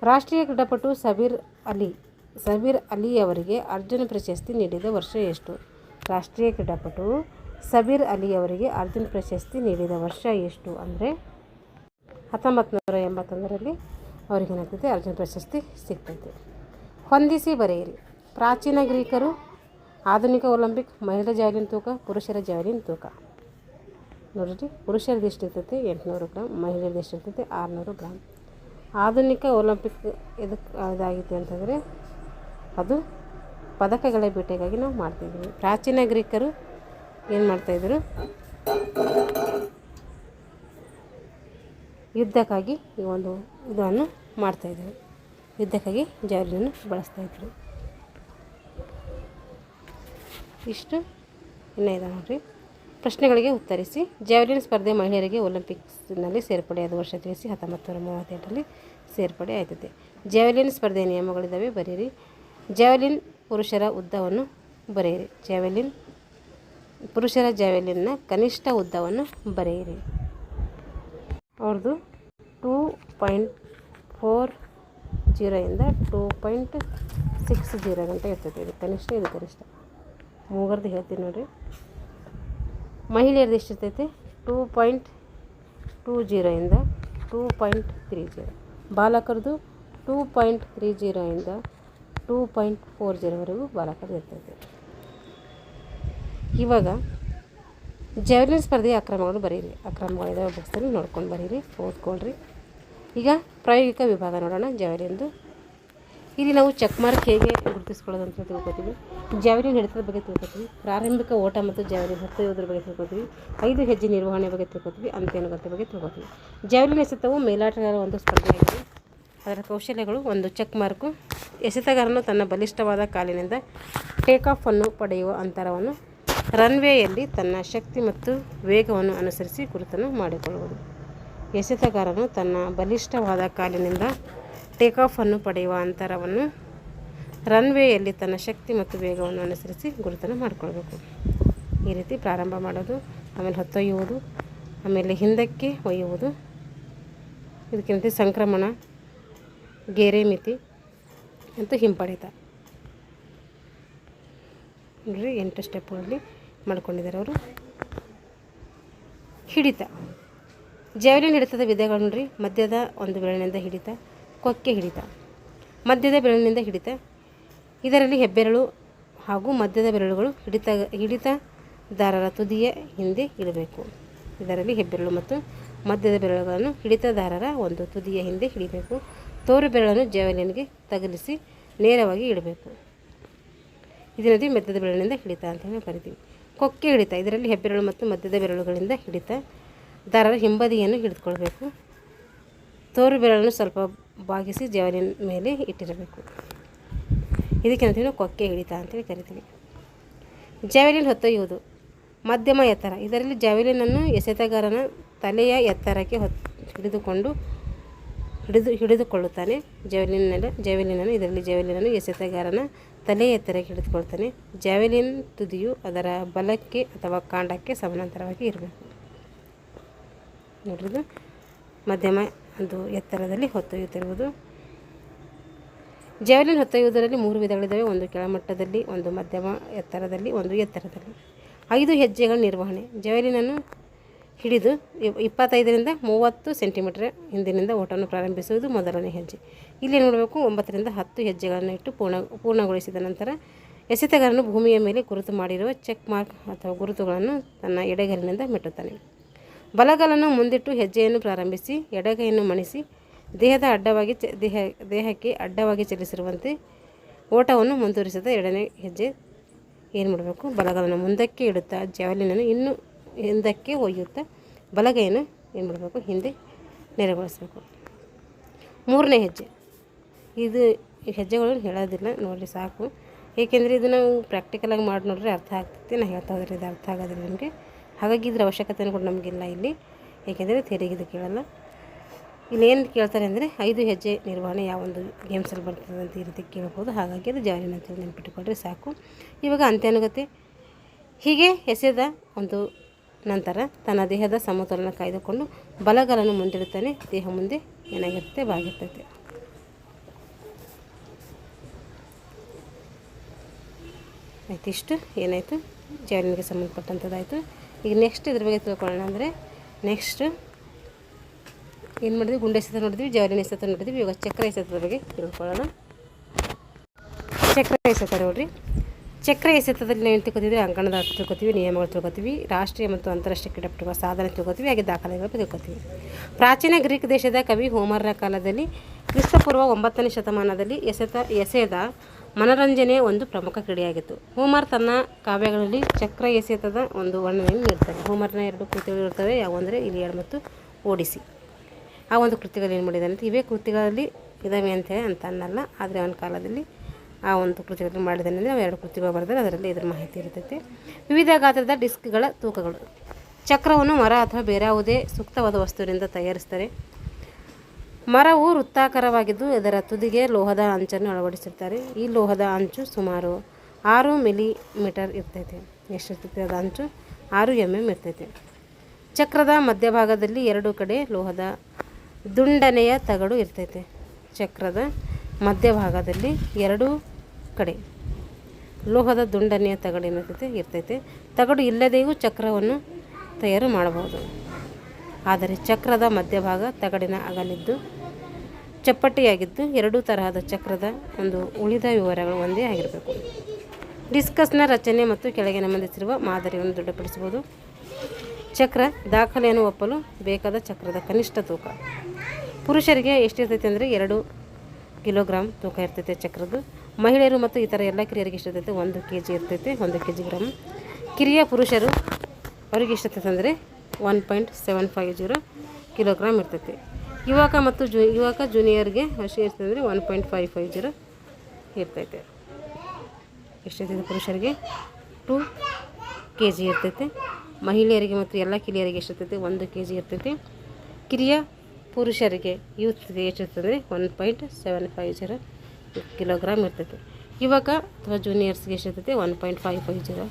ರಾಷ್ಟ್ರೀಯ ಕ್ರೀಡಾಪಟು ಸಬೀರ್ ಅಲಿ ಅವರಿಗೆ ಅರ್ಜುನ ಪ್ರಶಸ್ತಿ ನೀಡಿದ ವರ್ಷ ಎಷ್ಟು? ರಾಷ್ಟ್ರೀಯ ಕ್ರೀಡಾಪಟು ಸಬೀರ್ ಅಲಿ ಅವರಿಗೆ ಅರ್ಜುನ ಪ್ರಶಸ್ತಿ ನೀಡಿದ ವರ್ಷ ಎಷ್ಟು ಅಂದರೆ 1981ರಲ್ಲಿ ಅವರಿಗೆ ಏನಾಗ್ತೈತೆ ಅರ್ಜುನ ಪ್ರಶಸ್ತಿ ಸಿಗ್ತೈತೆ. ಹೊಂದಿಸಿ ಬರೆಯಿರಿ. ಪ್ರಾಚೀನ ಗ್ರೀಕರು, ಆಧುನಿಕ ಒಲಿಂಪಿಕ್, ಮಹಿಳಾ ಜಾವೆಲಿನ್ ತೂಕ, ಪುರುಷರ ಜಾವೆಲಿನ್ ತೂಕ. ನೋಡಿರಿ, ಪುರುಷರದ್ದು ಎಷ್ಟಿರ್ತೈತೆ? 800 ಗ್ರಾಮ್, ಮಹಿಳೆಯರದ್ದು ಎಷ್ಟಿರ್ತೈತೆ? 600 ಗ್ರಾಮ್. ಆಧುನಿಕ ಒಲಿಂಪಿಕ್ ಇದಕ್ಕೆ ಇದಾಗಿತ್ತು ಅಂತಂದರೆ ಅದು ಪದಕಗಳ ಬೇಟೆಗಾಗಿ ನಾವು ಮಾಡ್ತಾಯಿದ್ದೀವಿ. ಪ್ರಾಚೀನ ಗ್ರೀಕರು ಏನು ಮಾಡ್ತಾಯಿದ್ರು? ಯುದ್ಧಕ್ಕಾಗಿ ಈ ಒಂದು ಇದನ್ನು ಮಾಡ್ತಾಯಿದ್ರು. ಯುದ್ಧಕ್ಕಾಗಿ ಜಾವೆಲಿನನ್ನು ಬಳಸ್ತಾಯಿದ್ರು. ಇಷ್ಟು ಇನ್ನೂ ಇದೆ ನೋಡಿರಿ. ಪ್ರಶ್ನೆಗಳಿಗೆ ಉತ್ತರಿಸಿ. ಜಾವೆಲಿನ್ ಸ್ಪರ್ಧೆ ಮಹಿಳೆಯರಿಗೆ ಒಲಿಂಪಿಕ್ಸ್ನಲ್ಲಿ ಸೇರ್ಪಡೆಯಾದ ವರ್ಷ ತಿಳಿಸಿ. 1938ರಲ್ಲಿ ಸೇರ್ಪಡೆ ಆಯ್ತದೆ. ಜಾವೆಲಿನ್ ಸ್ಪರ್ಧೆಯ ನಿಯಮಗಳಿದ್ದಾವೆ, ಬರೆಯಿರಿ. ಜಾವೆಲಿನ್ ಪುರುಷರ ಉದ್ದವನ್ನು ಬರೆಯಿರಿ. ಪುರುಷರ ಜಾವೆಲಿನ್ನ ಕನಿಷ್ಠ ಉದ್ದವನ್ನು ಬರೆಯಿರಿ. ಅವ್ರದ್ದು 2.40 ಇಂದ 2.60 ಗಂಟೆ ಇರ್ತೈತೆ. ಇದು ಕನಿಷ್ಠ, ಇದು ಗರಿಷ್ಠ. ಮೂಗರದ್ದು ಹೇಳ್ತೀನಿ ನೋಡಿರಿ. ಮಹಿಳೆಯರದ್ದು ಎಷ್ಟಿರ್ತೈತೆ? 2.20 ಇಂದ 2.30. ಬಾಲಕರದು 2.30 ಇಂದ 2.40ವರೆಗೂ ಬಾಲಕರದ್ದು ಇರ್ತೈತೆ. ಇವಾಗ ಜಾವೆಲಿನ್ ಸ್ಪರ್ಧೆಯ ಅಕ್ರಮಗಳು ಬರೀರಿ. ಅಕ್ರಮಗಳಿದಾವೆ ಬುಕ್ಸಲ್ಲಿ ನೋಡ್ಕೊಂಡು ಬರೀರಿ, ಓದ್ಕೊಳ್ರಿ. ಈಗ ಪ್ರಾಯೋಗಿಕ ವಿಭಾಗ ನೋಡೋಣ ಜಾವೆಲಿನ್ದು. ಇಲ್ಲಿ ನಾವು ಚೆಕ್ ಮಾರ್ಕ್ ಹೇಗೆ ಗುರುತಿಸ್ಕೊಳ್ಳೋದು ಅಂತ ತಿಳ್ಕೊತೀವಿ. ಜಾವೆಲಿನ್ ಹಿಡಿತದ ಬಗ್ಗೆ ತಿಳ್ಕೊತೀವಿ. ಪ್ರಾರಂಭಿಕ ಓಟ ಮತ್ತು ಜಾವೆಲಿನ್ ಹೊತ್ತೊಯ್ಯೋದ್ರ ಬಗ್ಗೆ ತಿಳ್ಕೊತೀವಿ. 5 ಹೆಜ್ಜೆ ನಿರ್ವಹಣೆ ಬಗ್ಗೆ ತಿಳ್ಕೊತೀವಿ. ಅಂತ್ಯಾನುಗತ್ಯ ಬಗ್ಗೆ ತಿಳ್ಕೊತೀವಿ. ಜಾವೆಲಿನ್ ಎಸೆತವು ಮೇಲಾಟಗಾರ ಒಂದು ಸ್ಪರ್ಧೆಯಾಗಿದೆ. ಅದರ ಕೌಶಲ್ಯಗಳು: 1. Check mark. ಎಸೆತಗಾರನು ತನ್ನ ಬಲಿಷ್ಠವಾದ ಕಾಲಿನಿಂದ ಟೇಕ್ ಆಫ್ ಅನ್ನು ಪಡೆಯುವ ಅಂತರವನ್ನು ರನ್ವೇಯಲ್ಲಿ ತನ್ನ ಶಕ್ತಿ ಮತ್ತು ವೇಗವನ್ನು ಅನುಸರಿಸಿ ಗುರುತನ್ನು ಮಾಡಿಕೊಳ್ಳುವುದು. ಎಸೆತಗಾರನು ತನ್ನ ಬಲಿಷ್ಠವಾದ ಕಾಲಿನಿಂದ ಟೇಕ್ ಆಫ್ ಅನ್ನು ಪಡೆಯುವ ಅಂತರವನ್ನು ರನ್ವೇಯಲ್ಲಿ ತನ್ನ ಶಕ್ತಿ ಮತ್ತು ವೇಗವನ್ನು ಅನುಸರಿಸಿ ಗುರುತನ್ನು ಮಾಡಿಕೊಳ್ಬೇಕು. ಈ ರೀತಿ ಪ್ರಾರಂಭ ಮಾಡೋದು, ಆಮೇಲೆ ಹೊತ್ತೊಯ್ಯುವುದು, ಆಮೇಲೆ ಹಿಂದಕ್ಕೆ ಒಯ್ಯುವುದು, ಇದಕ್ಕಿಂತ ಸಂಕ್ರಮಣ, ಗೆರೆ ಮಿತಿ ಮತ್ತು ಹಿಂಪಡೆತ. ನೋಡಿರಿ 8 ಸ್ಟೆಪ್ಗಳಲ್ಲಿ ಮಾಡ್ಕೊಂಡಿದ್ದಾರೆ ಅವರು. ಹಿಡಿತ. ಜಾವೆಲಿನ್ ಹಿಡಿತದ ವಿಧಗಳು ನೋಡ್ರಿ. ಮಧ್ಯದ ಒಂದು ಬೆರಳಿನಿಂದ ಹಿಡಿತ, ಕೊಕ್ಕೆ ಹಿಡಿತ. ಮಧ್ಯದ ಬೆರಳಿನಿಂದ ಹಿಡಿತ, ಇದರಲ್ಲಿ ಹೆಬ್ಬೆರಳು ಹಾಗೂ ಮಧ್ಯದ ಬೆರಳುಗಳು ಹಿಡಿತದಾರರ ತುದಿಯ ಹಿಂದೆ ಇಡಬೇಕು. ಇದರಲ್ಲಿ ಹೆಬ್ಬೆರಳು ಮತ್ತು ಮಧ್ಯದ ಬೆರಳುಗಳನ್ನು ಹಿಡಿತದಾರರ ಒಂದು ತುದಿಯ ಹಿಂದೆ ಹಿಡಿಬೇಕು. ತೋರು ಬೆರಳನ್ನು ಜಾವೆಲಿನ್ಗೆ ತಗುಲಿಸಿ ನೇರವಾಗಿ ಇಡಬೇಕು. ಇದರಲ್ಲಿ ಮಧ್ಯದ ಬೆರಳಿನಿಂದ ಹಿಡಿತ ಅಂತ ಹೇಳಿ ಕರಿತೀವಿ. ಕೊಕ್ಕೆ ಹಿಡಿತ, ಇದರಲ್ಲಿ ಹೆಬ್ಬೆರಳು ಮತ್ತು ಮಧ್ಯದ ಬೆರಳುಗಳಿಂದ ಹಿಡಿತದಾರರ ಹಿಂಬದಿಯನ್ನು ಹಿಡಿದುಕೊಳ್ಬೇಕು. ತೋರು ಬೆರಳನ್ನು ಸ್ವಲ್ಪ ಬಾಗಿಸಿ ಜಾವೆಲಿನ್ ಮೇಲೆ ಇಟ್ಟಿರಬೇಕು. ಇದಕ್ಕೆ ಅಂತೀವಿ ಕೊಕ್ಕೆ ಹಿಡಿತ ಅಂತೇಳಿ ಕರಿತೀವಿ. ಜಾವೆಲಿನ್ ಹೊತ್ತೊಯ್ಯುವುದು. ಮಧ್ಯಮ ಎತ್ತರ, ಇದರಲ್ಲಿ ಜಾವೆಲಿನನ್ನು ಎಸೆತಗಾರನ ತಲೆಯ ಎತ್ತರಕ್ಕೆ ಹಿಡಿದುಕೊಳ್ಳುತ್ತಾನೆ. ಜಾವೆಲಿನನ್ನು ಇದರಲ್ಲಿ ಜಾವೆಲಿನನ್ನು ಎಸೆತಗಾರನ ತಲೆಯ ಎತ್ತರಕ್ಕೆ ಹಿಡಿದುಕೊಳ್ತಾನೆ. ಜಾವೆಲಿನ್ ತುದಿಯು ಅದರ ಬಲಕ್ಕೆ ಅಥವಾ ಕಾಂಡಕ್ಕೆ ಸಮಾನಾಂತರವಾಗಿ ಇರಬೇಕು. ನೋಡ್ರಿದು ಮಧ್ಯಮ ಒಂದು ಎತ್ತರದಲ್ಲಿ ಹೊತ್ತೊಯ್ಯುತ್ತಿರುವುದು. ಜಾವೆಲಿನ್ ಹೊತ್ತೊಯ್ಯುವುದರಲ್ಲಿ 3 ವಿಧಗಳಿದ್ದಾವೆ. ಒಂದು ಕೆಳಮಟ್ಟದಲ್ಲಿ, ಒಂದು ಮಧ್ಯಮ ಎತ್ತರದಲ್ಲಿ, ಒಂದು ಎತ್ತರದಲ್ಲಿ. 5 ಹೆಜ್ಜೆಗಳ ನಿರ್ವಹಣೆ. ಜಾವೆಲಿನನ್ನು ಹಿಡಿದು 25ರಿಂದ 30 ಸೆಂಟಿಮೀಟರ್ ಹಿಂದಿನಿಂದ ಓಟವನ್ನು ಪ್ರಾರಂಭಿಸುವುದು ಮೊದಲನೇ ಹೆಜ್ಜೆ. ಇಲ್ಲಿ ನೋಡಬೇಕು 9ರಿಂದ 10 ಹೆಜ್ಜೆಗಳನ್ನು ಇಟ್ಟು ಪೂರ್ಣಗೊಳಿಸಿದ ನಂತರ ಎಸೆತಗಾರನು ಭೂಮಿಯ ಮೇಲೆ ಗುರುತು ಮಾಡಿರುವ ಚೆಕ್ ಮಾರ್ಕ್ ಅಥವಾ ಗುರುತುಗಳನ್ನು ತನ್ನ ಎಡಗೈಲಿನಿಂದ ಮೆಟ್ಟುತ್ತಾನೆ. ಬಲಗಾಲನ್ನು ಮುಂದಿಟ್ಟು ಹೆಜ್ಜೆಯನ್ನು ಪ್ರಾರಂಭಿಸಿ ಎಡಗೈಯನ್ನು ಮಣಿಸಿ ದೇಹಕ್ಕೆ ಅಡ್ಡವಾಗಿ ಚಲಿಸಿರುವಂತೆ ಓಟವನ್ನು ಮುಂದುವರಿಸಿದ ಎರಡನೇ ಹೆಜ್ಜೆ ಏನು ಮಾಡಬೇಕು, ಬಲಗಾಲನ್ನು ಮುಂದಕ್ಕೆ ಇಡುತ್ತಾ ಜಾವೆಲಿನನ್ನು ಇನ್ನೂ ಹಿಂದಕ್ಕೆ ಒಯ್ಯುತ್ತಾ ಬಲಗೈಯನ್ನು ಏನು ಮಾಡಬೇಕು, ಹಿಂದೆ ನೆರೆಗೊಳಿಸಬೇಕು. 3ನೇ ಹೆಜ್ಜೆ. ಇದು ಹೆಜ್ಜೆಗಳು ಹೇಳೋದಿಲ್ಲ, ನೋಡಿರಿ ಸಾಕು. ಏಕೆಂದರೆ ಇದು ನಾವು ಪ್ರಾಕ್ಟಿಕಲಾಗಿ ಮಾಡಿ ನೋಡ್ರಿ ಅರ್ಥ ಆಗ್ತೈತಿ. ನಾನು ಹೇಳ್ತಾ ಹೋದ್ರೆ ಇದು ಅರ್ಥ ಆಗೋದಿಲ್ಲ ನಿಮಗೆ. ಹಾಗಾಗಿ ಇದ್ರ ಅವಶ್ಯಕತೆಯೂ ಕೂಡ ನಮಗಿಲ್ಲ ಇಲ್ಲಿ, ಏಕೆಂದರೆ ತೆರಿಗೆ ಇದು ಕೇಳಲ್ಲ. ಇಲ್ಲೇನು ಕೇಳ್ತಾರೆ ಅಂದರೆ 5 ಹೆಜ್ಜೆ ನಿರ್ವಹಣೆ ಯಾವೊಂದು ಗೇಮ್ಸಲ್ಲಿ ಬರ್ತದೆ ಅಂತ ಈ ರೀತಿ ಕೇಳ್ಬೋದು. ಹಾಗಾಗಿ ಅದು ಜಾವೆಲಿನ್ ಅಂತೇಳಿ ನೆನ್ಪಿಟ್ಟುಕೊಂಡ್ರೆ ಸಾಕು. ಇವಾಗ ಅಂತ್ಯಾನುಗತೆ. ಹೀಗೆ ಎಸೆದ ಒಂದು ನಂತರ ತನ್ನ ದೇಹದ ಸಮತೋಲನ ಕಾಯ್ದುಕೊಂಡು ಬಲಗಾಲನ್ನು ಮುಂದಿಡುತ್ತಾನೆ. ದೇಹ ಮುಂದೆ ಏನಾಗಿರುತ್ತೆ, ಬಾಗಿರ್ತೈತೆ. ಆಯ್ತು, ಇಷ್ಟು ಏನಾಯಿತು ಜಾವೆಲಿನ್ಗೆ ಸಂಬಂಧಪಟ್ಟಂಥದ್ದಾಯಿತು. ಈಗ ನೆಕ್ಸ್ಟ್ ಇದ್ರ ಬಗ್ಗೆ ತಿಳ್ಕೊಳ್ಳೋಣ. ಅಂದರೆ ನೆಕ್ಸ್ಟ್ ಏನು ಮಾಡಿದ್ವಿ, ಗುಂಡು ಎಸೆತ ನೋಡಿದ್ವಿ, ಜಾವೆಲಿನ್ ಎಸೆತ ನೋಡಿದ್ವಿ. ಇವಾಗ ಚಕ್ರ ಎಸೆತದ ಬಗ್ಗೆ ತಿಳ್ಕೊಳ್ಳೋಣ. ಚಕ್ರ ಎಸೆತ ನೋಡಿರಿ. ಚಕ್ರ ಎಸೆತದಲ್ಲಿ ಏನು ತಿಳ್ಕೊತೀವಿ, ಅಂಕಣದ ಅರ್ಥ ತಿಳ್ಕೊತೀವಿ, ನಿಯಮಗಳು ತಿಳ್ಕೊತೀವಿ, ರಾಷ್ಟ್ರೀಯ ಮತ್ತು ಅಂತಾರಾಷ್ಟ್ರೀಯ ಕ್ರೀಡಾಪಟುಗಳ ಸಾಧನೆ ತಿಳ್ಕೊತೀವಿ, ಹಾಗೆ ದಾಖಲೆಗಳು ತಿಳ್ಕೊತೀವಿ. ಪ್ರಾಚೀನ ಗ್ರೀಕ್ ದೇಶದ ಕವಿ ಹೋಮರ್ನ ಕಾಲದಲ್ಲಿ ಕ್ರಿಸ್ತಪೂರ್ವ 9ನೇ ಶತಮಾನದಲ್ಲಿ ಎಸೆದ ಮನರಂಜನೆಯ ಒಂದು ಪ್ರಮುಖ ಕ್ರೀಡೆಯಾಗಿತ್ತು. ಹೋಮರ್ ತನ್ನ ಕಾವ್ಯಗಳಲ್ಲಿ ಚಕ್ರ ಎಸೆತದ ಒಂದು ವರ್ಣನೆಯನ್ನು ನೀಡ್ತಾರೆ. ಹೋಮರ್ನ 2 ಕೃತಿಗಳು ಇರ್ತವೆ, ಯಾವಂದರೆ ಇಲಿಯಡ್ ಮತ್ತು ಓಡಿಸಿ. ಆ ಒಂದು ಕೃತಿಗಳು ಏನು ಮಾಡಿದ್ದಾನೆ ಅಂತ, ಇವೇ ಕೃತಿಗಳಲ್ಲಿ ಇದ್ದಾವೆ ಅಂತೇಳಿ ಅಂತ ಅನ್ನಲ್ಲ, ಆದರೆ ಅವನ ಕಾಲದಲ್ಲಿ ಆ ಒಂದು ಕೃತಿಗಳನ್ನು ಮಾಡಿದ್ದಾನೆ ಅಂದರೆ ನಾವು 2 ಕೃತಿಗಳು ಬರೆದರೆ ಅದರಲ್ಲಿ ಇದರ ಮಾಹಿತಿ ಇರ್ತೈತೆ. ವಿವಿಧ ಗಾತ್ರದ ಡಿಸ್ಕ್ಗಳ ತೂಕಗಳು. ಚಕ್ರವನ್ನು ಮರ ಅಥವಾ ಬೇರೆ ಯಾವುದೇ ಸೂಕ್ತವಾದ ವಸ್ತುವಿನಿಂದ ತಯಾರಿಸ್ತಾರೆ. ಮರವು ವೃತ್ತಾಕಾರವಾಗಿದ್ದು ಇದರ ತುದಿಗೆ ಲೋಹದ ಅಂಚನ್ನು ಅಳವಡಿಸಿರ್ತಾರೆ. ಈ ಲೋಹದ ಅಂಚು ಸುಮಾರು 6 ಮಿಲಿಮೀಟರ್ ಇರ್ತೈತೆ. ಎಷ್ಟಿರ್ತೈತೆ ಅದು ಅಂಚು? 6 mm ಇರ್ತೈತೆ. ಚಕ್ರದ ಮಧ್ಯಭಾಗದಲ್ಲಿ 2 ಕಡೆ ಲೋಹದ ದುಂಡನೆಯ ತಗಡು ಇರ್ತೈತೆ. ಚಕ್ರದ ಮಧ್ಯಭಾಗದಲ್ಲಿ 2 ಕಡೆ ಲೋಹದ ದುಂಡನೆಯ ತಗಡು ಇರ್ತೈತೆ. ತಗಡು ಇಲ್ಲದೆಯೂ ಚಕ್ರವನ್ನು ತಯಾರು ಮಾಡಬಹುದು. ಆದರೆ ಚಕ್ರದ ಮಧ್ಯಭಾಗ ತಗಡಿನ ಅಗಲಿದ್ದು ಚಪ್ಪಟೆಯಾಗಿದ್ದು 2 ತರಹದ ಚಕ್ರದ ಒಂದು ಉಳಿದ ವಿವರಗಳು ಒಂದೇ ಆಗಿರಬೇಕು. ಡಿಸ್ಕಸ್ನ ರಚನೆ ಮತ್ತು ಕೆಳಗೆ ನಮೂದಿಸಿರುವ ಮಾದರಿಯನ್ನು ದೃಢಪಡಿಸಬಹುದು. ಚಕ್ರ ದಾಖಲೆಯನ್ನು ಒಪ್ಪಲು ಬೇಕಾದ ಚಕ್ರದ ಕನಿಷ್ಠ ತೂಕ. ಪುರುಷರಿಗೆ ಎಷ್ಟಿರ್ತೈತೆ ಅಂದರೆ 2 ಕಿಲೋಗ್ರಾಮ್ ತೂಕ ಇರ್ತೈತೆ ಚಕ್ರದ್ದು. ಮಹಿಳೆಯರು ಮತ್ತು ಇತರ ಎಲ್ಲ ಕಿರಿಯರಿಗೆ ಎಷ್ಟಿರ್ತೈತೆ 1 kg ಇರ್ತೈತೆ, 1 kg ಗ್ರಾಮ್. ಕಿರಿಯ ಪುರುಷರು ಅವ್ರಿಗೆ ಎಷ್ಟಿರ್ತೈತೆ ಅಂದರೆ 1.750 ಕಿಲೋಗ್ರಾಮ್ ಇರ್ತೈತೆ. ಯುವಕ ಮತ್ತು ಯುವಕ ಜೂನಿಯರ್ಗೆ ಅಷ್ಟು ಇರ್ತದೆ ಅಂದರೆ 1.550 ಇರ್ತೈತೆ. ಎಷ್ಟಿರ್ತೈತೆ ಪುರುಷರಿಗೆ 2 kg ಇರ್ತೈತೆ. ಮಹಿಳೆಯರಿಗೆ ಮತ್ತು ಎಲ್ಲ ಕಿರಿಯರಿಗೆ ಎಷ್ಟಿರ್ತೈತೆ 1 kg ಇರ್ತೈತೆ. ಕಿರಿಯ ಪುರುಷರಿಗೆ ಯೂತ್ಗೆ ಎಷ್ಟಿರ್ತದೆ 1.750 ಕಿಲೋಗ್ರಾಮ್ ಇರ್ತೈತೆ. ಯುವಕ ಅಥವಾ ಜೂನಿಯರ್ಸ್ಗೆ ಎಷ್ಟಿರ್ತೈತೆ 1.550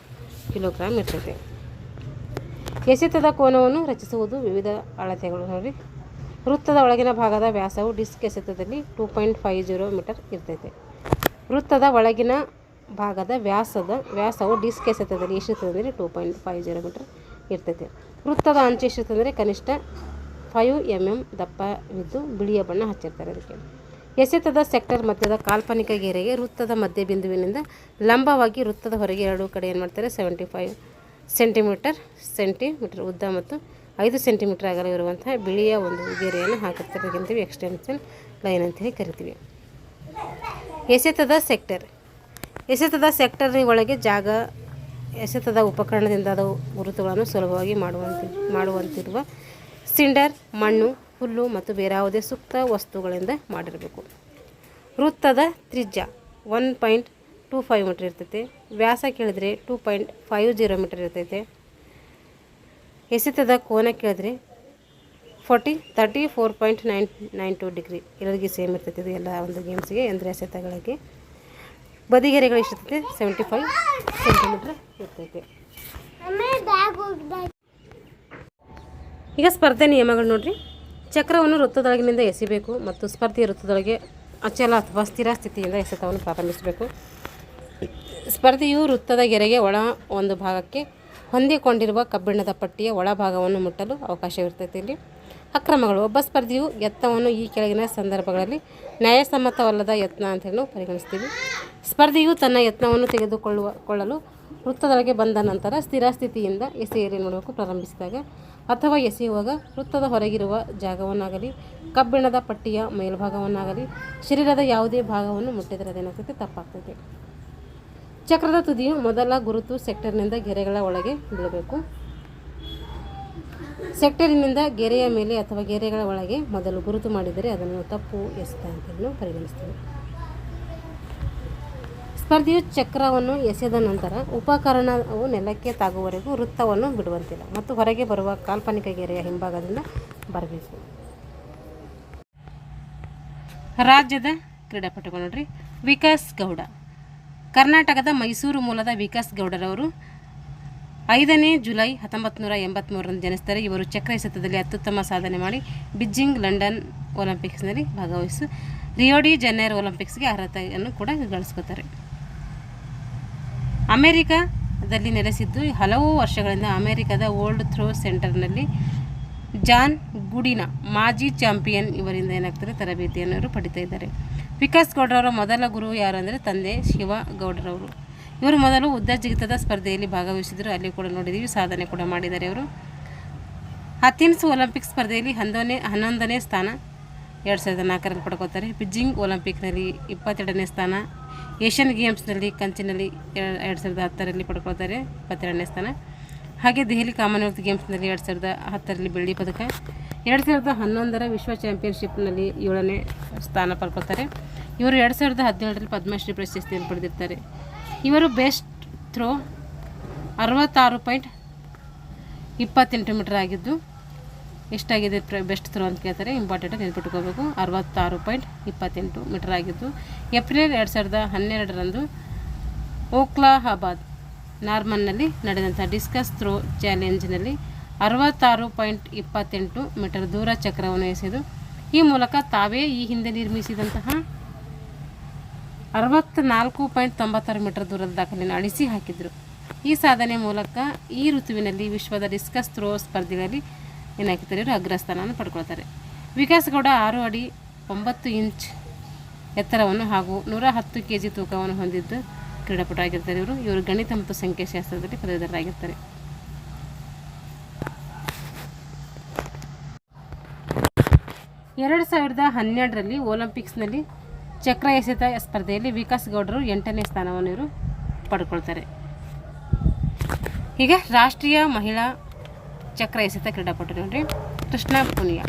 ಕಿಲೋಗ್ರಾಮ್ ಇರ್ತೈತೆ. ಎಸೆತದ ಕೋನವನ್ನು ರಚಿಸುವುದು ವಿವಿಧ ಅಳತೆಗಳು ನೋಡಿ. ವೃತ್ತದ ಒಳಗಿನ ಭಾಗದ ವ್ಯಾಸವು ಡಿಸ್ಕ್ ಎಸೆತದಲ್ಲಿ 2.50 ಮೀಟರ್ ಇರ್ತೈತೆ. ವೃತ್ತದ ಒಳಗಿನ ಭಾಗದ ವ್ಯಾಸವು ಡಿಸ್ಕ್ ಎಸೆತದಲ್ಲಿ ಎಷ್ಟಿರ್ತದೆ ಅಂದರೆ 2.50 ಮೀಟರ್ ಇರ್ತೈತೆ. ವೃತ್ತದ ಅಂಚು ಎಷ್ಟಿರ್ತದೆ ಕನಿಷ್ಠ 5 mm ದಪ್ಪವಿದ್ದು ಬಿಳಿಯ ಬಣ್ಣ ಹಚ್ಚಿರ್ತಾರೆ ಅದಕ್ಕೆ. ಎಸೆತದ ಸೆಕ್ಟರ್ ಮಧ್ಯದ ಕಾಲ್ಪನಿಕ ಗೆರೆಗೆ ವೃತ್ತದ ಮಧ್ಯ ಬಿಂದುವಿನಿಂದ ಲಂಬವಾಗಿ ವೃತ್ತದ ಹೊರಗೆ ಎರಡೂ ಕಡೆ ಏನು ಮಾಡ್ತಾರೆ 75 ಸೆಂಟಿಮೀಟರ್ ಉದ್ದ ಮತ್ತು 5 ಸೆಂಟಿಮೀಟರ್ ಅಗಲವಿರುವಂತಹ ಬಿಳಿಯ ಒಂದು ಗೆರೆಯನ್ನು ಹಾಕಿರ್ತಾರೆ. ಅದಕ್ಕಿಂತೀವಿ ಎಕ್ಸ್ಟೆನ್ಷನ್ ಲೈನ್ ಅಂತೇಳಿ ಕರಿತೀವಿ. ಎಸೆತದ ಸೆಕ್ಟರ್ನ ಒಳಗೆ ಜಾಗ ಎಸೆತದ ಉಪಕರಣದಿಂದ ಅದು ಗುರುತುಗಳನ್ನು ಸುಲಭವಾಗಿ ಮಾಡುವಂತಿರುವ ಸಿಂಡರ್, ಮಣ್ಣು, ಹುಲ್ಲು ಮತ್ತು ಬೇರೆ ಯಾವುದೇ ಸೂಕ್ತ ವಸ್ತುಗಳಿಂದ ಮಾಡಿರಬೇಕು. ವೃತ್ತದ ತ್ರಿಜ್ಯ 1.25 ಮೀಟರ್ ಇರ್ತೈತೆ. ವ್ಯಾಸ ಕೇಳಿದ್ರೆ 2.50 ಮೀಟರ್ ಇರ್ತೈತೆ. ಎಸೆತದ ಕೋನ ಕೇಳಿದ್ರೆ 34.92 ಡಿಗ್ರಿ ಎಲ್ಲರಿಗೆ ಸೇಮ್ ಇರ್ತೈತೆ. ಇದು ಎಲ್ಲ ಒಂದು ಗೇಮ್ಸ್ಗೆ ಅಂದರೆ ಎಸೆತಗಳಿಗೆ. ಬದಿಗೆರೆಗಳು ಎಷ್ಟಿರ್ತೈತೆ 75 ಸೆಂಟಿಮೀಟ್ರ್ ಇರ್ತೈತೆ. ಈಗ ಸ್ಪರ್ಧೆ ನಿಯಮಗಳು ನೋಡ್ರಿ. ಚಕ್ರವನ್ನು ವೃತ್ತದೊಳಗಿನಿಂದ ಎಸಿಬೇಕು ಮತ್ತು ಸ್ಪರ್ಧೆಯ ವೃತ್ತದೊಳಗೆ ಅಚಲ ಅಥವಾ ಸ್ಥಿರ ಸ್ಥಿತಿಯಿಂದ ಎಸೆತವನ್ನು ಪ್ರಾರಂಭಿಸಬೇಕು. ಸ್ಪರ್ಧೆಯು ವೃತ್ತದ ಗೆರೆಗೆ ಒಳ ಒಂದು ಭಾಗಕ್ಕೆ ಹೊಂದಿಕೊಂಡಿರುವ ಕಬ್ಬಿಣದ ಪಟ್ಟಿಯ ಒಳಭಾಗವನ್ನು ಮುಟ್ಟಲು ಅವಕಾಶವಿರ್ತೈತೆ. ಇಲ್ಲಿ ಅಕ್ರಮಗಳು. ಒಬ್ಬ ಸ್ಪರ್ಧಿಯು ಯತ್ನವನ್ನು ಈ ಕೆಳಗಿನ ಸಂದರ್ಭಗಳಲ್ಲಿ ನ್ಯಾಯಸಮ್ಮತವಲ್ಲದ ಯತ್ನ ಅಂತೇಳಿ ನಾವು ಪರಿಗಣಿಸ್ತೀವಿ. ಸ್ಪರ್ಧಿಯು ತನ್ನ ಯತ್ನವನ್ನು ತೆಗೆದುಕೊಳ್ಳಲು ವೃತ್ತದೊಳಗೆ ಬಂದ ನಂತರ ಸ್ಥಿರ ಸ್ಥಿತಿಯಿಂದ ಎಸೆಯಲು ನೋಡಬೇಕು ಪ್ರಾರಂಭಿಸಿದಾಗ ಅಥವಾ ಎಸೆಯುವಾಗ ವೃತ್ತದ ಹೊರಗಿರುವ ಜಾಗವನ್ನಾಗಲಿ ಕಬ್ಬಿಣದ ಪಟ್ಟಿಯ ಮೇಲ್ಭಾಗವನ್ನಾಗಲಿ ಶರೀರದ ಯಾವುದೇ ಭಾಗವನ್ನು ಮುಟ್ಟಿದರೆ ಅದೇನಾಗ್ತೈತೆ ತಪ್ಪಾಗ್ತೈತೆ. ಚಕ್ರದ ತುದಿಯು ಮೊದಲ ಗುರುತು ಸೆಕ್ಟರ್ನಿಂದ ಗೆರೆಗಳ ಒಳಗೆ ಬೀಳಬೇಕು. ಸೆಕ್ಟರಿನಿಂದ ಗೆರೆಯ ಮೇಲೆ ಅಥವಾ ಗೆರೆಗಳ ಒಳಗೆ ಮೊದಲು ಗುರುತು ಮಾಡಿದರೆ ಅದನ್ನು ತಪ್ಪು ಎಸೆತ ಅಂತೇಳಿ ನಾವು ಪರಿಗಣಿಸ್ತೇವೆ. ಸ್ಪರ್ಧಿಯು ಚಕ್ರವನ್ನು ಎಸೆದ ನಂತರ ಉಪಕರಣವು ನೆಲಕ್ಕೆ ತಾಗುವವರೆಗೂ ವೃತ್ತವನ್ನು ಬಿಡುವಂತಿಲ್ಲ ಮತ್ತು ಹೊರಗೆ ಬರುವ ಕಾಲ್ಪನಿಕ ಗೆರೆಯ ಹಿಂಭಾಗದಿಂದ ಬರಬೇಕು. ರಾಜ್ಯದ ಕ್ರೀಡಾಪಟುಗಳು ನೋಡ್ರಿ. ವಿಕಾಸ್ ಗೌಡ ಕರ್ನಾಟಕದ ಮೈಸೂರು ಮೂಲದ ವಿಕಾಸ್ ಗೌಡರವರು 5 ಜುಲೈ 1983 ಜನಿಸ್ತಾರೆ. ಇವರು ಚಕ್ರ ಎಸೆತದಲ್ಲಿ ಅತ್ಯುತ್ತಮ ಸಾಧನೆ ಮಾಡಿ ಬೀಜಿಂಗ್, ಲಂಡನ್ ಒಲಿಂಪಿಕ್ಸ್ನಲ್ಲಿ ಭಾಗವಹಿಸಿ ರಿಯೋ ಡಿ ಜನೈರೋ ಒಲಿಂಪಿಕ್ಸ್ಗೆ ಅರ್ಹತೆಯನ್ನು ಕೂಡ ಗಳಿಸ್ಕೊತಾರೆ. ಅಮೆರಿಕದಲ್ಲಿ ನೆಲೆಸಿದ್ದು ಹಲವು ವರ್ಷಗಳಿಂದ ಅಮೆರಿಕದ ಓಲ್ಡ್ ಥ್ರೋ ಸೆಂಟರ್ನಲ್ಲಿ ಜಾನ್ ಗುಡಿನಾ ಮಾಜಿ ಚಾಂಪಿಯನ್ ಇವರಿಂದ ಏನಾಗ್ತಾರೆ ತರಬೇತಿಯನ್ನು ಇವರು ಪಡಿತಾ ಇದ್ದಾರೆ. ವಿಕಾಸ್ ಗೌಡ್ರವರ ಮೊದಲ ಗುರು ಯಾರು ಅಂದರೆ ತಂದೆ ಶಿವ ಗೌಡ್ರವರು. ಇವರು ಮೊದಲು ಉದ್ದ ಜಿಗಿತದ ಸ್ಪರ್ಧೆಯಲ್ಲಿ ಭಾಗವಹಿಸಿದರು. ಅಲ್ಲಿ ಕೂಡ ನೋಡಿದ್ದೀವಿ, ಸಾಧನೆ ಕೂಡ ಮಾಡಿದ್ದಾರೆ ಇವರು. ಅಥೆನ್ಸ್ ಒಲಿಂಪಿಕ್ ಸ್ಪರ್ಧೆಯಲ್ಲಿ 11ನೇ ಸ್ಥಾನ 2004ರಲ್ಲಿ ಪಡ್ಕೋತಾರೆ. ಬೀಜಿಂಗ್ ಒಲಿಂಪಿಕ್ನಲ್ಲಿ 22ನೇ ಸ್ಥಾನ. ಏಷ್ಯನ್ ಗೇಮ್ಸ್ನಲ್ಲಿ ಕಂಚಿನಲ್ಲಿ 2010ರಲ್ಲಿ ಪಡ್ಕೊಳ್ತಾರೆ 22ನೇ ಸ್ಥಾನ. ಹಾಗೆ ದೆಹಲಿ ಕಾಮನ್ವೆಲ್ತ್ ಗೇಮ್ಸ್ನಲ್ಲಿ 2010ರಲ್ಲಿ ಬೆಳ್ಳಿ ಪದಕ. 2011ರ ವಿಶ್ವ ಚಾಂಪಿಯನ್ಶಿಪ್ನಲ್ಲಿ 7ನೇ ಸ್ಥಾನ ಪಡ್ಕೊಳ್ತಾರೆ. ಇವರು 2017ರಲ್ಲಿ ಪದ್ಮಶ್ರೀ ಪ್ರಶಸ್ತಿಯನ್ನು ಪಡೆದಿರ್ತಾರೆ. ಇವರು ಬೆಸ್ಟ್ ಥ್ರೋ 66.28 ಮೀಟರ್ ಆಗಿದ್ದು ಎಷ್ಟಾಗಿದೆ ಬೆಸ್ಟ್ ಥ್ರೋ ಅಂತ ಕೇಳ್ತಾರೆ. ಇಂಪಾರ್ಟೆಂಟ್ ನೆನ್ಪಿಟ್ಕೋಬೇಕು. 66.28 ಮೀಟರ್ ಆಗಿದ್ದು ಏಪ್ರಿಲ್ 2012ರಂದು ಓಕ್ಲಾಹಾಬಾದ್ ನಾರ್ಮನ್ನಲ್ಲಿ ನಡೆದಂಥ ಡಿಸ್ಕಸ್ ಥ್ರೋ ಚಾಲೆಂಜ್ನಲ್ಲಿ 66.28 ಮೀಟರ್ ದೂರ ಚಕ್ರವನ್ನು ಎಸೆದು ಈ ಮೂಲಕ ತಾವೇ ಈ ಹಿಂದೆ ನಿರ್ಮಿಸಿದಂತಹ 64.96 ಮೀಟರ್ ದೂರದ ದಾಖಲೆಯನ್ನು ಅಳಿಸಿ ಹಾಕಿದರು. ಈ ಸಾಧನೆ ಮೂಲಕ ಈ ಋತುವಿನಲ್ಲಿ ವಿಶ್ವದ ಡಿಸ್ಕಸ್ ಥ್ರೋ ಸ್ಪರ್ಧೆಗಳಲ್ಲಿ ಏನಾಗ್ತಾರೆ ಇವರು ಅಗ್ರಸ್ಥಾನವನ್ನು ಪಡ್ಕೊಳ್ತಾರೆ. ವಿಕಾಸ್ ಗೌಡ 6 ಅಡಿ 9 ಇಂಚ್ ಎತ್ತರವನ್ನು ಹಾಗೂ 110 kg ತೂಕವನ್ನು ಹೊಂದಿದ್ದು ಕ್ರೀಡಾಪಟು ಆಗಿರ್ತಾರೆ. ಇವರು ಗಣಿತ ಮತ್ತು ಸಂಖ್ಯಾಶಾಸ್ತ್ರದಲ್ಲಿ ಪದವೀಧರರಾಗಿರ್ತಾರೆ. 2012ರಲ್ಲಿ ಒಲಿಂಪಿಕ್ಸ್ನಲ್ಲಿ ಚಕ್ರ ಎಸೆತ ಸ್ಪರ್ಧೆಯಲ್ಲಿ ವಿಕಾಸ್ ಗೌಡರು 8ನೇ ಸ್ಥಾನವನ್ನು ಇವರು ಪಡ್ಕೊಳ್ತಾರೆ. ಈಗ ರಾಷ್ಟ್ರೀಯ ಮಹಿಳಾ ಚಕ್ರ ಎಸೆತ ಕ್ರೀಡಾಪಟು ನೋಡ್ರಿ ಕೃಷ್ಣಾ ಪುನಿಯಾ,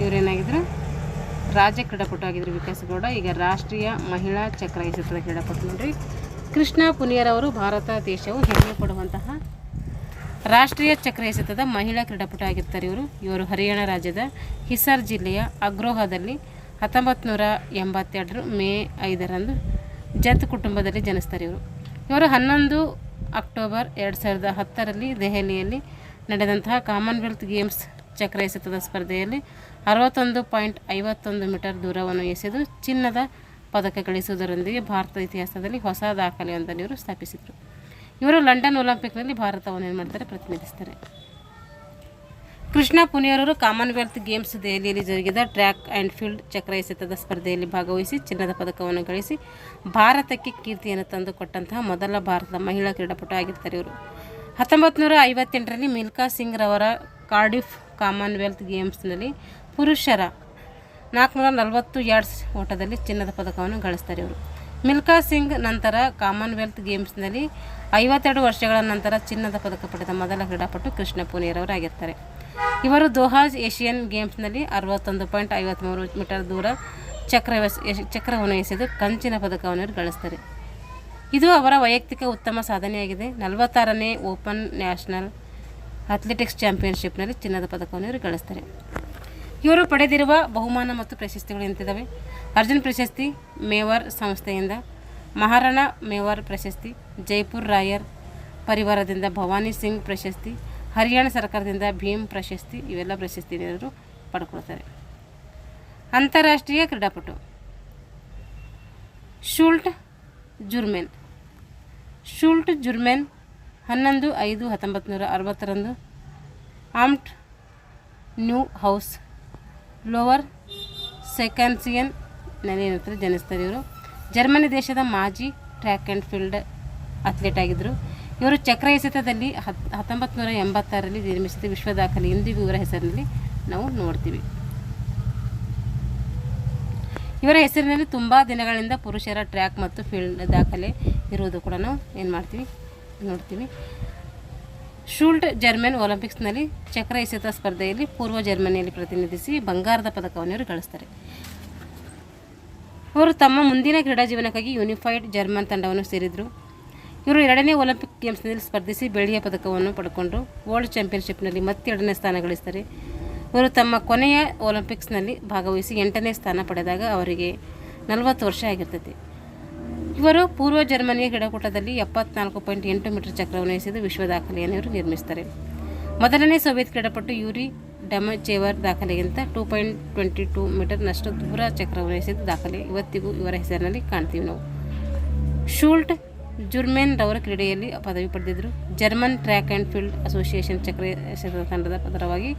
ಇವರೇನಾಗಿದ್ರು ರಾಜ್ಯ ಕ್ರೀಡಾಪಟು ಆಗಿದ್ರು ವಿಕಾಸ್ ಗೌಡ. ಈಗ ರಾಷ್ಟ್ರೀಯ ಮಹಿಳಾ ಚಕ್ರ ಎಸೆತದ ಕ್ರೀಡಾಪಟು ನೋಡ್ರಿ ಕೃಷ್ಣಾ ಪುನಿಯಾರವರು ಭಾರತ ದೇಶವು ಹೆಮ್ಮೆ ಪಡುವಂತಹ ರಾಷ್ಟ್ರೀಯ ಚಕ್ರ ಎಸೆತದ ಮಹಿಳಾ ಕ್ರೀಡಾಪಟು ಆಗಿರ್ತಾರೆ. ಇವರು ಹರಿಯಾಣ ರಾಜ್ಯದ ಹಿಸಾರ್ ಜಿಲ್ಲೆಯ ಅಗ್ರೋಹಾದಲ್ಲಿ 1982 ಮೇ 5ರಂದು ಜತ್ ಕುಟುಂಬದಲ್ಲಿ ಜನಿಸ್ತಾರೆ. ಇವರು 11 ಅಕ್ಟೋಬರ್ 2010ರಲ್ಲಿ ದೆಹಲಿಯಲ್ಲಿ ನಡೆದಂತಹ ಕಾಮನ್ವೆಲ್ತ್ ಗೇಮ್ಸ್ ಚಕ್ರ ಎಸೆತದ ಸ್ಪರ್ಧೆಯಲ್ಲಿ 61.51 ಮೀಟರ್ ದೂರವನ್ನು ಎಸೆದು ಚಿನ್ನದ ಪದಕ ಗಳಿಸುವುದರೊಂದಿಗೆ ಭಾರತದ ಇತಿಹಾಸದಲ್ಲಿ ಹೊಸ ದಾಖಲೆಯೊಂದನ್ನು ಇವರು ಸ್ಥಾಪಿಸಿದರು. ಇವರು ಲಂಡನ್ ಒಲಿಂಪಿಕ್ನಲ್ಲಿ ಭಾರತವನ್ನು ಏನು ಮಾಡ್ತಾರೆ, ಪ್ರತಿನಿಧಿಸ್ತಾರೆ. ಕೃಷ್ಣಾ ಪುನಿಯಾರವರು ಕಾಮನ್ವೆಲ್ತ್ ಗೇಮ್ಸ್ ದೆಹಲಿಯಲ್ಲಿ ಜರುಗಿದ ಟ್ರ್ಯಾಕ್ ಆ್ಯಂಡ್ ಫೀಲ್ಡ್ ಚಕ್ರ ಎಸೆತದ ಸ್ಪರ್ಧೆಯಲ್ಲಿ ಭಾಗವಹಿಸಿ ಚಿನ್ನದ ಪದಕವನ್ನು ಗಳಿಸಿ ಭಾರತಕ್ಕೆ ಕೀರ್ತಿಯನ್ನು ತಂದುಕೊಟ್ಟಂತಹ ಮೊದಲ ಭಾರತದ ಮಹಿಳಾ ಕ್ರೀಡಾಪಟು ಆಗಿರ್ತಾರೆ. ಇವರು 1958ರಲ್ಲಿ ಮಿಲ್ಖಾ ಸಿಂಗ್ ರವರ ಕಾರ್ಡಿಫ್ ಕಾಮನ್ವೆಲ್ತ್ ಗೇಮ್ಸ್ನಲ್ಲಿ ಪುರುಷರ 440 ಯಾರ್ಡ್ಸ್ ಓಟದಲ್ಲಿ ಚಿನ್ನದ ಪದಕವನ್ನು ಗಳಿಸ್ತಾರೆ. ಮಿಲ್ಖಾ ಸಿಂಗ್ ನಂತರ ಕಾಮನ್ವೆಲ್ತ್ ಗೇಮ್ಸ್ನಲ್ಲಿ 52 ವರ್ಷಗಳ ನಂತರ ಚಿನ್ನದ ಪದಕ ಪಡೆದ ಮೊದಲ ಕ್ರೀಡಾಪಟು ಕೃಷ್ಣ ಪುನಿಯಾರವರಾಗಿರ್ತಾರೆ. ಇವರು ದೋಹಾಜ್ ಏಷಿಯನ್ ಗೇಮ್ಸ್ನಲ್ಲಿ 61.53 ಮೀಟರ್ ದೂರ ಚಕ್ರವನ್ನು ಎಸೆದು ಕಂಚಿನ ಪದಕವನ್ನು ಗಳಿಸ್ತಾರೆ. ಇದು ಅವರ ವೈಯಕ್ತಿಕ ಉತ್ತಮ ಸಾಧನೆಯಾಗಿದೆ. 46ನೇ ಓಪನ್ ನ್ಯಾಷನಲ್ ಅಥ್ಲೆಟಿಕ್ಸ್ ಚಾಂಪಿಯನ್ಶಿಪ್ನಲ್ಲಿ ಚಿನ್ನದ ಪದಕವನ್ನು ಇವರು ಗಳಿಸ್ತಾರೆ. ಇವರು ಪಡೆದಿರುವ ಬಹುಮಾನ ಮತ್ತು ಪ್ರಶಸ್ತಿಗಳು ಎಂತಿದ್ದಾವೆ: ಅರ್ಜುನ್ ಪ್ರಶಸ್ತಿ ಮೇವಾರ್ ಸಂಸ್ಥೆಯಿಂದ, ಮಹಾರಾಣಾ ಮೇವಾರ್ ಪ್ರಶಸ್ತಿ, ಜೈಪುರ್ ರಾಯರ್ ಪರಿವಾರದಿಂದ ಭವಾನಿ ಸಿಂಗ್ ಪ್ರಶಸ್ತಿ, ಹರಿಯಾಣ ಸರ್ಕಾರದಿಂದ ಭೀಮ್ ಪ್ರಶಸ್ತಿ, ಇವೆಲ್ಲ ಪ್ರಶಸ್ತಿಯನ್ನು ಪಡ್ಕೊಳ್ತಾರೆ. ಅಂತಾರಾಷ್ಟ್ರೀಯ ಕ್ರೀಡಾಪಟು ಶೂಲ್ಟ್ ಜುರ್ಮೆನ್ 11/5/1960ರಂದು ಆಮ್ಟ್ ನ್ಯೂ ಹೌಸ್ ಲೋವರ್ ಸೆಕೆನ್ಸಿಯನ್ ನಲ್ಲಿ ಜನಿಸ್ತಾರೆ. ಇವರು ಜರ್ಮನಿ ದೇಶದ ಮಾಜಿ ಟ್ರ್ಯಾಕ್ ಆ್ಯಂಡ್ ಫೀಲ್ಡ್ ಅಥ್ಲೆಟ್ ಆಗಿದ್ದರು. ಇವರು ಚಕ್ರ ಎಸೆತದಲ್ಲಿ 1986ರಲ್ಲಿ ನಿರ್ಮಿಸಿದ ವಿಶ್ವ ದಾಖಲೆ ಇಂದಿಗೂ ಇವರ ಹೆಸರಿನಲ್ಲಿ ನಾವು ನೋಡ್ತೀವಿ. ಇವರ ಹೆಸರಿನಲ್ಲಿ ತುಂಬ ದಿನಗಳಿಂದ ಪುರುಷರ ಟ್ರ್ಯಾಕ್ ಮತ್ತು ಫೀಲ್ಡ್ ದಾಖಲೆ ಇರುವುದು ಕೂಡ ನಾವು ಏನು ಮಾಡ್ತೀವಿ, ನೋಡ್ತೀವಿ. ಶೂಲ್ಟ್ ಜರ್ಮನ್ ಒಲಿಂಪಿಕ್ಸ್ನಲ್ಲಿ ಚಕ್ರ ಎಸೆತ ಸ್ಪರ್ಧೆಯಲ್ಲಿ ಪೂರ್ವ ಜರ್ಮನಿಯಲ್ಲಿ ಪ್ರತಿನಿಧಿಸಿ ಬಂಗಾರದ ಪದಕವನ್ನು ಇವರು ಗಳಿಸ್ತಾರೆ. ಅವರು ತಮ್ಮ ಮುಂದಿನ ಕ್ರೀಡಾ ಜೀವನಕ್ಕಾಗಿ ಯುನಿಫೈಡ್ ಜರ್ಮನ್ ತಂಡವನ್ನು ಸೇರಿದರು. ಇವರು 2ನೇ ಒಲಿಂಪಿಕ್ ಗೇಮ್ಸ್ನಲ್ಲಿ ಸ್ಪರ್ಧಿಸಿ ಬೆಳ್ಳಿಯ ಪದಕವನ್ನು ಪಡ್ಕೊಂಡ್ರು. ವರ್ಲ್ಡ್ ಚಾಂಪಿಯನ್ಶಿಪ್ನಲ್ಲಿ ಮತ್ತೆ 2ನೇ ಸ್ಥಾನ ಗಳಿಸ್ತಾರೆ. ಇವರು ತಮ್ಮ ಕೊನೆಯ ಒಲಿಂಪಿಕ್ಸ್ನಲ್ಲಿ ಭಾಗವಹಿಸಿ 8ನೇ ಸ್ಥಾನ ಪಡೆದಾಗ ಅವರಿಗೆ 40 ವರ್ಷ ಆಗಿರ್ತೈತಿ. ಇವರು ಪೂರ್ವ ಜರ್ಮನಿಯ ಕ್ರೀಡಾಕೂಟದಲ್ಲಿ 74.8 ಮೀಟರ್ ಚಕ್ರವನ್ನು ಎಸೆದು ವಿಶ್ವ ದಾಖಲೆಯನ್ನು ಇವರು ನಿರ್ಮಿಸ್ತಾರೆ. ಮೊದಲನೇ ಸೋವಿಯತ್ ಕ್ರೀಡಾಪಟು ಯೂರಿ ಡಮಚೇವರ್ ದಾಖಲೆಗಿಂತ 2.22 ಮೀಟರ್ನಷ್ಟು ದೂರ ಚಕ್ರವನ್ನು ಎಸೆದು ದಾಖಲೆ ಇವತ್ತಿಗೂ ಇವರ ಹೆಸರಿನಲ್ಲಿ ಕಾಣ್ತೀವಿ ನಾವು. ಶೂಲ್ಟ್ ಜುರ್ಮೆನ್ ರವರ ಕ್ರೀಡೆಯಲ್ಲಿ ಪದವಿ ಪಡೆದಿದ್ದರು. German track and field association ಚಕ್ರ ಎಸೆತ ತಂಡದ ಪರವಾಗಿ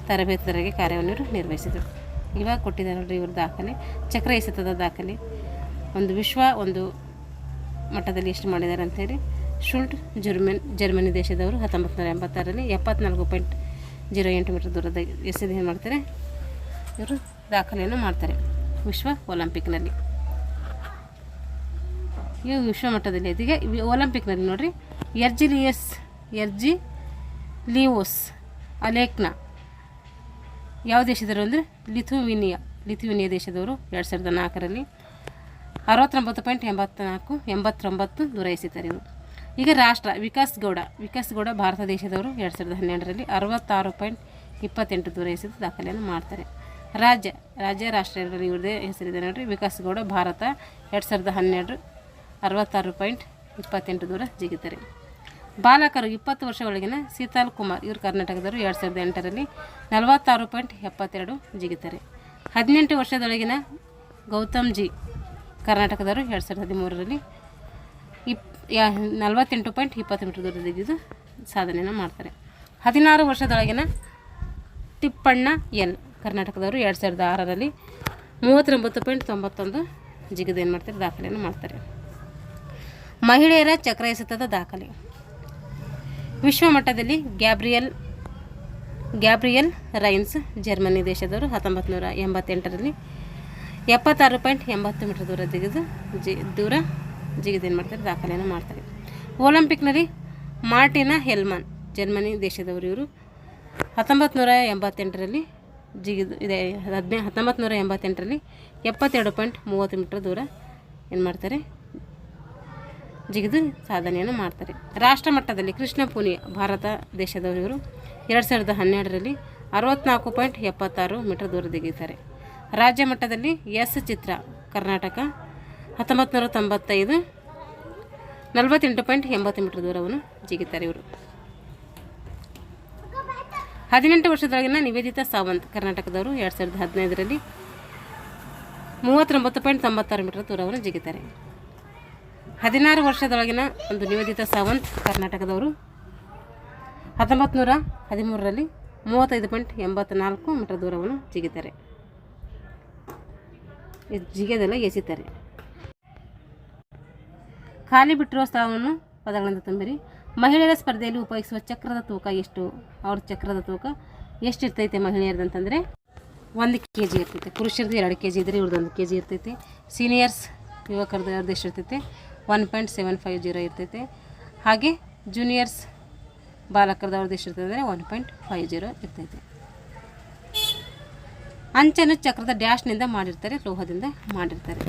ತರಬೇತುದಾರರಿಗೆ ಕಾರ್ಯವನ್ನು ನಿರ್ವಹಿಸಿದರು. ಇವಾಗ ಕೊಟ್ಟಿದ್ದಾರೆ ನೋಡ್ರಿ ಇವ್ರ ದಾಖಲೆ, ಚಕ್ರ ಎಸೆತದ ದಾಖಲೆ. ಒಂದು ವಿಶ್ವ ಒಂದು ಮಟ್ಟದಲ್ಲಿ ಎಷ್ಟು ಮಾಡಿದ್ದಾರೆ ಅಂಥೇಳಿ. ಶುಲ್ಟ್ ಜರ್ಮನಿ ದೇಶದವರು 1986ರಲ್ಲಿ 74.08 ಮೀಟರ್ ದೂರದ ಎಸೆದು ಏನು ಮಾಡ್ತಾರೆ, ಇವರು ದಾಖಲೆಯನ್ನು ಮಾಡ್ತಾರೆ ವಿಶ್ವ ಒಲಿಂಪಿಕ್ನಲ್ಲಿ. ಇವು ವಿಶ್ವ ಮಟ್ಟದಲ್ಲಿ ಇದೀಗ ಒಲಿಂಪಿಕ್ನಲ್ಲಿ ನೋಡಿರಿ ಎರ್ಜಿಲಿಯೋಸ್ ಅಲೆಕ್ನಾ ಯಾವ ದೇಶದವರು ಅಂದರೆ ಲಿಥುವಿನಿಯಾ ದೇಶದವರು 2004ರಲ್ಲಿ 69.89 ದೂರ ಎಸೆತಾರೆ ಇವರು. ಈಗ ರಾಷ್ಟ್ರ ವಿಕಾಸ್ ಗೌಡ ಭಾರತ ದೇಶದವರು 2012ರಲ್ಲಿ 66.28 ದೂರ ಎಸೆದು ದಾಖಲೆಯನ್ನು ಮಾಡ್ತಾರೆ. ರಾಷ್ಟ್ರದಲ್ಲಿ ಇವ್ರದೇ ಹೆಸರಿದೆ ನೋಡಿರಿ, ವಿಕಾಸ್ ಗೌಡ ಭಾರತ 2012 66.28 ದೂರ ಜಿಗಿತಾರೆ. ಬಾಲಕರು 20 ವರ್ಷ ಒಳಗಿನ ಸೀತಾಲ್ ಕುಮಾರ್ ಇವರು ಕರ್ನಾಟಕದವರು 2008ರಲ್ಲಿ 46.72 ಜಿಗಿತಾರೆ. 18 ವರ್ಷದೊಳಗಿನ ಗೌತಮ್ ಜಿ ಕರ್ನಾಟಕದವರು 2013ರಲ್ಲಿ 48.20 ಮೀಟರ್ ದೂರ ಜಿಗಿದು ಸಾಧನೆಯನ್ನು ಮಾಡ್ತಾರೆ. 16 ವರ್ಷದೊಳಗಿನ ತಿಪ್ಪಣ್ಣ ಎಲ್ ಕರ್ನಾಟಕದವರು 2006ರಲ್ಲಿ 39.91 ಜಿಗಿದು ಏನು ಮಾಡ್ತಾರೆ, ದಾಖಲೆಯನ್ನು ಮಾಡ್ತಾರೆ. ಮಹಿಳೆಯರ ಚಕ್ರ ಎಸೆತದ ದಾಖಲೆ ವಿಶ್ವ ಮಟ್ಟದಲ್ಲಿ ಗ್ಯಾಬ್ರಿಯಲ್ ಗ್ಯಾಬ್ರಿಯಲ್ ರೈನ್ಸ್ ಜರ್ಮನಿ ದೇಶದವರು 1988ರಲ್ಲಿ 76.80 ಮೀಟರ್ ದೂರ ಜಿಗಿದು ಏನು ಮಾಡ್ತಾರೆ, ದಾಖಲೆಯನ್ನು ಮಾಡ್ತಾರೆ. ಒಲಿಂಪಿಕ್ನಲ್ಲಿ ಮಾರ್ಟಿನಾ ಹೆಲ್ಮನ್ ಜರ್ಮನಿ ದೇಶದವರು. ಇವರು 1988ರಲ್ಲಿ ಇದೆ 1988ರಲ್ಲಿ 72.30 ಮೀಟರ್ ದೂರ ಏನು ಮಾಡ್ತಾರೆ, ಜಿಗಿದು ಸಾಧನೆಯನ್ನು ಮಾಡ್ತಾರೆ. ರಾಷ್ಟ್ರ ಮಟ್ಟದಲ್ಲಿ ಕೃಷ್ಣ ಪೂನಿಯಾ ಭಾರತ ದೇಶದವರು. ಇವರು 2012ರಲ್ಲಿ 64.76 ಮೀಟರ್ ದೂರ ಜಿಗಿತಾರೆ. ರಾಜ್ಯ ಮಟ್ಟದಲ್ಲಿ ಎಸ್ ಚಿತ್ರಾ ಕರ್ನಾಟಕ 1995 48.80 ಮೀಟರ್ ದೂರವನ್ನು ಜಿಗಿತಾರೆ. ಇವರು 18 ವರ್ಷದೊಳಗಿನ ನಿವೇದಿತಾ ಸಾವಂತ್ ಕರ್ನಾಟಕದವರು 2015ರಲ್ಲಿ 39.96 ಮೀಟರ್ ದೂರವನ್ನು ಜಿಗಿತಾರೆ. 16 ವರ್ಷದೊಳಗಿನ ಒಂದು ನಿವೇದಿತಾ ಸಾವಂತ್ ಕರ್ನಾಟಕದವರು 1913ರಲ್ಲಿ 35.84 ಮೀಟರ್ ದೂರವನ್ನು ಜಿಗಿತಾರೆ. ಜಿಗಿಯೋದೆಲ್ಲ ಎಸಿತಾರೆ. ಖಾಲಿ ಬಿಟ್ಟಿರುವ ಸ್ಥಳವನ್ನು ಪದಗಳಿಂದ ತುಂಬಿರಿ. ಮಹಿಳೆಯರ ಸ್ಪರ್ಧೆಯಲ್ಲಿ ಉಪಯೋಗಿಸುವ ಚಕ್ರದ ತೂಕ ಎಷ್ಟು? ಅವ್ರ ಚಕ್ರದ ತೂಕ ಎಷ್ಟಿರ್ತೈತೆ ಮಹಿಳೆಯರದಂತಂದರೆ 1 kg ಇರ್ತೈತೆ. ಪುರುಷರದ್ದು 2 kg ಇದ್ದರೆ ಇವ್ರದ್ದು 1 kg ಇರ್ತೈತೆ. ಸೀನಿಯರ್ಸ್ ಯುವಕರದ್ದು ಅವ್ರದ್ದು ಎಷ್ಟು ಇರ್ತೈತೆ? 1.750 ಇರ್ತೈತೆ. ಹಾಗೆ ಜೂನಿಯರ್ಸ್ ಬಾಲಕರದ್ದು ಅವ್ರದ್ದು ಎಷ್ಟು ಇರ್ತದೆ ಅಂದರೆ 1.50 ಇರ್ತೈತೆ. ಅಂಚನ್ನು ಚಕ್ರದ ಡ್ಯಾಶ್ನಿಂದ ಮಾಡಿರ್ತಾರೆ, ಲೋಹದಿಂದ ಮಾಡಿರ್ತಾರೆ.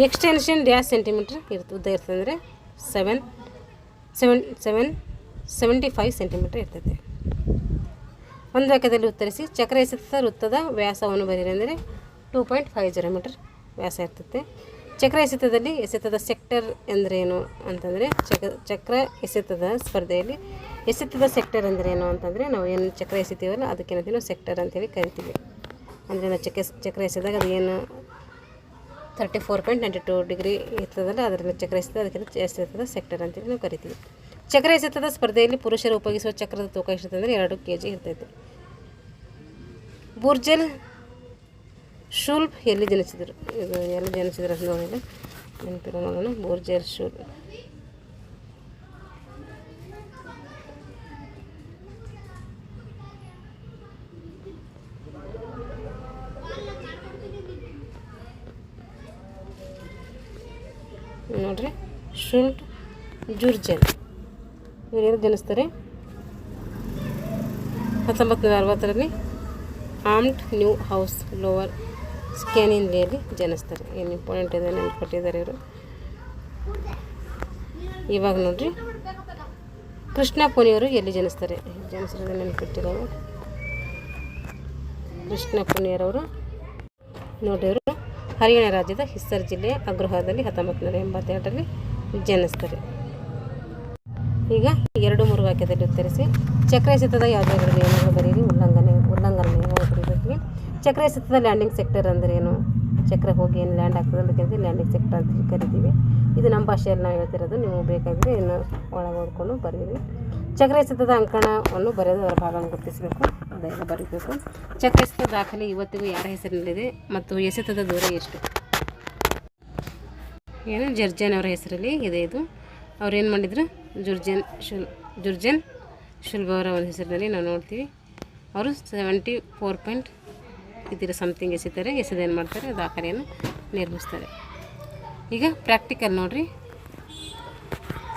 ಎಕ್ಸ್ಟೆನ್ಷನ್ ಡ್ಯಾಶ್ ಸೆಂಟಿಮೀಟ್ರ್ ಉದ್ದ ಇರ್ತದೆ ಅಂದರೆ 75 ಸೆಂಟಿಮೀಟ್ರ್ ಇರ್ತೈತೆ. ಒಂದು ವಾಕ್ಯದಲ್ಲಿ ಉತ್ತರಿಸಿ. ಚಕ್ರ ಎಸೆತದ ವೃತ್ತದ ವ್ಯಾಸವನ್ನು ಬರೀರಿ ಅಂದರೆ 2.50 ಮೀಟರ್ ವ್ಯಾಸ ಇರ್ತೈತೆ. ಚಕ್ರ ಎಸೆತದ ಸೆಕ್ಟರ್ ಎಂದರೇನು ಅಂತಂದರೆ ಚಕ್ರ ಎಸೆತದ ಸ್ಪರ್ಧೆಯಲ್ಲಿ ಎಸೆತದ ಸೆಕ್ಟರ್ ಅಂದ್ರೇನು ಅಂತಂದರೆ ನಾವು ಏನು ಚಕ್ರ ಎಸಿತೀವಲ್ಲ ಅದಕ್ಕೇನಂತೀವಿ ನಾವು ಸೆಕ್ಟರ್ ಅಂತೇಳಿ ಕರಿತೀವಿ. ಅಂದರೆ ನಾವು ಚಕ್ರ ಎಸೆದಾಗ ಅದು ಏನು 34.92 ಡಿಗ್ರಿ ಇರ್ತದಲ್ಲ ಅದರಲ್ಲಿ ಚಕ್ರ ಎಸೆತ ಅದಕ್ಕೆ ಎಸೆತದ ಸೆಕ್ಟರ್ ಅಂತೇಳಿ ನಾವು ಕರಿತೀವಿ. ಚಕ್ರ ಎಸೆತದ ಸ್ಪರ್ಧೆಯಲ್ಲಿ ಪುರುಷರು ಉಪಯೋಗಿಸುವ ಚಕ್ರದ ತೂಕ ಎಷ್ಟಿರ್ತಂದರೆ 2 kg ಇರ್ತೈತೆ. ಬುರ್ಜೆಲ್ ಶುಲ್ಪ್ ಎಲ್ಲಿ ಜನಿಸಿದರು? ಇದು ಎಲ್ಲಿ ಜನಿಸಿದ್ರು ಅಂತ ನೋಡಿಲ್ಲ, ನೆನಪಿಲ್ಲ ನೋಡೋಣ. ಬುರ್ಜೆಲ್ ಶುಲ್ಪ್ ನೋಡ್ರಿ, ಶುಲ್ಟ್ ಜುರ್ಜೆಲ್ ಇವರು ಎಲ್ಲಿ ಜನಿಸ್ತಾರೆ? 1960ರಲ್ಲಿ ಆಮ್ಟ್ ನ್ಯೂ ಹೌಸ್ ಲೋವರ್ ಸ್ಕ್ಯಾನಿನ್ಲಿಯಲ್ಲಿ ಜನಿಸ್ತಾರೆ. ಏನು ಇಂಪಾರ್ಟೆಂಟ್ ಇದೆ ನೆನಪಿಟ್ಟಿದ್ದಾರೆ ಇವರು. ಇವಾಗ ನೋಡ್ರಿ, ಕೃಷ್ಣ ಪೂನಿಯವರು ಎಲ್ಲಿ ಜನಿಸ್ತಾರೆ? ಜನಿಸಿರೋದು ನೆನಪಿಟ್ಟಿರೋರು. ಕೃಷ್ಣ ಪೂನಿಯರವರು ನೋಡ್ರಿ, ಇವರು ಹರಿಯಾಣ ರಾಜ್ಯದ ಹಿಸ್ಸರ್ ಜಿಲ್ಲೆಯ ಅಗ್ರಹಾರದಲ್ಲಿ 1982ರಲ್ಲಿ ಜನಿಸ್ತಾರೆ. ಈಗ 2-3 ವಾಕ್ಯದಲ್ಲಿ ಉತ್ತರಿಸಿ. ಚಕ್ರ ಎಸೆತದ ಯಾವುದೇ ನಿಯಮಗಳು ಬರೀರಿ. ಉಲ್ಲಂಘನೆ ಬರೀಬೇಕು. ಚಕ್ರ ಎಸೆತದ ಲ್ಯಾಂಡಿಂಗ್ ಸೆಕ್ಟರ್ ಅಂದರೆ ಏನು? ಚಕ್ರ ಹೋಗಿ ಏನು ಲ್ಯಾಂಡ್ ಆಗ್ತದೆ ಅದಕ್ಕೆ ಲ್ಯಾಂಡಿಂಗ್ ಸೆಕ್ಟರ್ ಅಂತ ಕರಿತೀವಿ. ಇದು ನಮ್ಮ ಭಾಷೆಯಲ್ಲಿ ನಾವು ಹೇಳ್ತಿರೋದು, ನೀವು ಬೇಕಾದರೆ ಇನ್ನು ಒಳಗೆ ಓದ್ಕೊಂಡು ಬರೀರಿ. ಚಕ್ರ ಎಸೆತದ ಅಂಕಣವನ್ನು ಬರೆದು ಅದರ ಭಾಗವನ್ನು ಗುರುತಿಸಬೇಕು, ಅದೆಲ್ಲ ಬರೀಬೇಕು. ಚಕ್ರ ಎಸೆತದ ದಾಖಲೆ ಇವತ್ತಿಗೂ ಯಾರ ಹೆಸರಿನಲ್ಲಿದೆ ಮತ್ತು ಎಸೆತದ ದೂರ ಎಷ್ಟು? ಏನು ಜರ್ಜನ್ ಅವರ ಹೆಸರಲ್ಲಿ ಇದೆ ಇದು. ಅವ್ರು ಏನು ಮಾಡಿದ್ರು? ಜುರ್ಜೆನ್ ಶುಲ್ಬ್ ಅವರ ಒಂದು ಹೆಸರಿನಲ್ಲಿ ನಾವು ನೋಡ್ತೀವಿ. ಅವರು 74 ಸಮಥಿಂಗ್ ಎಸೆತಾರೆ. ಎಸೆದೇನು ಮಾಡ್ತಾರೆ? ದಾಖಲೆಯನ್ನು ನಿರ್ಮಿಸ್ತಾರೆ. ಈಗ ಪ್ರಾಕ್ಟಿಕಲ್ ನೋಡಿರಿ.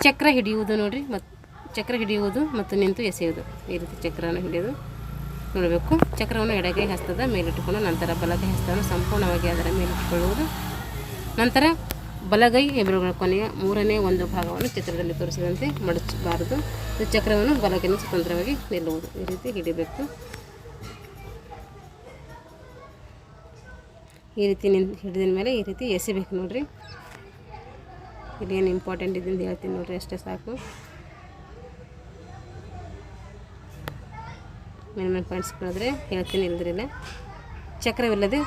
ಚಕ್ರ ಹಿಡಿಯುವುದು ನೋಡಿರಿ, ಚಕ್ರ ಹಿಡಿಯುವುದು ಮತ್ತು ನಿಂತು ಎಸೆಯುವುದು. ಈ ರೀತಿ ಚಕ್ರವನ್ನು ಹಿಡಿಯೋದು ನೋಡಬೇಕು. ಚಕ್ರವನ್ನು ಎಡಗೈ ಹಸ್ತದ ಮೇಲಿಟ್ಟುಕೊಂಡು ನಂತರ ಬಲಗೈ ಹಸ್ತವನ್ನು ಸಂಪೂರ್ಣವಾಗಿ ಅದರ ಮೇಲಿಟ್ಟುಕೊಳ್ಳುವುದು. ನಂತರ ಬಲಗೈ ಹೆಬ್ಬೆರಳುಗಳ ಕೊನೆಯ 3ನೇ ಒಂದು ಭಾಗವನ್ನು ಚಿತ್ರದಲ್ಲಿ ತೋರಿಸಿದಂತೆ ಮಡಚಬಾರದು. ಚಕ್ರವನ್ನು ಬಲಗೈನ ಸ್ವತಂತ್ರವಾಗಿ ನಿಲ್ಲುವುದು. ಈ ರೀತಿ ಹಿಡಿಬೇಕು. ಈ ರೀತಿ ಹಿಡಿದ ಮೇಲೆ ಈ ರೀತಿ ಎಸಿಬೇಕು ನೋಡಿರಿ. ಇಲ್ಲೇನು ಇಂಪಾರ್ಟೆಂಟ್ ಇದರಿಂದ ಹೇಳ್ತೀನಿ ನೋಡಿರಿ, ಅಷ್ಟೇ ಸಾಕು. ಮೇನ್ ಪಾಯಿಂಟ್ಸ್ ಕೇಳಿದ್ರೆ ಹೇಳ್ತೀನಿ, ಇಲ್ದ್ರಿಲ್ಲ. ಚಕ್ರವಿಲ್ಲದೆ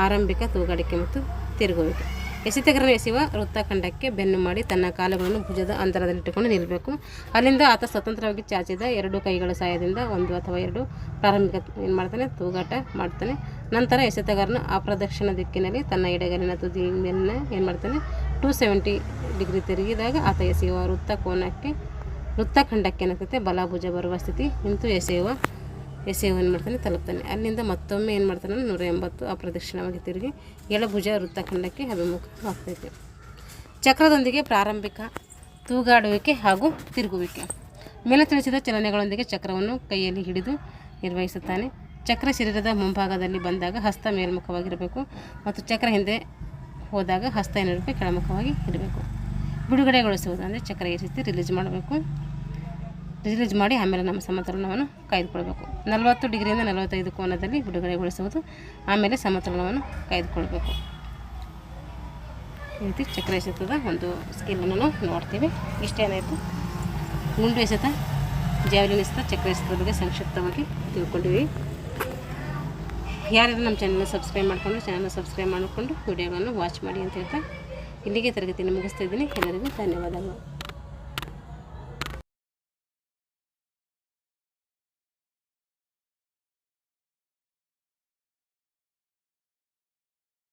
ಆರಂಭಿಕ ತೂಗಾಡಿಕೆ ಮತ್ತು ತಿರುಗುವಿಕೆ. ಎಸೆತಗಾರನು ಎಸೆಯುವ ವೃತ್ತಖಂಡಕ್ಕೆ ಬೆನ್ನು ಮಾಡಿ ತನ್ನ ಕಾಲುಗಳನ್ನು ಭುಜದ ಅಂತರದಲ್ಲಿಟ್ಟುಕೊಂಡು ನಿಲ್ಲಬೇಕು. ಅಲ್ಲಿಂದ ಆತ ಸ್ವತಂತ್ರವಾಗಿ ಚಾಚಿದ 2 ಕೈಗಳ ಸಹಾಯದಿಂದ 1 ಅಥವಾ 2 ಪ್ರಾರಂಭಿಕ ಏನು ಮಾಡ್ತಾನೆ? ತೂಗಾಟ ಮಾಡ್ತಾನೆ. ನಂತರ ಎಸೆತಗಾರನು ಅಪ್ರದಕ್ಷಿಣ ದಿಕ್ಕಿನಲ್ಲಿ ತನ್ನ ಎಡಗಲಿನ ತುದಿ ಬೆನ್ನ ಏನು ಮಾಡ್ತಾನೆ? 270 ಡಿಗ್ರಿ ತಿರುಗಿದಾಗ ಆತ ಎಸೆಯುವ ವೃತ್ತ ಕೋನಕ್ಕೆ ವೃತ್ತಖಂಡಕ್ಕೆ ಏನಾಗ್ತೈತೆ ಬಲ ಭುಜ ಬರುವ ಸ್ಥಿತಿ ಇಂತೂ ಎಸೆಯುವ ಏನು ಮಾಡ್ತಾನೆ ತಲುಪ್ತಾನೆ. ಅಲ್ಲಿಂದ ಮತ್ತೊಮ್ಮೆ ಏನು ಮಾಡ್ತಾನೆ 180 ಅಪ್ರದಕ್ಷಿಣವಾಗಿ ತಿರುಗಿ ಎಳಭುಜ ವೃತ್ತಖಂಡಕ್ಕೆ ಅಭಿಮುಖ ಆಗ್ತೈತೆ. ಚಕ್ರದೊಂದಿಗೆ ಪ್ರಾರಂಭಿಕ ತೂಗಾಡುವಿಕೆ ಹಾಗೂ ತಿರುಗುವಿಕೆ. ಮೇಲೆ ತಿಳಿಸಿದ ಚಲನೆಗಳೊಂದಿಗೆ ಚಕ್ರವನ್ನು ಕೈಯಲ್ಲಿ ಹಿಡಿದು ನಿರ್ವಹಿಸುತ್ತಾನೆ. ಚಕ್ರ ಶರೀರದ ಮುಂಭಾಗದಲ್ಲಿ ಬಂದಾಗ ಹಸ್ತ ಮೇಲ್ಮುಖವಾಗಿರಬೇಕು ಮತ್ತು ಚಕ್ರ ಹಿಂದೆ ಹೋದಾಗ ಹಸ್ತ ಏನಿರಬೇಕು ಕೆಳಮುಖವಾಗಿ ಇರಬೇಕು. ಬಿಡುಗಡೆಗೊಳಿಸುವುದು ಅಂದರೆ ಚಕ್ರ ಈ ರೀತಿ ರಿಲೀಸ್ ಮಾಡಬೇಕು. ರಿಲೀಸ್ ಮಾಡಿ ಆಮೇಲೆ ನಮ್ಮ ಸಮತೋಲನವನ್ನು ಕಾಯ್ದುಕೊಳ್ಬೇಕು. 40 ಡಿಗ್ರಿಯಿಂದ 45 ಕೋನದಲ್ಲಿ ಬಿಡುಗಡೆಗೊಳಿಸುವುದು, ಆಮೇಲೆ ಸಮತೋಲನವನ್ನು ಕಾಯ್ದುಕೊಳ್ಬೇಕು. ಈ ರೀತಿ ಚಕ್ರ ಎಸೆತದ ಒಂದು ಸ್ಕಿಲ್ಲನ್ನು ನೋಡ್ತೀವಿ. ಇಷ್ಟೇನಾಯಿತು ಗುಂಡು ಎಸೆತ, ಜಾವೆಲಿನ್ ಎಸೆತ, ಚಕ್ರ ಎಸೆತದ ಬಗ್ಗೆ ಸಂಕ್ಷಿಪ್ತವಾಗಿ ತಿಳ್ಕೊಂಡಿವಿ. ಯಾರು ನಮ್ಮ ಚಾನಲ್ನ ಸಬ್ಸ್ಕ್ರೈಬ್ ಮಾಡಿಕೊಂಡು ವಿಡಿಯೋಗಳನ್ನು ವಾಚ್ ಮಾಡಿ ಅಂತ ಹೇಳ್ತಾ ಇಲ್ಲಿಗೆ ತರಗತಿಯನ್ನು ಮುಗಿಸ್ತಾ ಇದ್ದೀನಿ. ಎಲ್ಲರಿಗೂ ಧನ್ಯವಾದಗಳು.